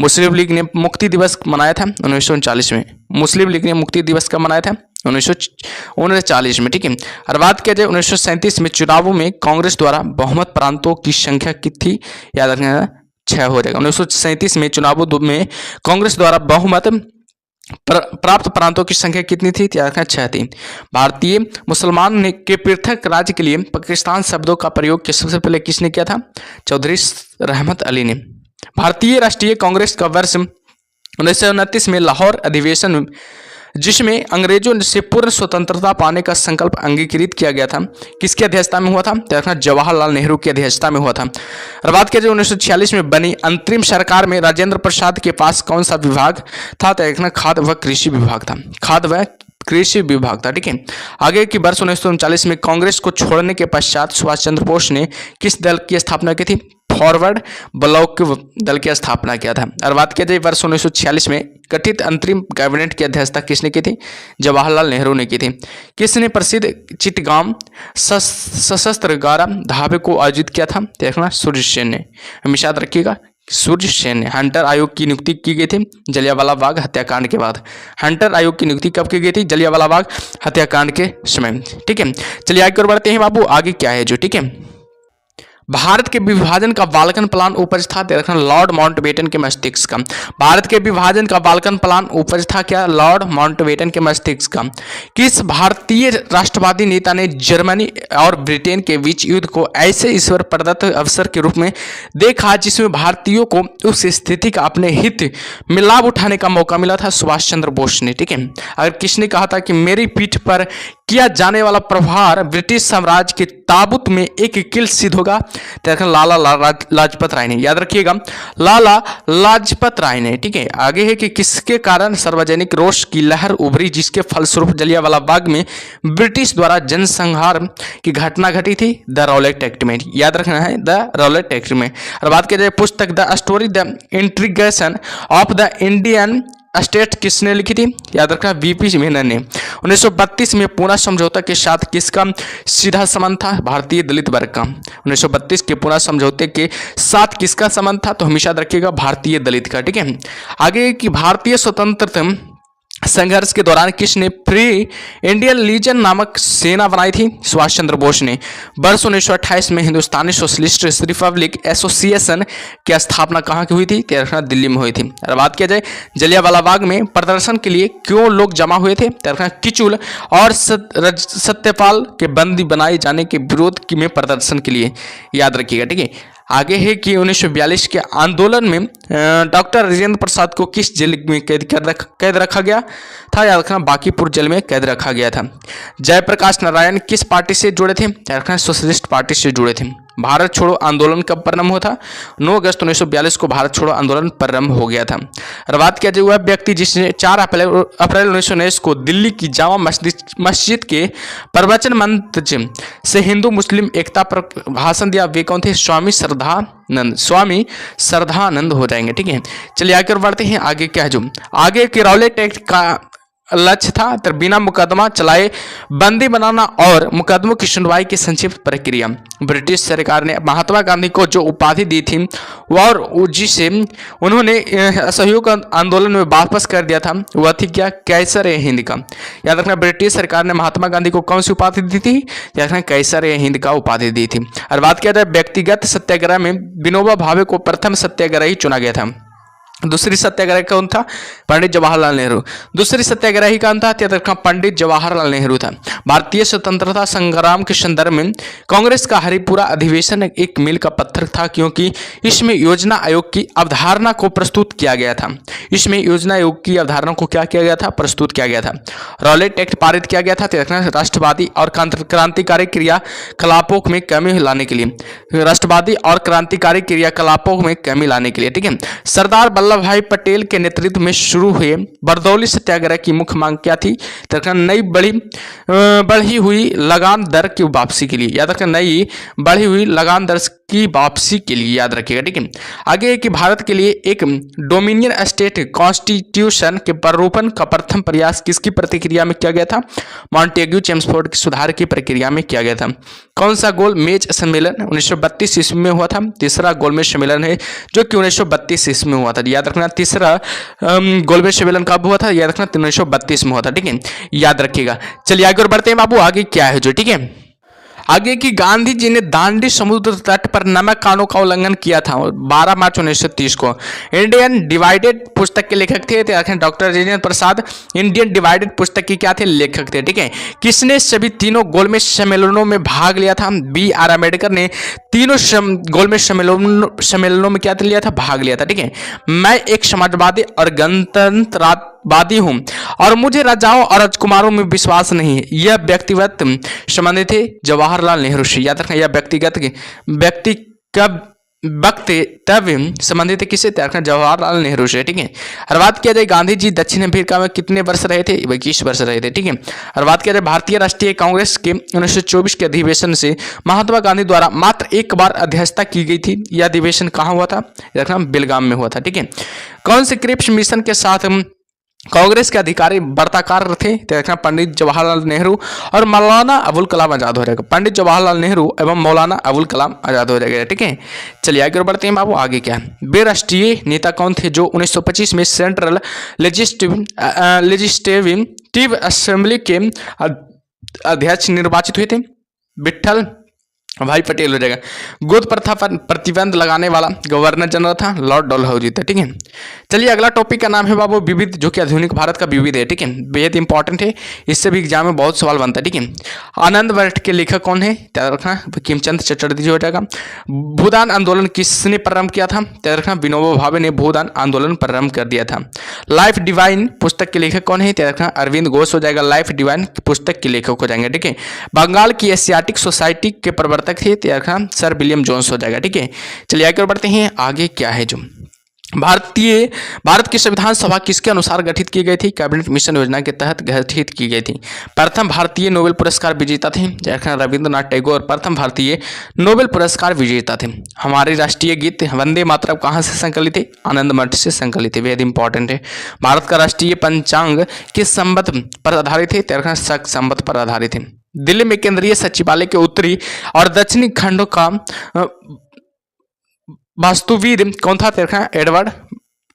मुस्लिम लीग ने मुक्ति दिवस मनाया था 1939 में। मुस्लिम लीग ने मुक्ति दिवस कब मनाया था? 1939 में। ठीक है, और बात किया जाए 1937 में चुनावों में कांग्रेस द्वारा बहुमत प्रांतों की संख्या कितनी थी? याद रखना 6 हो जाएगा। 1937 में चुनावों में कांग्रेस द्वारा बहुमत प्राप्त प्रांतों की संख्या कितनी थी? 6 थी। भारतीय मुसलमान ने के पृथक राज्य के लिए पाकिस्तान शब्दों का प्रयोग सबसे पहले किसने किया था? चौधरी रहमत अली ने। भारतीय राष्ट्रीय कांग्रेस का वर्ष 1929 में लाहौर अधिवेशन जिसमें अंग्रेजों से पूर्ण स्वतंत्रता पाने का संकल्प अंगीकृत किया गया था, किसकी अध्यक्षता में हुआ था? देखना जवाहरलाल नेहरू की अध्यक्षता में हुआ था। और बात किया जाए 1946 में बनी अंतरिम सरकार में राजेंद्र प्रसाद के पास कौन सा विभाग था? देखना खाद्य व कृषि विभाग था। खाद्य व कृषि विभाग था। ठीक है, आगे की वर्ष 1939 में कांग्रेस को छोड़ने के पश्चात सुभाष चंद्र बोस ने किस दल की स्थापना की थी? फॉरवर्ड ब्लॉक दल की स्थापना किया था। और बात किया जाए वर्ष 1946 में गठित अंतरिम कैबिनेट की अध्यक्षता किसने की थी? जवाहरलाल नेहरू ने की थी। किसने प्रसिद्ध चिटगांव सशस्त्र गारा ढाबे को आयोजित किया था? देखना सूर्य सेन ने। हमेशा याद रखिएगा, सूर्य सेन ने। हंटर आयोग की नियुक्ति की गई थी जलियांवाला बाग हत्याकांड के बाद। हंटर आयोग की नियुक्ति कब की गई थी? जलियांवाला बाग हत्याकांड के समय। ठीक है, चलिए आगे और बढ़ते हैं बाबू। आगे क्या है जो? ठीक है, भारत के विभाजन का बाल्कन प्लान उपज था? देखना लॉर्ड माउंटबेटन के मस्तिष्क का। भारत के विभाजन का बाल्कन प्लान उपज था क्या? लॉर्ड माउंटबेटन के मस्तिष्क का। किस भारतीय राष्ट्रवादी नेता ने जर्मनी और ब्रिटेन के बीच युद्ध को ऐसे ईश्वर प्रदत्त अवसर के रूप में देखा जिसमें भारतीयों को उस स्थिति का अपने हित में लाभ उठाने का मौका मिला था? सुभाष चंद्र बोस ने। ठीक है, अगर किसने कहा था कि मेरी पीठ पर किया जाने वाला प्रहार ब्रिटिश साम्राज्य के ताबूत में एक किल सिद्ध होगा? तो लाला लाजपत राय ने। याद रखिएगा, लाला लाजपत राय ने। ठीक है, आगे है कि किसके कारण सार्वजनिक रोष की लहर उभरी जिसके फलस्वरूप जलियांवाला बाग में ब्रिटिश द्वारा जनसंहार की घटना घटी थी? द रॉलेट एक्ट में। याद रखना है, द रॉलेट एक्ट में। और बात की जाए पुस्तक the story the integration of the Indian state किसने लिखी थी? याद रखना वीपी मेनन ने। 1932 में पूना समझौता के साथ किसका सीधा संबंध था? भारतीय दलित वर्ग का। 1932 के पूना समझौते के साथ किसका संबंध था? तो हमेशा याद रखिएगा भारतीय दलित का। ठीक है, आगे की भारतीय स्वतंत्रता संघर्ष के दौरान किसने फ्री इंडियन लीजन नामक सेना बनाई थी? सुभाष चंद्र बोस ने। वर्ष 1928 में हिंदुस्तानी सोशलिस्ट रिपब्लिक एसोसिएशन की स्थापना कहाँ की हुई थी? तेरखना दिल्ली में हुई थी। और बात किया जाए जलियांवाला बाग में प्रदर्शन के लिए क्यों लोग जमा हुए थे? तेरखना किचुल और सत्यपाल के बंदी बनाए जाने के विरोध में प्रदर्शन के लिए, याद रखिएगा। ठीक है, आगे है कि 1942 के आंदोलन में डॉक्टर राजेंद्र प्रसाद को किस जेल में कैद रखा गया था? याद रखना बांकीपुर जेल में कैद रखा गया था। जयप्रकाश नारायण किस पार्टी से जुड़े थे? याद रखना सोशलिस्ट पार्टी से जुड़े थे। भारत छोड़ो आंदोलन कब प्रारंभ हुआ था? 9 अगस्त 1942 को भारत छोड़ो आंदोलन प्रारंभ हो गया था। और बात किया जाए वह व्यक्ति जिसने 4 अप्रैल 1919 को दिल्ली की जामा मस्जिद के प्रवचन मंच से हिंदू मुस्लिम एकता पर भाषण दिया, वे कौन थे? स्वामी श्रद्धानंद हो जाएंगे। ठीक है, चलिए आगे बढ़ते हैं। आगे क्या है जो आगे के रौलेट एक्ट का लक्ष्य था? तो बिना मुकदमा चलाए बंदी बनाना और मुकदमों की सुनवाई की संक्षिप्त प्रक्रिया। ब्रिटिश सरकार ने महात्मा गांधी को जो उपाधि दी थी और जिसे उन्होंने असहयोग आंदोलन में वापस कर दिया था वह थी क्या? कैसर ए हिंद का। याद रखना ब्रिटिश सरकार ने महात्मा गांधी को कौन सी उपाधि दी थी? याद रखना कैसर ए हिंद का उपाधि दी थी। और बात किया जाए व्यक्तिगत सत्याग्रह में विनोबा भावे को प्रथम सत्याग्रही चुना गया था। दूसरी सत्याग्रह कौन था? पंडित जवाहरलाल नेहरू। दूसरी सत्याग्रही कौन था? पंडित जवाहरलाल नेहरू था। भारतीय स्वतंत्रता संग्राम के संदर्भ में कांग्रेस का हरिपुरा अधिवेशन एक मील का पत्थर था, क्योंकि इसमें योजना आयोग की अवधारणा को प्रस्तुत किया गया था। इसमें योजना आयोग की अवधारणा को क्या किया गया था? प्रस्तुत किया गया था। रॉलेट एक्ट पारित किया गया था राष्ट्रवादी और क्रांतिकारी क्रियाकलापों में कमी लाने के लिए। राष्ट्रवादी और क्रांतिकारी क्रियाकलापों में कमी लाने के लिए। ठीक है, सरदार वल्लभ भाई पटेल के नेतृत्व में शुरू हुए बरदौली सत्याग्रह की मुख्य मांग क्या थी? नई बढ़ी हुई लगान दर की वापसी के लिए। याद रखना नई बढ़ी हुई लगान दर की वापसी के लिए, याद रखिएगा। ठीक है, आगे कि भारत के लिए एक डोमिनियन स्टेट कॉन्स्टिट्यूशन के प्रारूपण का प्रथम प्रयास किसकी प्रतिक्रिया में किया गया था? मॉन्टेग्यू चेम्सफोर्ड की सुधार की प्रक्रिया में किया गया था। कौन सा गोलमेज सम्मेलन 1932 ईस्वी में हुआ था? तीसरा गोलमेज सम्मेलन है जो कि 1932 ईस्वी में हुआ था। याद रखना तीसरा गोलमेज सम्मेलन कब हुआ था? याद रखना 1932 में हुआ था। ठीक है, याद रखिएगा। चलिए आगे और बढ़ते हैं बाबू। आगे क्या है जो, ठीक है, आगे की गांधी जी ने दांडी समुद्र तट पर नमक कानून का उल्लंघन किया था 12 मार्च 1930 को। इंडियन डिवाइडेड पुस्तक के लेखक थे doctor Rajendra Prasad. Indian divided पुस्तक के क्या थे? लेखक थे। ठीक है, किसने सभी तीनों गोलमेज सम्मेलनों में भाग लिया था? B.R. अम्बेडकर ने तीनों गोलमेज सम्मेलनों में क्या लिया था? भाग लिया था। ठीक है, मैं एक समाजवादी और गणतंत्रवादी हूं और मुझे राजाओं और राजकुमारों में विश्वास नहीं है। यह व्यक्तिगत संबंधित थे जवाहरलाल नेहरू से। याद रखना यह वक्तव्य संबंधित किससे? जवाहरलाल नेहरू से। ठीक है, और बात किया जाए गांधी जी दक्षिण अफ्रीका में कितने वर्ष रहे थे? 21 वर्ष रहे थे। ठीक है, और बात किया जाए भारतीय राष्ट्रीय कांग्रेस के 1924 के अधिवेशन से महात्मा गांधी द्वारा मात्र एक बार अध्यक्षता की गई थी। यह अधिवेशन कहाँ हुआ था? बेलगाम में हुआ था। ठीक है, कौन से क्रिप्स मिशन के साथ कांग्रेस के अधिकारी वार्ताकार थे? पंडित जवाहरलाल नेहरू और मौलाना अबुल कलाम आजाद हो जाएगा। पंडित जवाहरलाल नेहरू एवं मौलाना अबुल कलाम आजाद हो जाएगा। ठीक है, चलिए आगे बढ़ते हैं बाबू। आगे क्या है? वे राष्ट्रीय नेता कौन थे जो 1925 में सेंट्रल लेजिस्लेटिव असेंबली के अध्यक्ष निर्वाचित हुए थे? विठल भाई पटेल हो जाएगा। गोद प्रथा पर प्रतिबंध लगाने वाला गवर्नर जनरल था लॉर्ड डलहौजी था। ठीक है, चलिए अगला टॉपिक का नाम है बाबू विविध, जो कि आधुनिक भारत का विविध है। ठीक है, बेहद इंपॉर्टेंट है, इससे भी एग्जाम में बहुत सवाल बनता है। ठीक है, आनंद वट के लेखक कौन है? याद रखना बंकिमचंद्र चटर्जी हो जाएगा। भूदान आंदोलन किसने प्रारंभ किया था? याद रखना विनोबा भावे ने भूदान आंदोलन प्रारंभ कर दिया था। लाइफ डिवाइन पुस्तक के लेखक कौन है? याद रखना अरविंद घोष हो जाएगा। लाइफ डिवाइन पुस्तक के लेखक हो जाएंगे। ठीक है, बंगाल की एशियाटिक सोसाइटी के प्रवर्तक थे सर विलियम जोन्स हो जाएगा। ठीक है, चलिए आगे बढ़ते हैं। आगे क्या है जो भारत की संविधान सभा किसके अनुसार गठित की गई थी? कैबिनेट मिशन योजना के तहत गठित की गई थी। प्रथम भारतीय नोबेल पुरस्कार विजेता थे रविंद्रनाथ टैगोर। प्रथम भारतीय नोबेल पुरस्कार विजेता थे। हमारे राष्ट्रीय गीत वंदे मातरम कहाँ से संकलित है? आनंद मठ से संकलित है। बेहद इंपॉर्टेंट है। भारत का राष्ट्रीय पंचांग किस संवत पर आधारित है? शक संवत पर आधारित है। दिल्ली में केंद्रीय सचिवालय के उत्तरी और दक्षिणी खंडों का वास्तुविद कौन था? एडवर्ड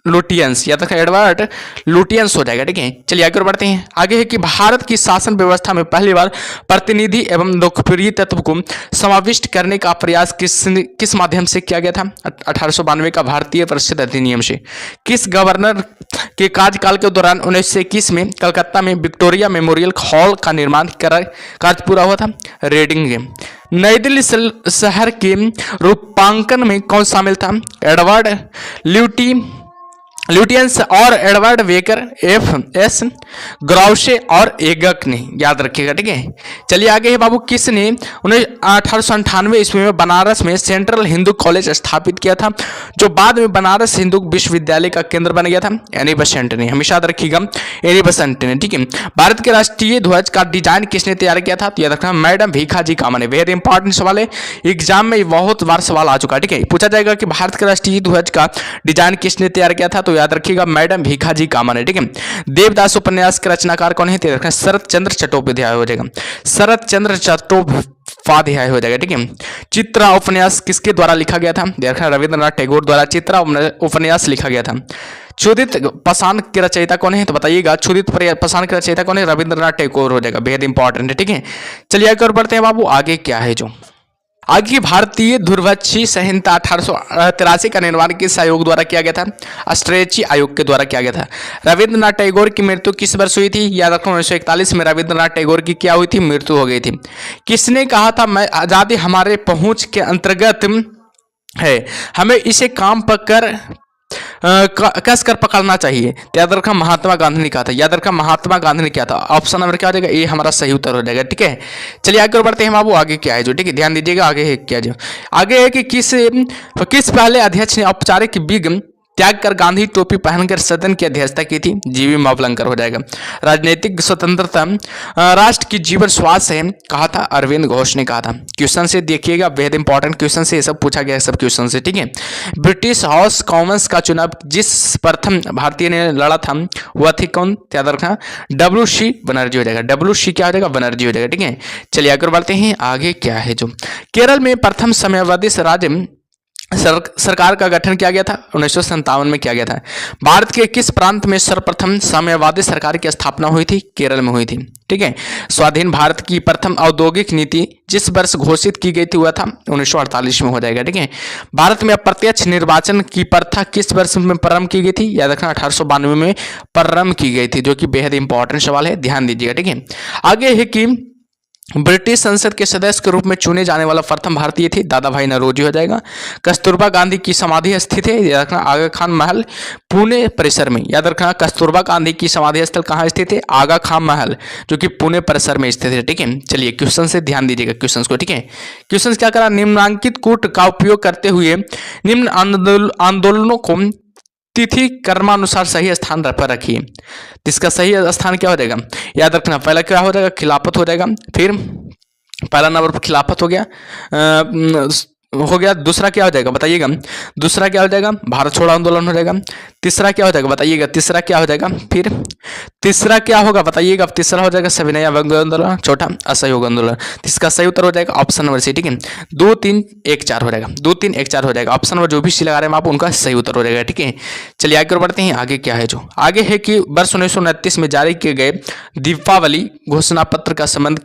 लुटियंस, या तक एडवर्ड लुटियंस हो जाएगा। ठीक है, चलिए आगे और बढ़ते हैं। आगे है कि भारत की शासन व्यवस्था में पहली बार प्रतिनिधि एवं लोकप्रिय तत्व को समाविष्ट करने का प्रयास किस माध्यम से किया गया था? 1892 का भारतीय परिषद अधिनियम से। किस गवर्नर के कार्यकाल के दौरान 1921 में कलकत्ता में विक्टोरिया मेमोरियल हॉल का निर्माण कार्य पूरा हुआ था? रेडिंग। नई दिल्ली शहर के रूपांकन में कौन शामिल था? एडवर्ड ल्यूटियंस और एडवर्ड वेकर, एफ एस ग्राउशे और एगक ने, याद रखिएगा। ठीक है, चलिए आगे है बाबू। किसने 1898 ईस्वी में बनारस में सेंट्रल हिंदू कॉलेज स्थापित किया था, जो बाद में बनारस हिंदू विश्वविद्यालय का केंद्र बन गया था? एनी बेसेंट ने, हमेशा याद रखिएगा, एनी बेसेंट ने। ठीक है, भारत के राष्ट्रीय ध्वज का डिजाइन किसने तैयार किया था? तो याद रखना मैडम भीखाजी कामा ने। वेरी इंपॉर्टेंट सवाल है, एग्जाम में बहुत बार सवाल आ चुका है। ठीक है, पूछा जाएगा कि भारत के राष्ट्रीय ध्वज का डिजाइन किसने तैयार किया था? तो याद रखिएगा मैडम भीखाजी कामा ने। ठीक है, देवदास उपन्यास के रचनाकार कौन है? तो रखना शरत चंद्र चट्टोपाध्याय हो जाएगा, शरत चंद्र चट्टोपाध्याय हो जाएगा। ठीक है, चित्रा उपन्यास किसके द्वारा लिखा गया था? देखना रविंद्रनाथ टैगोर द्वारा चित्रा उपन्यास लिखा गया था। क्षुदित पाषाण के रचयिता कौन है? तो बताइएगा, क्षुदित पाषाण के रचयिता कौन है? रविंद्रनाथ टैगोर हो जाएगा, बेहद इंपॉर्टेंट है। ठीक है, चलिए आगे और बढ़ते हैं बाबू। आगे क्या है जो आगे भारतीय ध्रुवच्छी संहिता 1883 का निर्माण किस आयोग द्वारा किया गया था? अस्ट्रेची आयोग के द्वारा किया गया था। रविंद्रनाथ टैगोर की मृत्यु किस वर्ष हुई थी? याद रखो 1941 में रविंद्रनाथ टैगोर की क्या हुई थी? मृत्यु हो गई थी। किसने कहा था मैं आजादी हमारे पहुंच के अंतर्गत है, हमें इसे काम पकड़ कस कर पकड़ना चाहिए? याद रखा महात्मा गांधी ने कहा था, याद रखा महात्मा गांधी ने क्या था? ऑप्शन नंबर क्या हो जाएगा? ये हमारा सही उत्तर हो जाएगा। ठीक है, चलिए आगे बढ़ते हैं बाबू। आगे क्या है जो? ठीक है, ध्यान दीजिएगा, आगे है क्या जो? आगे है कि किस पहले अध्यक्ष ने औपचारिक विग त्याग कर गांधी टोपी पहनकर सदन की अध्यक्षता की थी? जीवी मावलंकर हो जाएगा। राजनीतिक स्वतंत्रता राष्ट्र की जीवन श्वास है, कहा था अरविंद घोष ने कहा था। क्वेश्चन से देखिएगा, बेहद इंपॉर्टेंट क्वेश्चन से ये सब पूछा गया है, सब क्वेश्चन से। ठीक है, ब्रिटिश हाउस कॉमन्स का चुनाव जिस प्रथम भारतीय ने लड़ा था वह थी कौन? याद रखना WC बनर्जी हो जाएगा। WC क्या हो जाएगा? बनर्जी हो जाएगा। ठीक है, चलिए आगे बढ़ते हैं। आगे क्या है जो? केरल में प्रथम समयावधि राज्य सरकार का गठन किया गया था? 1957 में किया गया था। भारत के किस प्रांत में सर्वप्रथम साम्यवादी सरकार की स्थापना हुई थी? केरल में हुई थी। ठीक है, स्वाधीन भारत की प्रथम औद्योगिक नीति जिस वर्ष घोषित की गई थी वह था 1948 में हो जाएगा। ठीक है, भारत में अप्रत्यक्ष निर्वाचन की प्रथा किस वर्ष में प्रारंभ की गई थी? याद रखना 1892 में प्रारंभ की गई थी, जो कि बेहद इंपॉर्टेंट सवाल है, ध्यान दीजिएगा। ठीक है, आगे है कि ब्रिटिश संसद के सदस्य के रूप में चुने जाने वाला प्रथम भारतीय थे? दादा भाई नौरोजी हो जाएगा। कस्तूरबा गांधी की समाधि स्थित है? याद रखना आगा खान महल पुणे परिसर में। याद रखना कस्तूरबा गांधी की समाधि स्थल कहाँ स्थित है? आगा खान महल, जो कि पुणे परिसर में स्थित है। ठीक है, चलिए क्वेश्चन से ध्यान दीजिएगा क्वेश्चन को। ठीक है, क्वेश्चन क्या करा? निम्नांकित कूट का उपयोग करते हुए निम्न आंदोलनों को तिथि कर्मानुसार सही स्थान पर रखिए। इसका सही स्थान क्या हो जाएगा? याद रखना पहला क्या हो जाएगा? खिलाफत हो जाएगा। फिर पहला नंबर पर खिलाफत हो गया, दूसरा क्या हो जाएगा बताइएगा? दूसरा क्या हो जाएगा? भारत छोड़ो आंदोलन हो जाएगा। तीसरा क्या हो जाएगा बताइएगा? तीसरा क्या हो जाएगा? फिर तीसरा क्या होगा बताइएगा? तीसरा हो जाएगा सविनय अवज्ञा आंदोलन। चौथा असहयोग आंदोलन। इसका सही उत्तर हो जाएगा ऑप्शन नंबर सी। ठीक है, 2 3 1 4 हो जाएगा, 2 3 1 4 हो जाएगा। ऑप्शन नंबर जो भी सी लगा रहे हैं आप उनका सही उत्तर हो जाएगा। ठीक है, चलिए आगे बढ़ते हैं। आगे क्या है जो? आगे है कि वर्ष 1929 में जारी किए गए दीपावली घोषणा पत्र का संबंध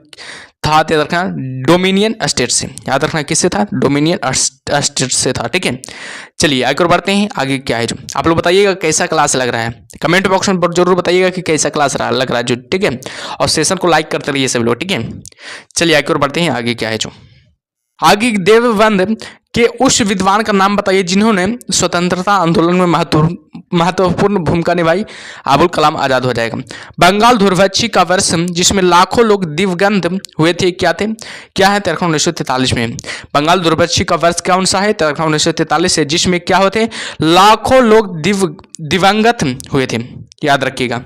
था, याद रखना डोमिनियन स्टेट से। याद रखना किससे था? डोमिनियन स्टेट से था। ठीक है, चलिए आगे और बढ़ते हैं। आगे क्या है जो? आप लोग बताइएगा कैसा क्लास लग रहा है, कमेंट बॉक्स में जरूर बताइएगा कि कैसा क्लास लग रहा है जो। ठीक है, और सेशन को लाइक करते रहिए सब लोग। ठीक है, चलिए आगे और बढ़ते हैं। आगे क्या है जो? आगे देवबंद के उस विद्वान का नाम बताइए जिन्होंने स्वतंत्रता आंदोलन में महत्वपूर्ण भूमिका निभाई। अबुल कलाम आजाद हो जाएगा। बंगाल दुर्भिक्ष का वर्ष जिसमें लाखों लोग दिवंगत हुए थे क्या थे? क्या है? 1943 में। बंगाल दुर्भिक्ष का वर्ष कौन सा है? 1943 है, जिसमें क्या होते? लाखों लोग दिवंगत हुए थे, याद रखिएगा।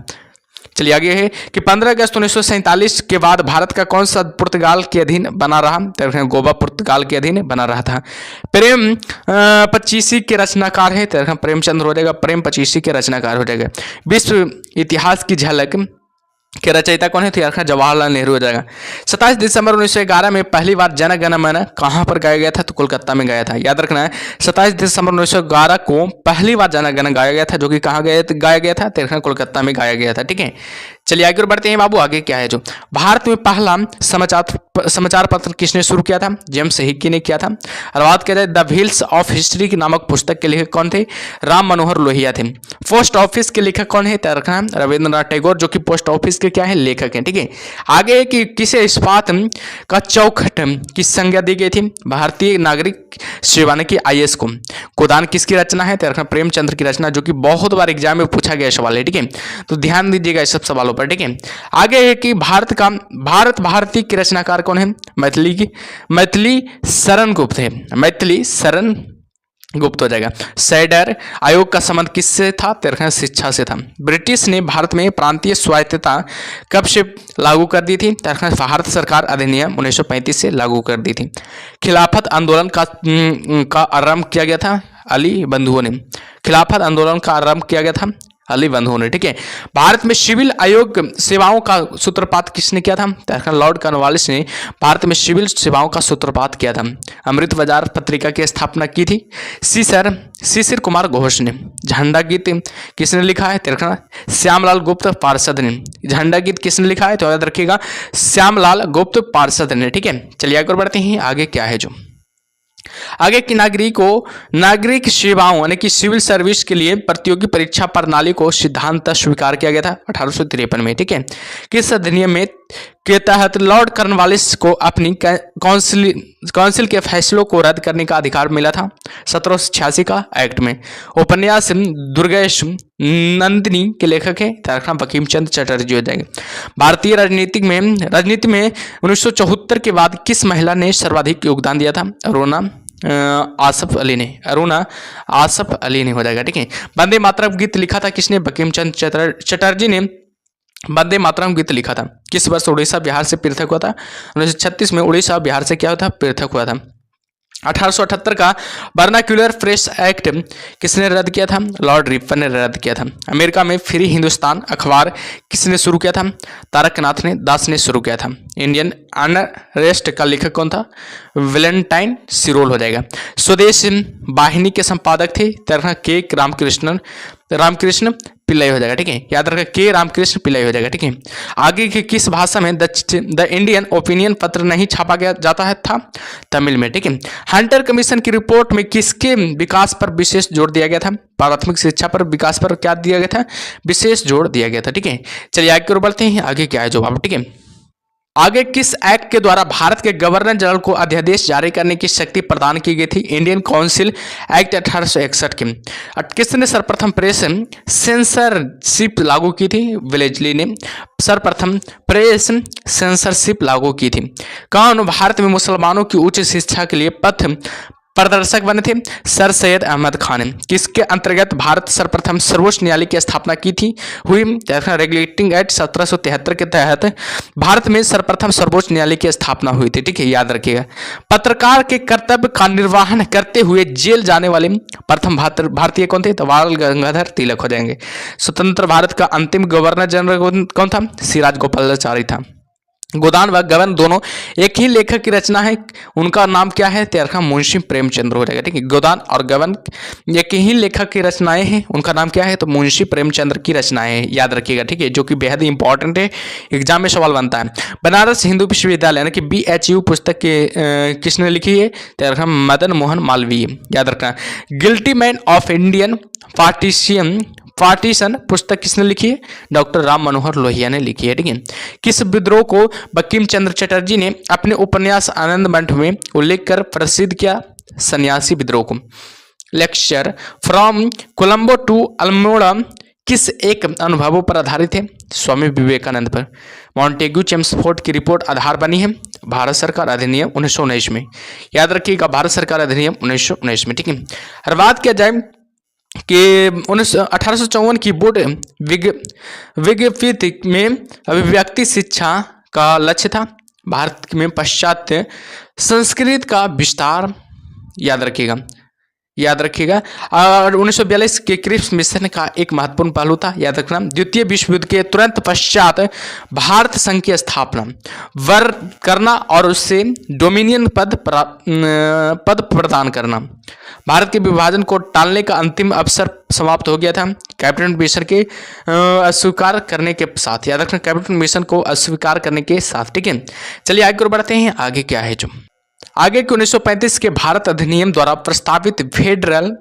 चलिए आगे है कि 15 अगस्त 1947 के बाद भारत का कौन सा पुर्तगाल के अधीन बना रहा? गोवा पुर्तगाल के अधीन बना रहा था। प्रेम पचीसी के रचनाकार है, प्रेमचंद्र हो जाएगा। प्रेम पचीसी के रचनाकार हो जाएगा। विश्व इतिहास की झलक के रचयिता कौन है? तो यार जवाहरलाल नेहरू हो जाएगा। 27 दिसंबर 1911 में पहली बार जन गण मन कहाँ पर गाया गया था? तो कोलकाता में गाया था। याद रखना है 27 दिसंबर 1911 को पहली बार जन गण गाया गया था, जो कि कहाँ गाया गया था? तो कोलकाता में गाया गया था। ठीक है, चलिए आगे बढ़ते हैं बाबू। आगे क्या है? जो भारत में पहला समाचार पत्र किसने शुरू किया था? जेम्स हिक्की ने किया था। और बात किया जाए द व्हील्स ऑफ हिस्ट्री की नामक पुस्तक के लेखक कौन थे? राम मनोहर लोहिया थे। पोस्ट ऑफिस के लेखक कौन है? रखना रविंद्रनाथ टैगोर, जो कि पोस्ट ऑफिस के क्या है? लेखक हैं। ठीक है, आगे कि किसे इस्पात का चौखट की संज्ञा दी गई थी? भारतीय नागरिक शिवानिकी आईएएस को। गोदान किसकी रचना है? तो प्रेमचंद्र की रचना, जो कि बहुत बार एग्जाम में पूछा गया सवाल है। ठीक है, तो ध्यान दीजिएगा इस सब सवालों पर। ठीक है, आगे है कि भारत भारती के रचनाकार कौन है? मैथिली शरण गुप्त है। मैथिली शरण गुप्त हो जाएगा। सैडर आयोग का संबंध किससे था? शिक्षा से था। ब्रिटिश ने भारत में प्रांतीय स्वायत्तता कब से लागू कर दी थी? भारत सरकार अधिनियम 1935 से लागू कर दी थी। खिलाफत आंदोलन का आरंभ किया गया था अली बंधुओं ने। खिलाफत आंदोलन का आरंभ किया गया था अली बंधुओं ने। ठीक है, भारत में सिविल आयोग सेवाओं का सूत्रपात किसने किया था? लॉर्ड कॉर्नवालिस ने भारत में सिविल सेवाओं का सूत्रपात किया था। अमृत बाजार पत्रिका की स्थापना की थी शिशिर कुमार घोष ने। झंडा गीत किसने लिखा है? श्यामलाल गुप्त पार्षद ने। झंडा गीत किसने लिखा है? तो याद रखिएगा श्यामलाल गुप्त पार्षद ने। ठीक है, चलिए आगे बढ़ते हैं। आगे क्या है? जो आगे की नागरिक सेवाओं यानी कि सिविल सर्विस के लिए प्रतियोगी परीक्षा प्रणाली को सिद्धांत स्वीकार किया गया था 1853 में। ठीक है, किस अधिनियम में के तहत लॉर्ड कॉर्नवालिस को अपनी काउंसिल के फैसलों को रद्द करने का अधिकार मिला था? 1786 का एक्ट में। उपन्यास दुर्गेश नंदिनी के लेखक है बंकिम चंद्र चटर्जी हो जाएंगे। भारतीय राजनीति में 1974 के बाद किस महिला ने सर्वाधिक योगदान दिया था? अरुणा आसफ अली ने हो जाएगा। ठीक है, वंदे मातरम गीत लिखा था किसने? बंकिम चंद्र चटर्जी ने वंदे मातरम गीत लिखा था। किस वर्ष उड़ीसा बिहार से पृथक हुआ था? 1936 में उड़ीसा बिहार से क्या हुआ था? पृथक हुआ था। 1878 का वर्नाक्यूलर प्रेस एक्ट किसने रद्द किया था? लॉर्ड रिपन ने रद्द किया था। अमेरिका में फ्री हिंदुस्तान अखबार किसने शुरू किया था? तारकनाथ दास ने शुरू किया था। इंडियन अनरेस्ट का लेखक कौन था? वैलेंटाइन सिरोल हो जाएगा। स्वदेश वाहिनी के संपादक थे के रामकृष्ण पिल्लई हो जाएगा। ठीक है, याद रखा के रामकृष्ण पिल्लई हो जाएगा। ठीक है, आगे की किस भाषा में द इंडियन ओपिनियन पत्र नहीं छापा गया जाता है? था तमिल में। ठीक है, हंटर कमीशन की रिपोर्ट में किसके विकास पर विशेष जोर दिया गया था? प्राथमिक शिक्षा पर विकास पर क्या दिया गया था? विशेष जोर दिया गया था। ठीक है, चलिए आगे की ओर बढ़ते हैं। आगे क्या है जवाब? ठीक है, आगे किस एक्ट के द्वारा भारत के गवर्नर जनरल को अध्यादेश जारी करने की शक्ति प्रदान की गई थी? इंडियन काउंसिल एक्ट 1861 के। किसने सर्वप्रथम प्रेस सेंसरशिप लागू की थी? वेलेस्ली ने सर्वप्रथम प्रेस सेंसरशिप लागू की थी। कौन भारत में मुसलमानों की उच्च शिक्षा के लिए पथ प्रदर्शक बने थे? सर सैयद अहमद खान। किसके अंतर्गत भारत सर्वप्रथम सर्वोच्च न्यायालय की स्थापना की थी? हुई रेगुलेटिंग एक्ट 1773 के तहत भारत में सर्वप्रथम सर्वोच्च न्यायालय की स्थापना हुई थी। ठीक है, याद रखिएगा। पत्रकार के कर्तव्य का निर्वहन करते हुए जेल जाने वाले प्रथम भारतीय कौन थे? तो बाल गंगाधर तिलक हो जाएंगे। स्वतंत्र भारत का अंतिम गवर्नर जनरल कौन था? सिराज गोपालाचारी था। गोदान व गबन दोनों एक ही लेखक की रचना है, उनका नाम क्या है? तेरखा मुंशी प्रेमचंद्र हो जाएगा। ठीक है, गोदान और गबन एक ही लेखक की रचनाएं हैं, उनका नाम क्या है? तो मुंशी प्रेमचंद्र की रचनाएं हैं, याद रखिएगा। ठीक है, जो कि बेहद इंपॉर्टेंट है, एग्जाम में सवाल बनता है। बनारस हिंदू विश्वविद्यालय यानी कि BHU पुस्तक के किसने लिखी है? तेरखा मदन मोहन मालवीय, याद रखना। Guilty man of Indian partition पुस्तक किसने लिखी है? डॉक्टर राम मनोहर लोहिया ने लिखी है। ठीक है, किस विद्रोह को बंकिम चंद्र चटर्जी ने अपने उपन्यास आनंद मंठ में उल्लेख कर प्रसिद्ध किया? सन्यासी विद्रोह को। Lecture from Colombo to Almora किस एक अनुभवों पर आधारित है? स्वामी विवेकानंद पर। मॉन्टेग्यू चेम्सफोर्ड की रिपोर्ट आधार बनी है भारत सरकार अधिनियम 1919 में, याद रखिएगा भारत सरकार अधिनियम 1919 में। ठीक है, हर बात किया जाए कि 1854 की बोर्ड विज्ञप्ति में अभिव्यक्ति शिक्षा का लक्ष्य था। भारत में पाश्चात्य संस्कृत का विस्तार, याद रखिएगा। याद रखिएगा। और 1942 के क्रिप्स मिशन का एक महत्वपूर्ण पहलू था, याद रखना। द्वितीय विश्व युद्ध के तुरंत पश्चात भारत संघ की स्थापना वर करना और उससे डोमिनियन पद प्रदान करना। भारत के विभाजन को टालने का अंतिम अवसर समाप्त हो गया था कैबिनेट मिशन के अस्वीकार करने के साथ, याद रखना, कैबिनेट मिशन को अस्वीकार करने के साथ। ठीक है, चलिए आगे और बढ़ते हैं। आगे क्या है जो आगे के 1935 के भारत अधिनियम द्वारा प्रस्तावित फेडरल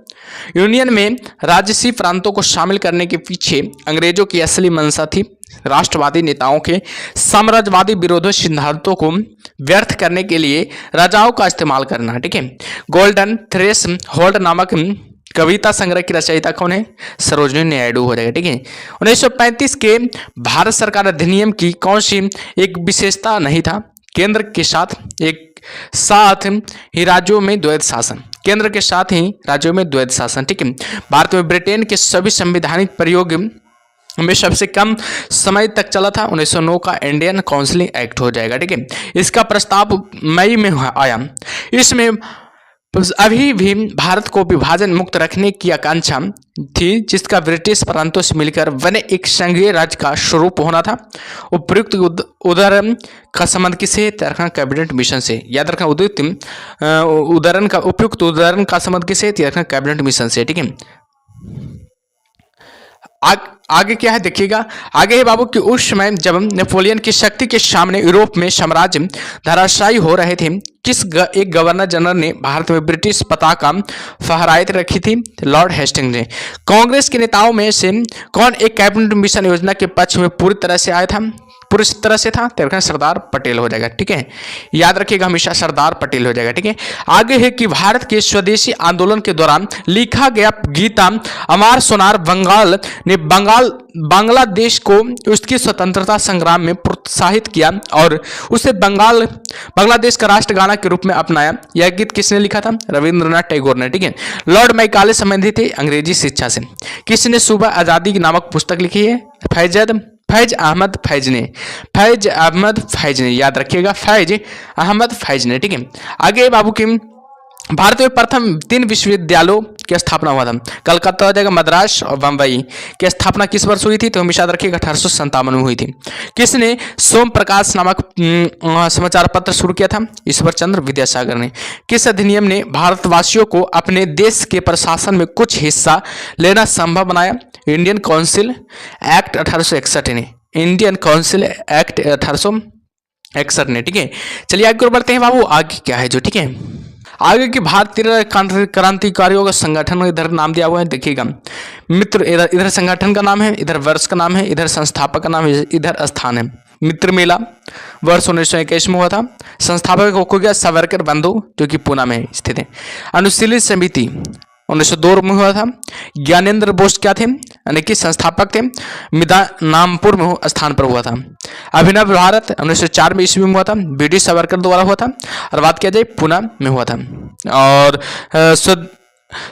यूनियन में राज्यसीय प्रांतों को शामिल करने के पीछे अंग्रेजों की असली मंशा थी राष्ट्रवादी नेताओं के साम्राज्यवादी विरोधी सिद्धांतों को व्यर्थ करने के लिए राजाओं का इस्तेमाल करना। ठीक है, गोल्डन थ्रेश होल्ड नामक कविता संग्रह की रचयिता कौन है? सरोजिनी नायडू हो जाएगा। ठीक है, 1935 के भारत सरकार अधिनियम की कौन सी एक विशेषता नहीं था? केंद्र के साथ ही राज्यों में द्वैध शासन, केंद्र के साथ ही राज्यों में द्वैध शासन। ठीक है, भारत में ब्रिटेन के सभी संवैधानिक प्रयोग में सबसे कम समय तक चला था 1909 का इंडियन काउंसिलिंग एक्ट हो जाएगा। ठीक है, इसका प्रस्ताव मई में आया। इसमें अभी भी भारत को विभाजन मुक्त रखने की आकांक्षा थी, जिसका ब्रिटिश प्रांतों से मिलकर बने एक संघीय राज्य का स्वरूप होना था। उपयुक्त उदाहरण का संबंध किसे? रखना कैबिनेट मिशन से, याद रखना। उपयुक्त उदाहरण का संबंध किसे? रखना कैबिनेट मिशन से। ठीक है, आगे क्या है देखिएगा। आगे है बाबू कि उस समय जब नेपोलियन की शक्ति के सामने यूरोप में साम्राज्य धराशायी हो रहे थे, एक गवर्नर जनरल ने भारत में ब्रिटिश पताका फहराई रखी थी? लॉर्ड हेस्टिंग्स ने। कांग्रेस के नेताओं में से कौन एक कैबिनेट मिशन योजना के पक्ष में पूरी तरह से था? तो सरदार पटेल हो जाएगा। ठीक है, याद रखिएगा, हमेशा सरदार पटेल हो जाएगा। ठीक है, आगे है कि भारत के स्वदेशी आंदोलन के दौरान लिखा गया गीता अमर सोनार बंगाल ने बांग्लादेश को उसकी स्वतंत्रता संग्राम में प्रोत्साहित किया और उसे बांग्लादेश का राष्ट्रगाना के रूप में अपनाया। यह गीत किसने लिखा था? रविंद्रनाथ टैगोर ने। ठीक है, लॉर्ड मैकाले संबंधित थे अंग्रेजी शिक्षा से। किसने सुबह आजादी नामक पुस्तक लिखी है? फैज अहमद फैज ने, याद रखिएगा, फैज अहमद फैज ने। ठीक है, आगे बाबू की भारत में प्रथम 3 विश्वविद्यालयों की स्थापना हुआ था। कलकत्ता हो जाएगा, मद्रास और बम्बई की स्थापना किस वर्ष हुई थी? तो हमेशा याद रखिएगा 1857 में हुई थी। किसने सोम प्रकाश नामक समाचार पत्र शुरू किया था? ईश्वर चंद्र विद्यासागर ने। किस अधिनियम ने भारतवासियों को अपने देश के प्रशासन में कुछ हिस्सा लेना संभव बनाया? इंडियन काउंसिल एक्ट 1861 ने। इंडियन काउंसिल एक्ट 1861 ने। ठीक है, चलिए आगे और बढ़ते हैं बाबू। आगे क्या है जो, ठीक है, आगे की भारतीय क्रांतिकारियों का संगठन इधर नाम दिया हुआ है, देखिएगा मित्र। इधर संगठन का नाम है, इधर वर्ष का नाम है, इधर संस्थापक का नाम है, इधर स्थान है। मित्र मेला वर्ष 1921 में हुआ था। संस्थापक हो गया सावरकर बंधु, जो कि पूना में स्थित है। अनुशीलन समिति 1902 में हुआ था। ज्ञानेंद्र बोस क्या थे? यानी कि संस्थापक थे। मिदनापुर में स्थान पर हुआ था। अभिनव भारत 1904 में ईस्वी में हुआ था। बीडी सावरकर द्वारा हुआ था। और बात किया जाए पुणे में हुआ था। और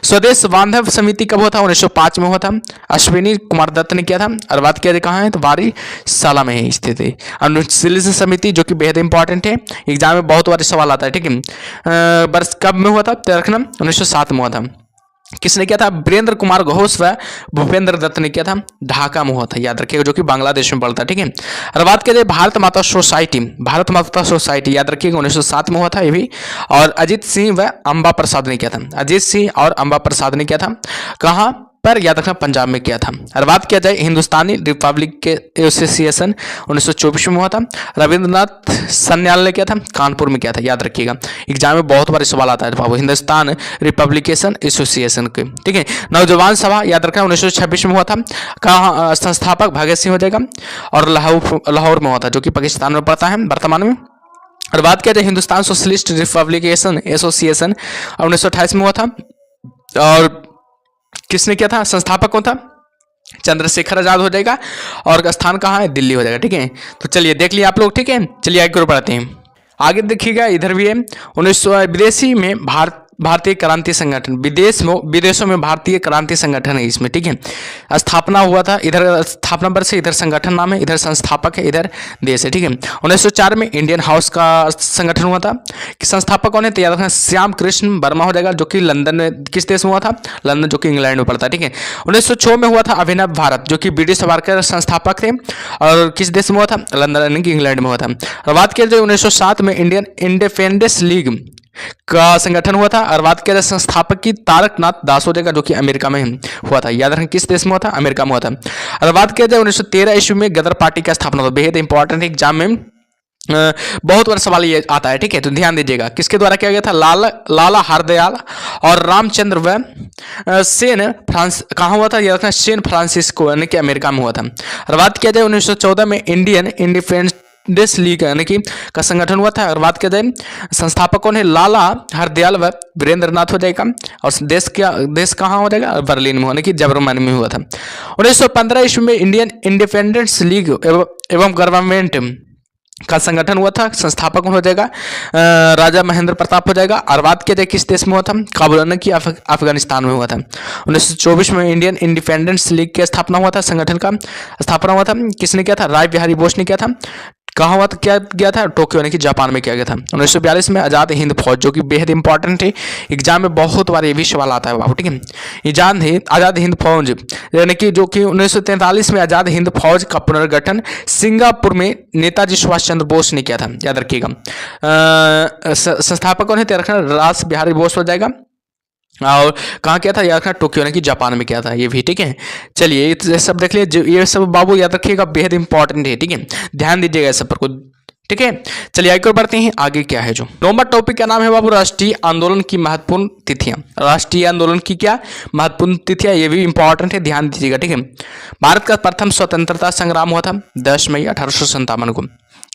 स्वदेश बांधव समिति कब हुआ था? 1905 में हुआ था। अश्विनी कुमार दत्त ने किया था। और बात किया जाए कहाँ है? तो बारिशाला में है स्थित है। अनुशीलन समिति जो कि बेहद इंपॉर्टेंट है, एग्जाम में बहुत बार सवाल आता है। ठीक है, वर्ष कब में हुआ था? तो रखना 1907 में हुआ था। किसने किया था? वीरेंद्र कुमार घोष व भूपेंद्र दत्त ने किया था। ढाका में हुआ था, याद रखिएगा, जो कि बांग्लादेश में पड़ता है। ठीक है, और बात किया जाए भारत माता सोसाइटी याद रखिएगा 1907 में हुआ था ये भी। और अजीत सिंह व अंबा प्रसाद ने किया था। अजीत सिंह और अंबा प्रसाद ने किया था। कहाँ पर? याद रखना, पंजाब में किया था। और बात किया जाए हिंदुस्तानी रिपब्लिक के एसोसिएशन 1924 में हुआ था। रविंद्रनाथ सन्याल ने किया था, कानपुर में किया था, याद रखिएगा, एग्जाम में बहुत बार सवाल आता है बाबू, हिंदुस्तान रिपब्लिकेशन एसोसिएशन के। ठीक है, नौजवान सभा याद रखना 1926 में हुआ था। कहाँ? संस्थापक भगत सिंह हो जाएगा। और लाहौर में हुआ था, जो कि पाकिस्तान में पड़ता है वर्तमान में। और बात किया जाए हिंदुस्तान सोशलिस्ट रिपब्लिकेशन एसोसिएशन 1928 में हुआ था। और किसने किया था? संस्थापक कौन था? चंद्रशेखर आजाद हो जाएगा। और स्थान कहाँ है? दिल्ली हो जाएगा। ठीक है, तो चलिए देख लिया आप लोग। ठीक है, चलिए आगे बढ़ते हैं। आगे देखिएगा, इधर भी है 1900 विदेशी में भारतीय क्रांति संगठन, विदेशों में भारतीय क्रांति संगठन है इसमें, ठीक है। स्थापना हुआ था, इधर स्थापना वर्ष है, इधर संगठन नाम है, इधर संस्थापक है, इधर देश है, ठीक है। 1904 में इंडियन हाउस का संगठन हुआ था। कि संस्थापक कौन है, तो याद रखना श्याम कृष्ण वर्मा हो जाएगा, जो कि लंदन में, किस देश में हुआ था, लंदन, जो कि इंग्लैंड में पड़ता है, ठीक है। 1906 में हुआ था अभिनव भारत, जो कि ब्रिटिश सरकार के संस्थापक थे, और किस देश में हुआ था, लंदन, इंग्लैंड में हुआ था। और बात किया जाए 1907 में इंडियन इंडिपेंडेंस लीग का संगठन हुआ था। और बात किया जाए संस्थापक की, तारकनाथ दास हो जाएगा, जो कि अमेरिका में हुआ था। याद रखें किस देश में हुआ था, अमेरिका में हुआ था। और बात किया जाए 1913 ईस्वी में गदर पार्टी का स्थापना हुआ, बेहद इंपॉर्टेंट एग्जाम में बहुत बार सवाल ये आता है, ठीक है, तो ध्यान दीजिएगा। किसके द्वारा किया गया था, लाला हरदयाल और रामचंद्र व सेन फ्रांस, कहाँ हुआ था, याद रखना सैन फ्रांसिस्को, यानी कि अमेरिका में हुआ था। और बात किया जाए 1914 में इंडियन इंडिपेंडेंस लीग यानी कि का संगठन हुआ था। और बात किया जाए संस्थापक कौन है, लाला हरदयाल व वीरेंद्र नाथ हो जाएगा। और देश कहाँ हो जाएगा, बर्लिन में, यानी कि जर्मनी में हुआ था। 1915 ईस्वी में इंडियन इंडिपेंडेंस लीग एवं गवर्नमेंट का संगठन हुआ था। संस्थापक कौन हो जाएगा, राजा महेंद्र प्रताप हो जाएगा। और बात किया जाए किस देश में हुआ था, काबुल, की अफगानिस्तान में हुआ था। 1924 में इंडियन इंडिपेंडेंस लीग की स्थापना हुआ था, संगठन का स्थापना हुआ था। किसने किया था, राय बिहारी बोस ने किया था। कहाँ हुआ था, क्या किया था, टोक्यो यानी कि जापान में किया गया था। 1942 में आज़ाद हिंद फौज, जो कि बेहद इंपॉर्टेंट है, एग्जाम में बहुत बार ये भी सवाल आता है बाबू, ठीक है। आज़ाद हिंद फौज यानी कि जो कि 1943 में आज़ाद हिंद फौज का पुनर्गठन सिंगापुर में नेताजी सुभाष चंद्र बोस ने किया था, याद रखिएगा। संस्थापक कौन है, त्याग रखना रास बिहारी बोस हो जाएगा। और कहाँ किया था, याद रखना टोक्यो यानी कि जापान में किया था, ये भी, ठीक है। चलिए ये सब देख लीजिए, ये सब बाबू याद रखिएगा, बेहद इंपॉर्टेंट है, ठीक है, ध्यान दीजिएगा इस सब पर को, ठीक है। चलिए आगे बढ़ते हैं, आगे क्या है जो नंबर टॉपिक का नाम है बाबू, राष्ट्रीय आंदोलन की महत्वपूर्ण तिथियां। राष्ट्रीय आंदोलन की क्या महत्वपूर्ण तिथियां, ये भी इंपॉर्टेंट है, ध्यान दीजिएगा, ठीक है। भारत का प्रथम स्वतंत्रता संग्राम हुआ था 10 मई 1857 को।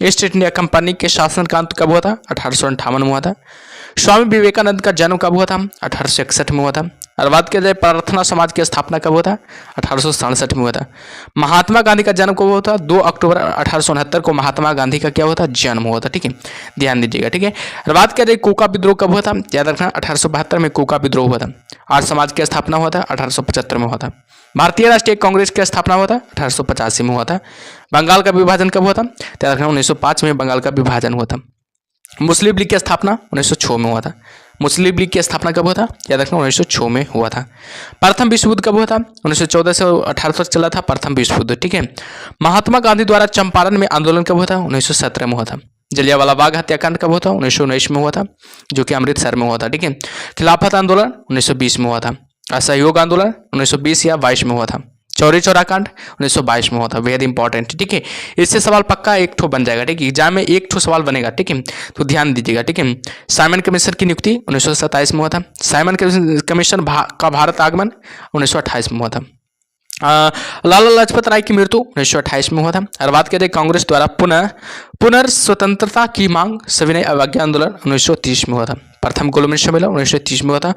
ईस्ट इंडिया कंपनी के शासन का अंत कब हुआ था, 1858 में हुआ था। स्वामी विवेकानंद का जन्म कब हुआ था, 1861 में हुआ था। और बात किया जाए प्रार्थना समाज की स्थापना कब हुआ था, 1867 में हुआ था। महात्मा गांधी का जन्म कब हुआ था, 2 अक्टूबर 1869 को महात्मा गांधी का क्या हुआ था, जन्म हुआ था, ठीक है, ध्यान दीजिएगा, ठीक है। और बात किया जाए कोका विद्रोह कब हुआ था, याद रखना 1872 में कोका विद्रोह हुआ था। आर्य समाज की स्थापना हुआ था 1875 में हुआ था। भारतीय राष्ट्रीय कांग्रेस की स्थापना हुआ था 1885 में हुआ था। बंगाल का विभाजन कब हुआ था, याद रखना 1905 में बंगाल का विभाजन हुआ था। मुस्लिम लीग की स्थापना 1906 में हुआ था। मुस्लिम लीग की स्थापना कब हुआ था, याद रखना 1906 में हुआ था। प्रथम विश्व युद्ध कब हुआ था, 1914 से 18 तक चला था प्रथम विश्व युद्ध, ठीक है। महात्मा गांधी द्वारा चंपारण में आंदोलन कब हुआ था, 1917 में हुआ था। जलियांवाला बाग हत्याकांड कब हुआ था, 1919 में हुआ था, जो कि अमृतसर में हुआ था, ठीक है। खिलाफत आंदोलन 1920 में हुआ था। असहयोग आंदोलन 1920 या 22 में हुआ था। चौरी चौरा कांड 1922 में हुआ था, वेरी इंपॉर्टेंट, ठीक है। इससे सवाल पक्का एक ठो बन जाएगा, ठीक है, एग्जाम में एक ठो सवाल बनेगा, ठीक है, तो ध्यान दीजिएगा, ठीक है। साइमन कमीशन की नियुक्ति 1927 में हुआ था। साइमन कमीशन का भारत आगमन 1928 में हुआ था। लाला लाजपत राय की मृत्यु 1928 में हुआ था। और बात करें कांग्रेस द्वारा पुनर्स्वतंत्रता की मांग सविनय अवज्ञा आंदोलन 1930 में हुआ था। प्रथम गोलमेज सम्मेलन 1930 में हुआ था।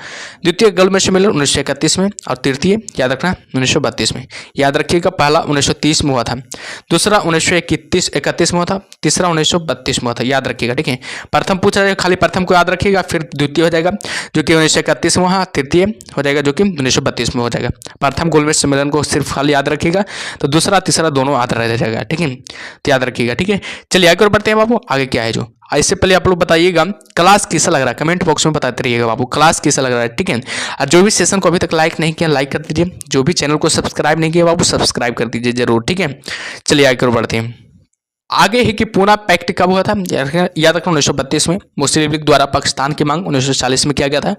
द्वितीय गोलमेज सम्मेलन 1931 में, और तृतीय याद रखना 1932 में। याद रखिएगा, पहला 1930 में हुआ था, दूसरा 1931 में हुआ था, तीसरा 1932 में हुआ था, याद रखिएगा, ठीक है। प्रथम पूछा जाएगा, खाली प्रथम को याद रखिएगा, फिर द्वितीय हो जाएगा जो कि 1931 में हुआ, तृतीय हो जाएगा जो कि 1932 में हो जाएगा। प्रथम गोलमेज सम्मेलन को सिर्फ खाली याद रखिएगा, तो दूसरा तीसरा दोनों याद रह जाएगा, ठीक है, तो याद रखिएगा, ठीक है। चलिए आगे बढ़ते हैं बाबू, आगे क्या है जो। इससे पहले आप लोग बताइएगा क्लास कैसा लग रहा है, कमेंट बॉक्स में बताते रहिएगा बाबू, क्लास कैसा लग रहा है, ठीक है। और जो भी सेशन को अभी तक लाइक नहीं किया लाइक कर दीजिए, जो भी चैनल को सब्सक्राइब नहीं किया बाबू सब्सक्राइब कर दीजिए जरूर, ठीक है। चलिए आगे बढ़ते हैं, आगे है कि पूना पैक्ट कब हुआ था, याद रखना 1932 में। मुस्लिम लीग द्वारा पाकिस्तान की मांग 1940 में किया गया था।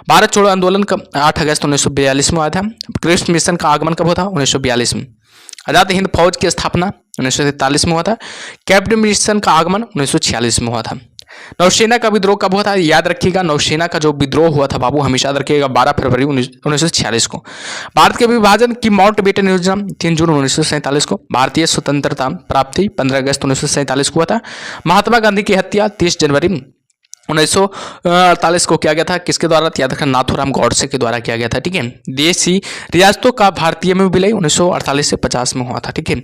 भारत छोड़ो आंदोलन कब 8 अगस्त 1942 में हुआ था। क्रिप्स मिशन का आगमन कब हुआ था, 1942 में। आजाद हिंद फौज की स्थापना 1943 में हुआ था। कैबिनेट मिशन का आगमन 1946 में हुआ था। नौसेना का विद्रोह कब हुआ था, याद रखिएगा, नौसेना का जो विद्रोह हुआ था बाबू हमेशा याद रखिएगा 12 फरवरी 1946 को। भारत के विभाजन की माउंटबेटन योजना 3 जून 1947 को। भारतीय स्वतंत्रता प्राप्ति 15 अगस्त 1947 को हुआ था। महात्मा गांधी की हत्या 30 जनवरी 1948 को किया गया था, किसके द्वारा? याद रखना, नाथूराम गॉडसे के द्वारा किया गया था। ठीक है। देशी रियासतों का भारतीय में विलय 1948 से 50 में हुआ था। ठीक है।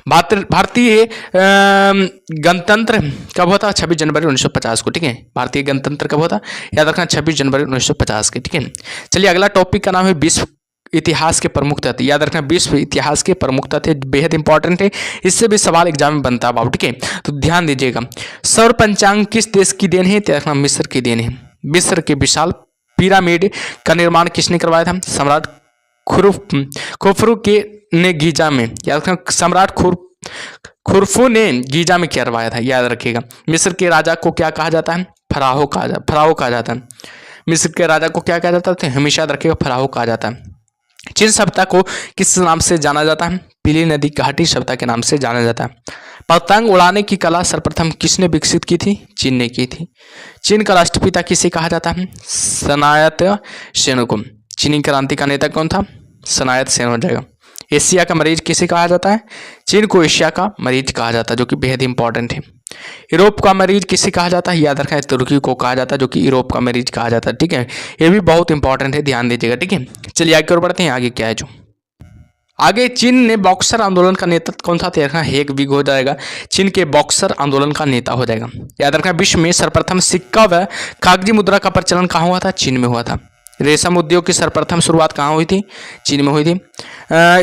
भारतीय गणतंत्र कब हुआ था? 26 जनवरी 1950 को। ठीक है। भारतीय गणतंत्र कब हुआ था? याद रखना, 26 जनवरी 1950 के। ठीक है। चलिए, अगला टॉपिक का नाम है विश्व इतिहास के प्रमुख तथ्य। याद रखना, विश्व इतिहास के प्रमुख तथ्य बेहद इंपॉर्टेंट है, इससे भी सवाल एग्जाम में बनता है बाबू। ठीक है। तो ध्यान दीजिएगा। सौर पंचांग किस देश की देन है? याद रखना, मिस्र की देन है। मिस्र के विशाल पिरामिड का निर्माण किसने करवाया था? सम्राट खुफरू के ने गीजा में। याद रखना, सम्राट खुरफू ने गीजा में करवाया था। याद रखिएगा। मिस्र के राजा को क्या कहा जाता है? फराहो कहा जाता है। मिस्र के राजा को क्या कहा जाता है? हमेशा याद रखिएगा, फराहो कहा जाता है। चीन सभ्यता को किस नाम से जाना जाता है? पीली नदी घाटी सभ्यता के नाम से जाना जाता है। पतंग उड़ाने की कला सर्वप्रथम किसने विकसित की थी? चीन ने की थी। चीन का राष्ट्रपिता किसे कहा जाता है? सनायत सेन को। चीनी क्रांति का नेता कौन था? सनायत सेन हो जाएगा। एशिया का मरीज किसे कहा जाता है? चीन को एशिया का मरीज कहा जाता है, जो कि बेहद इंपॉर्टेंट है। यूरोप का मरीज किसे कहा जाता है? याद रखना है, तुर्की को कहा जाता है, जो कि यूरोप का मरीज कहा जाता है। ठीक है। ये भी बहुत इंपॉर्टेंट है, ध्यान दीजिएगा। ठीक है। चलिए आगे और बढ़ते हैं। आगे क्या है जो आगे चीन ने बॉक्सर आंदोलन का नेतृत्व कौन था? याद रखना, हेग विग हो जाएगा। चीन के बॉक्सर आंदोलन का नेता हो जाएगा। याद रखना, विश्व में सर्वप्रथम सिक्का व कागजी मुद्रा का प्रचलन कहाँ हुआ था? चीन में हुआ था। रेशम उद्योग की सर्वप्रथम शुरुआत कहाँ हुई थी? चीन में हुई थी।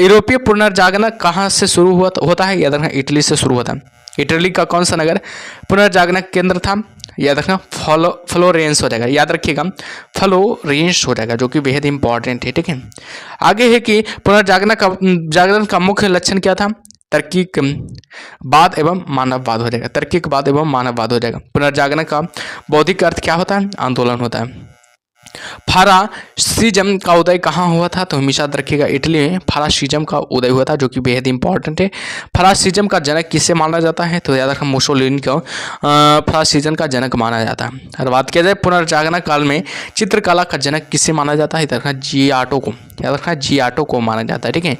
यूरोपीय पुनर्जागरण कहाँ से शुरू होता है? याद रखना, इटली से शुरू होता है। इटली का कौन सा नगर पुनर्जागरण केंद्र था? याद रखना, फ्लोरेंस हो जाएगा। याद रखिएगा, फ्लोरेंस हो जाएगा, जो कि बेहद इंपॉर्टेंट है। ठीक है। आगे है कि जागरण का मुख्य लक्षण क्या था? तार्किकवाद एवं मानववाद हो जाएगा। तार्किकवाद एवं मानववाद हो जाएगा। पुनर्जागरण का बौद्धिक अर्थ क्या होता है? आंदोलन होता है। फारासिज्म का उदय कहाँ हुआ था? तो हमेशा याद रखिएगा, इटली में फारासिज्म का उदय हुआ था, जो कि बेहद इंपॉर्टेंट है। फारासिज्म का जनक किसे माना जाता है? तो याद रखना, मुसोलिनी को फारासिज्म का जनक माना जाता है। और बात किया जाए पुनर्जागरण काल में चित्रकला का जनक किसे माना जाता है? याद रखना, जियाटो को। याद रखना, जियाटो को माना जाता है। ठीक है।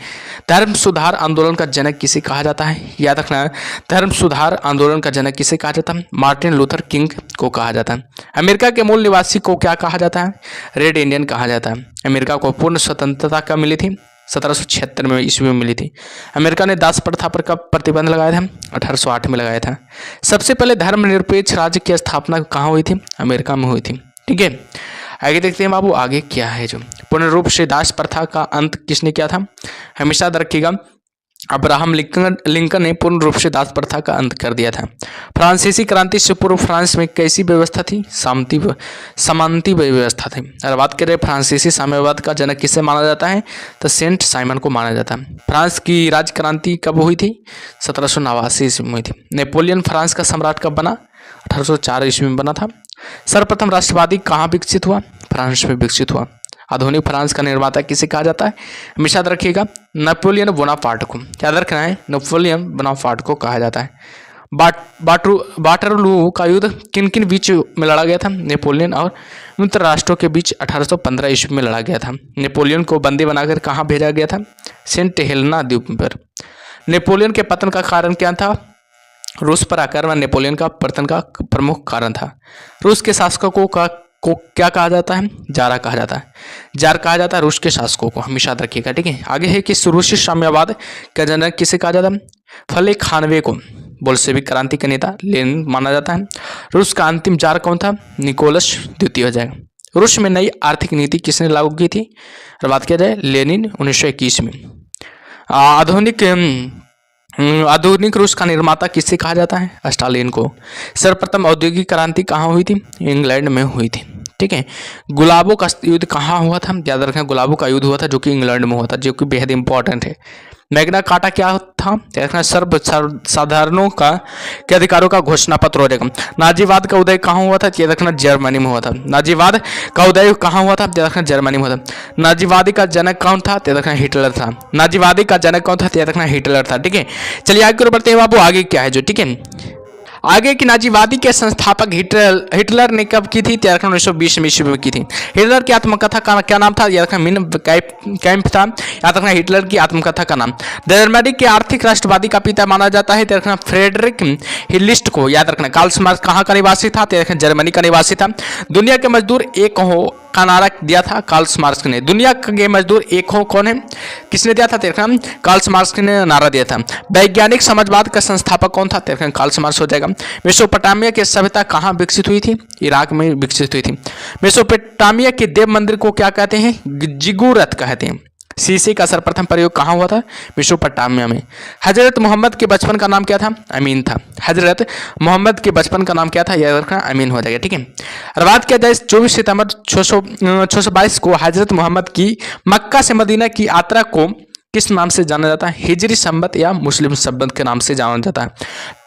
धर्म सुधार आंदोलन का जनक किसे कहा जाता है? याद रखना, धर्म सुधार आंदोलन का जनक किसे कहा जाता है? मार्टिन लूथर किंग को कहा जाता है। अमेरिका के मूल निवासी को क्या कहा जाता है? रेड इंडियन कहा जाता है। अमेरिका को पूर्ण स्वतंत्रता कब मिली थी? 1776 में ईस्वी में मिली थी। अमेरिका ने दास प्रथा पर कब प्रतिबंध लगाया था? 1808 में लगाया था। सबसे पहले धर्मनिरपेक्ष राज्य की स्थापना कहाँ हुई थी? अमेरिका में हुई थी। ठीक है। आगे देखते हैं बाबू, आगे क्या है जो पूर्ण रूप से दास प्रथा का अंत किसने किया था? हमेशा याद रखिएगा, अब्राहम लिंकन ने पूर्ण रूप से दास प्रथा का अंत कर दिया था। फ्रांसीसी क्रांति से पूर्व फ्रांस में कैसी व्यवस्था थी? सामंती व्यवस्था थी। अगर बात करें फ्रांसीसी साम्यवाद का जनक किसे माना जाता है? तो सेंट साइमन को माना जाता है। फ्रांस की राज क्रांति कब हुई थी? 1789 ईस्वी में हुई थी। नेपोलियन फ्रांस का सम्राट कब बना? 1804 ईस्वी में बना था। सर्वप्रथम राष्ट्रवादी कहाँ विकसित हुआ? फ्रांस में विकसित हुआ। आधुनिक फ्रांस का निर्माता किसे कहा जाता है? हमेशा याद रखिएगा, नेपोलियन बोनापार्ट को। याद रखना है, नेपोलियन बोनापार्ट को कहा जाता है। वाटरलू का युद्ध किन किन बीच में लड़ा गया था? नेपोलियन और मित्र राष्ट्रों के बीच 1815 ईस्वी में लड़ा गया था। नेपोलियन को बंदी बनाकर कहाँ भेजा गया था? सेंट हेलेना द्वीप पर। नेपोलियन के पतन का कारण क्या था? रूस पर आक्रमण नेपोलियन का पतन का प्रमुख कारण था। रूस के शासकों को क्या कहा जाता है? जारा कहा जाता है। जार कहा जाता है रूस के शासकों को, हमेशा याद रखिएगा। ठीक है। आगे है कि रूसी साम्यवाद का जनक किसे कहा जाता है? फले खानवे को। बोल्शेविक क्रांति के नेता लेनिन माना जाता है। रूस का अंतिम जार कौन था? निकोलस द्वितीय हो जाएगा। रूस में नई आर्थिक नीति किसने लागू की थी? और बात किया जाए लेनिन 1921 में। आधुनिक रूस का निर्माता किसे कहा जाता है? स्टालिन को। सर्वप्रथम औद्योगिक क्रांति कहाँ हुई थी? इंग्लैंड में हुई थी। ठीक है। गुलाबों का युद्ध कहाँ हुआ था? याद रखें, गुलाबों का युद्ध हुआ था, जो कि इंग्लैंड में हुआ था, जो कि बेहद इंपॉर्टेंट है। मैग्ना कार्टा क्या था? याद रखना, सर्वसाधारणों के अधिकारों का घोषणा पत्र हो जाएगा। नाजीवाद का उदय कहाँ हुआ था? याद रखना, जर्मनी में हुआ था। नाजीवाद का उदय कहाँ हुआ था? याद रखना, जर्मनी में हुआ था। नाजीवादी का जनक कौन था? याद रखना, हिटलर था। नाजीवादी का जनक कौन था? याद रखना, हिटलर था। ठीक है। चलिए आगे बढ़ते हैं बाबू, आगे क्या है जो। ठीक है। आगे की नाजीवादी के संस्थापक हिटलर ने कब की थी? 1920 ईस्वी में की थी। हिटलर की आत्मकथा का क्या नाम था? याद रखना मिन कैंप था। याद रखना हिटलर की आत्मकथा का नाम। जर्मनी के आर्थिक राष्ट्रवादी का पिता माना जाता है, याद रखना फ्रेडरिक हिटलिस्ट को। याद रखना कार्ल मार्क्स कहाँ का निवासी था? याद रखना जर्मनी का निवासी था। दुनिया के मजदूर एक हो का नारा दिया था कार्ल मार्क्स ने। दुनिया के मजदूर एक हो कौन है? किसने दिया था? कार्ल मार्क्स ने नारा दिया था। वैज्ञानिक समाजवाद का संस्थापक कौन था? कार्ल मार्क्स हो जाएगा। मेसोपोटामिया की सभ्यता कहाँ विकसित हुई थी? इराक में विकसित हुई थी। मेसोपोटामिया के देव मंदिर को क्या कहते हैं? जिगुरत कहते हैं। शीशे का सर्वप्रथम प्रयोग कहाँ हुआ था? मेसोपोटामिया में। हजरत मोहम्मद के बचपन का नाम क्या था? अमीन था। हजरत मोहम्मद के बचपन का नाम क्या था? याद रखना अमीन हो जाएगा। ठीक है। और बात किया जाए 24 सितंबर 622 को हजरत मोहम्मद की मक्का से मदीना की यात्रा को किस नाम से जाना जाता है? हिजरी संबत या मुस्लिम संबत के नाम से जाना जाता है।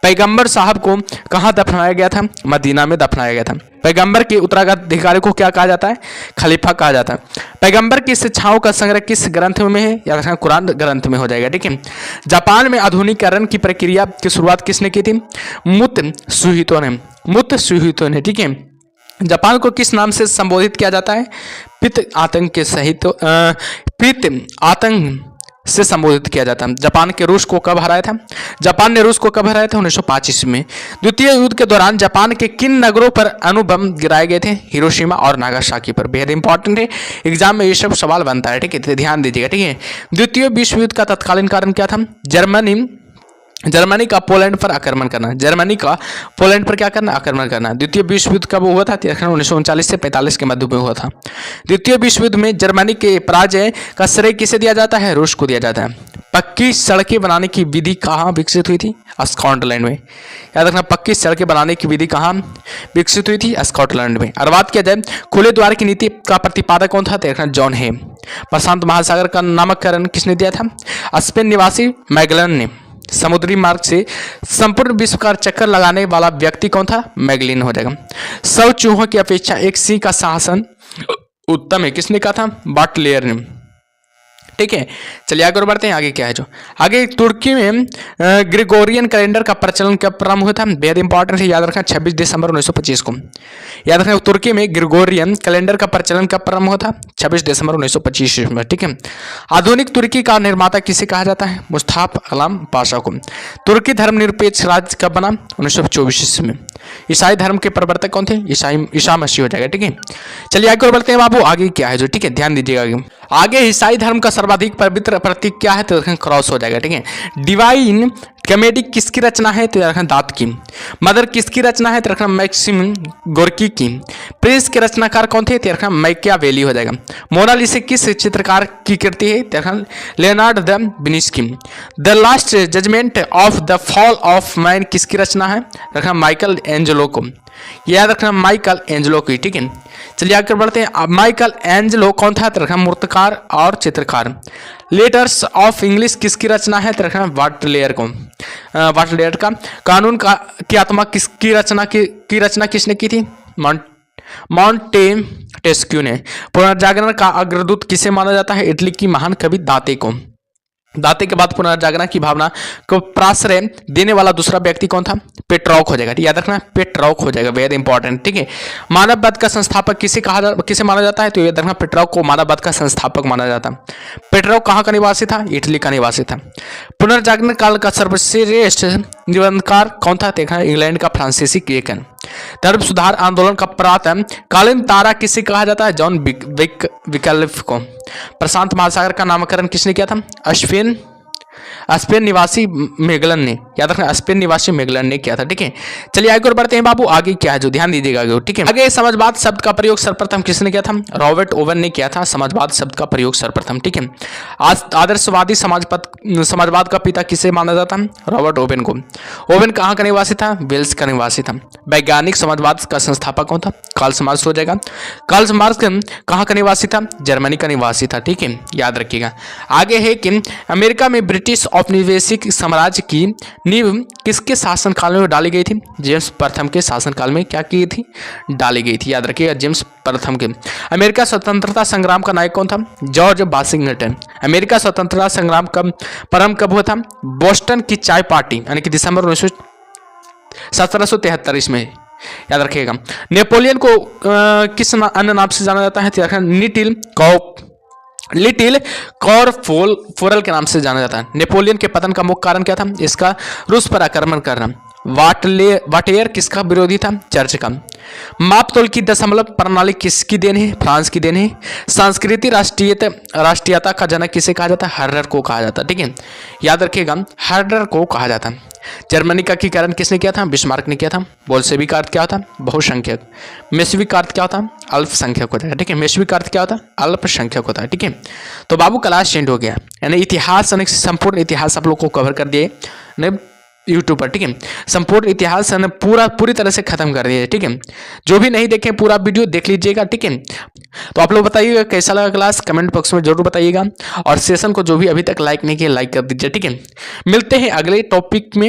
पैगंबर साहब को कहाँ दफनाया गया था? मदीना में दफनाया गया था। पैगंबर के उत्तराधिकारी को क्या कहा जाता है? खलीफा कहा जाता है। पैगंबर की शिक्षाओं का संग्रह किस ग्रंथ में है? या रखना कुरान ग्रंथ में हो जाएगा। ठीक है। जापान में आधुनिकीकरण की प्रक्रिया की शुरुआत किसने की थी? मुत्सुहितो ने। ठीक है। जापान को किस नाम से संबोधित किया जाता है? पित्त आतंक के सहित पित्त आतंक से संबोधित किया जाता है। जापान के रूस को कब हराया था? जापान ने रूस को कब हराया था? 1905 ईस्वी में। द्वितीय युद्ध के दौरान जापान के किन नगरों पर अणुबम गिराए गए थे? हिरोशिमा और नागासाकी पर। बेहद इंपॉर्टेंट है, एग्जाम में ये सब सवाल बनता है। ठीक है, तो ध्यान दीजिएगा। ठीक है। द्वितीय विश्व युद्ध का तत्कालीन कारण क्या था? जर्मनी का पोलैंड पर आक्रमण करना। जर्मनी का पोलैंड पर क्या करना? आक्रमण करना। द्वितीय विश्व युद्ध कब हुआ था? 1939 से 45 के मध्य में हुआ था। द्वितीय विश्व युद्ध में जर्मनी के पराजय का श्रेय किसे दिया जाता है? रूस को दिया जाता है। पक्की सड़कें बनाने की विधि कहाँ विकसित हुई थी? स्कॉटलैंड में। याद रखना, पक्की सड़कें बनाने की विधि कहाँ विकसित हुई थी? स्कॉटलैंड में। और बात किया जाए खुले द्वार की नीति का प्रतिपादक कौन था? देखना जॉन है। प्रशांत महासागर का नामकरण किसने दिया था? स्पेन निवासी मैगलन ने। समुद्री मार्ग से संपूर्ण विश्व का चक्कर लगाने वाला व्यक्ति कौन था? मैगलिन हो जाएगा। 100 चूहों की अपेक्षा एक सिंह का शासन उत्तम है, किसने कहा था? बाटलेयर ने। ठीक है, चलिए आगे बढ़ते हैं। आगे क्या है जो आगे तुर्की में ग्रेगोरियन कैलेंडर का प्रचलन कब प्रारंभ हुआ था? बेहद इंपॉर्टेंट है, याद रखना 26 दिसंबर 1925 को। याद रखना तुर्की में ग्रेगोरियन कैलेंडर का प्रचलन कब प्रारंभ हुआ था? 26 दिसंबर 1925 में। ठीक है। आधुनिक तुर्की का निर्माता किसे कहा जाता है? मुस्तफा कमाल पाशा को। तुर्की धर्मनिरपेक्ष राज्य कब बना? 1924 में। ईसाई धर्म के प्रवर्तक कौन थे? ईसा मसीह हो जाएगा। ठीक है, चलिए आगे बढ़ते हैं बाबू। आगे क्या है जो, ठीक है, ध्यान दीजिएगा। आगे ईसाई धर्म का सर्वाधिक पवित्र प्रतीक क्या है? तो क्रॉस हो जाएगा। ठीक है। डिवाइन कॉमेडी किसकी रचना है? तो रखना दात की। मदर किसकी रचना है? तो रखना मैक्सिम गोर्की की। प्रिंस के रचनाकार कौन थे? तो रखना मैकियावेली हो जाएगा। मोनालिसा किस चित्रकार की कृति है? तो रखना Leonardo da Vinci. The last judgement of the fall of man किसकी रचना है? रखना माइकल एंजेलो को। याद रखना माइकल एंजेलो की। ठीक है, चलिए आगे बढ़ते हैं। माइकल एंजेलो कौन था? तो रखना मूर्तिकार और चित्रकार। लेटर्स ऑफ इंग्लिश किसकी रचना है? तो रखना वाटलेयर को। वाटलेयर का। कानून का की आत्मा किसकी रचना की रचना किसने की थी? मॉन्टेस्क्यू ने। पुनर्जागरण का अग्रदूत किसे माना जाता है? इटली की महान कवि दाते को। दाते के बाद पुनर्जागरण की भावना को प्रश्रय देने वाला दूसरा व्यक्ति कौन था? पेट्रॉक हो जाएगा। याद रखना पेट्रॉक हो जाएगा, वेरी इंपॉर्टेंट। ठीक है। मानववाद का संस्थापक किसे माना जाता है? तो याद रखना पेट्रॉक को मानववाद का संस्थापक माना जाता है। पेट्रॉक कहाँ का निवासी था? इटली का निवासी था। पुनर्जागरण काल का सर्वश्रेष्ठ निबंधकार कौन था? देखना इंग्लैंड का फ्रांसीसी बेकन। धर्म सुधार आंदोलन का प्रातः कालीन तारा किसे कहा जाता है? जॉन विकल्फ को। प्रशांत महासागर का नामकरण किसने किया था? स्पेन निवासी मेगलन ने। याद रखना स्पेन निवासी मेगलन ने किया था। ठीक है, चलिए आगे और बढ़ते हैं बाबू। आगे क्या है जो, ध्यान दीजिएगा आगे। ठीक है, आगे समाजवाद शब्द का प्रयोग सर्वप्रथम किसने किया था? रॉबर्ट ओवन ने किया था समाजवाद शब्द का प्रयोग सर्वप्रथम। ठीक है। आदर्शवादी समाजवाद का पिता किसे माना जाता है? रॉबर्ट ओवन को। ओवन कहाँ का निवासी था? वेल्स का निवासी था। वैज्ञानिक समाजवाद का संस्थापक कौन था? कार्ल मार्क्स हो जाएगा। कार्ल मार्क्स कहाँ का निवासी था? जर्मनी का निवासी था। ठीक है, याद रखिएगा। आगे है कि अमेरिका में ब्रिटिश औपनिवेशिक साम्राज्य की नींव किसके शासनकाल में डाली गई थी? जेम्स प्रथम के शासनकाल में क्या की थी? डाली गई थी। याद रखिएगा जेम्स प्रथम के। अमेरिका स्वतंत्रता संग्राम का नायक कौन था? George Washington. अमेरिका स्वतंत्रता संग्राम कब प्रारंभ कब हुआ था? बोस्टन की चाय पार्टी यानी कि दिसंबर 1773 इसमें याद रखिएगा। नेपोलियन को किस अन्य नाम से जाना जाता है? लिटिल कॉरफोरल के नाम से जाना जाता है। नेपोलियन के पतन का मुख्य कारण क्या था? इसका रूस पर आक्रमण करना। वाटेयर किसका विरोधी था? चर्च का। मापतोल की दशमलव प्रणाली किसकी देन है? फ्रांस की देन है। सांस्कृतिक राष्ट्रीयता का जनक किसे कहा जाता है? हर्डर को कहा जाता है। ठीक है, याद रखिएगा, हर्डर को कहा जाता है। जर्मनी का एकीकरण किसने किया था? बिस्मार्क ने किया था। बोल्शेविक का अर्थ क्या होता? बहुसंख्यक। मेसविक का अर्थ क्या होता? अल्पसंख्यक होता है। ठीक है, मेसविक का अर्थ क्या होता? अल्पसंख्यक होता है। ठीक है, तो बाबू क्लास चेंज हो गया, यानी इतिहास संपूर्ण इतिहास आप लोग को कवर कर दिए यूट्यूब पर। ठीक है, संपूर्ण इतिहास पूरी तरह से खत्म कर दिया। ठीक है, जो भी नहीं देखे पूरा वीडियो देख लीजिएगा। ठीक है, तो आप लोग बताइएगा कैसा लगा क्लास, कमेंट बॉक्स में जरूर बताइएगा। और सेशन को जो भी अभी तक लाइक नहीं किया लाइक कर दीजिए। ठीक है, मिलते हैं अगले टॉपिक में।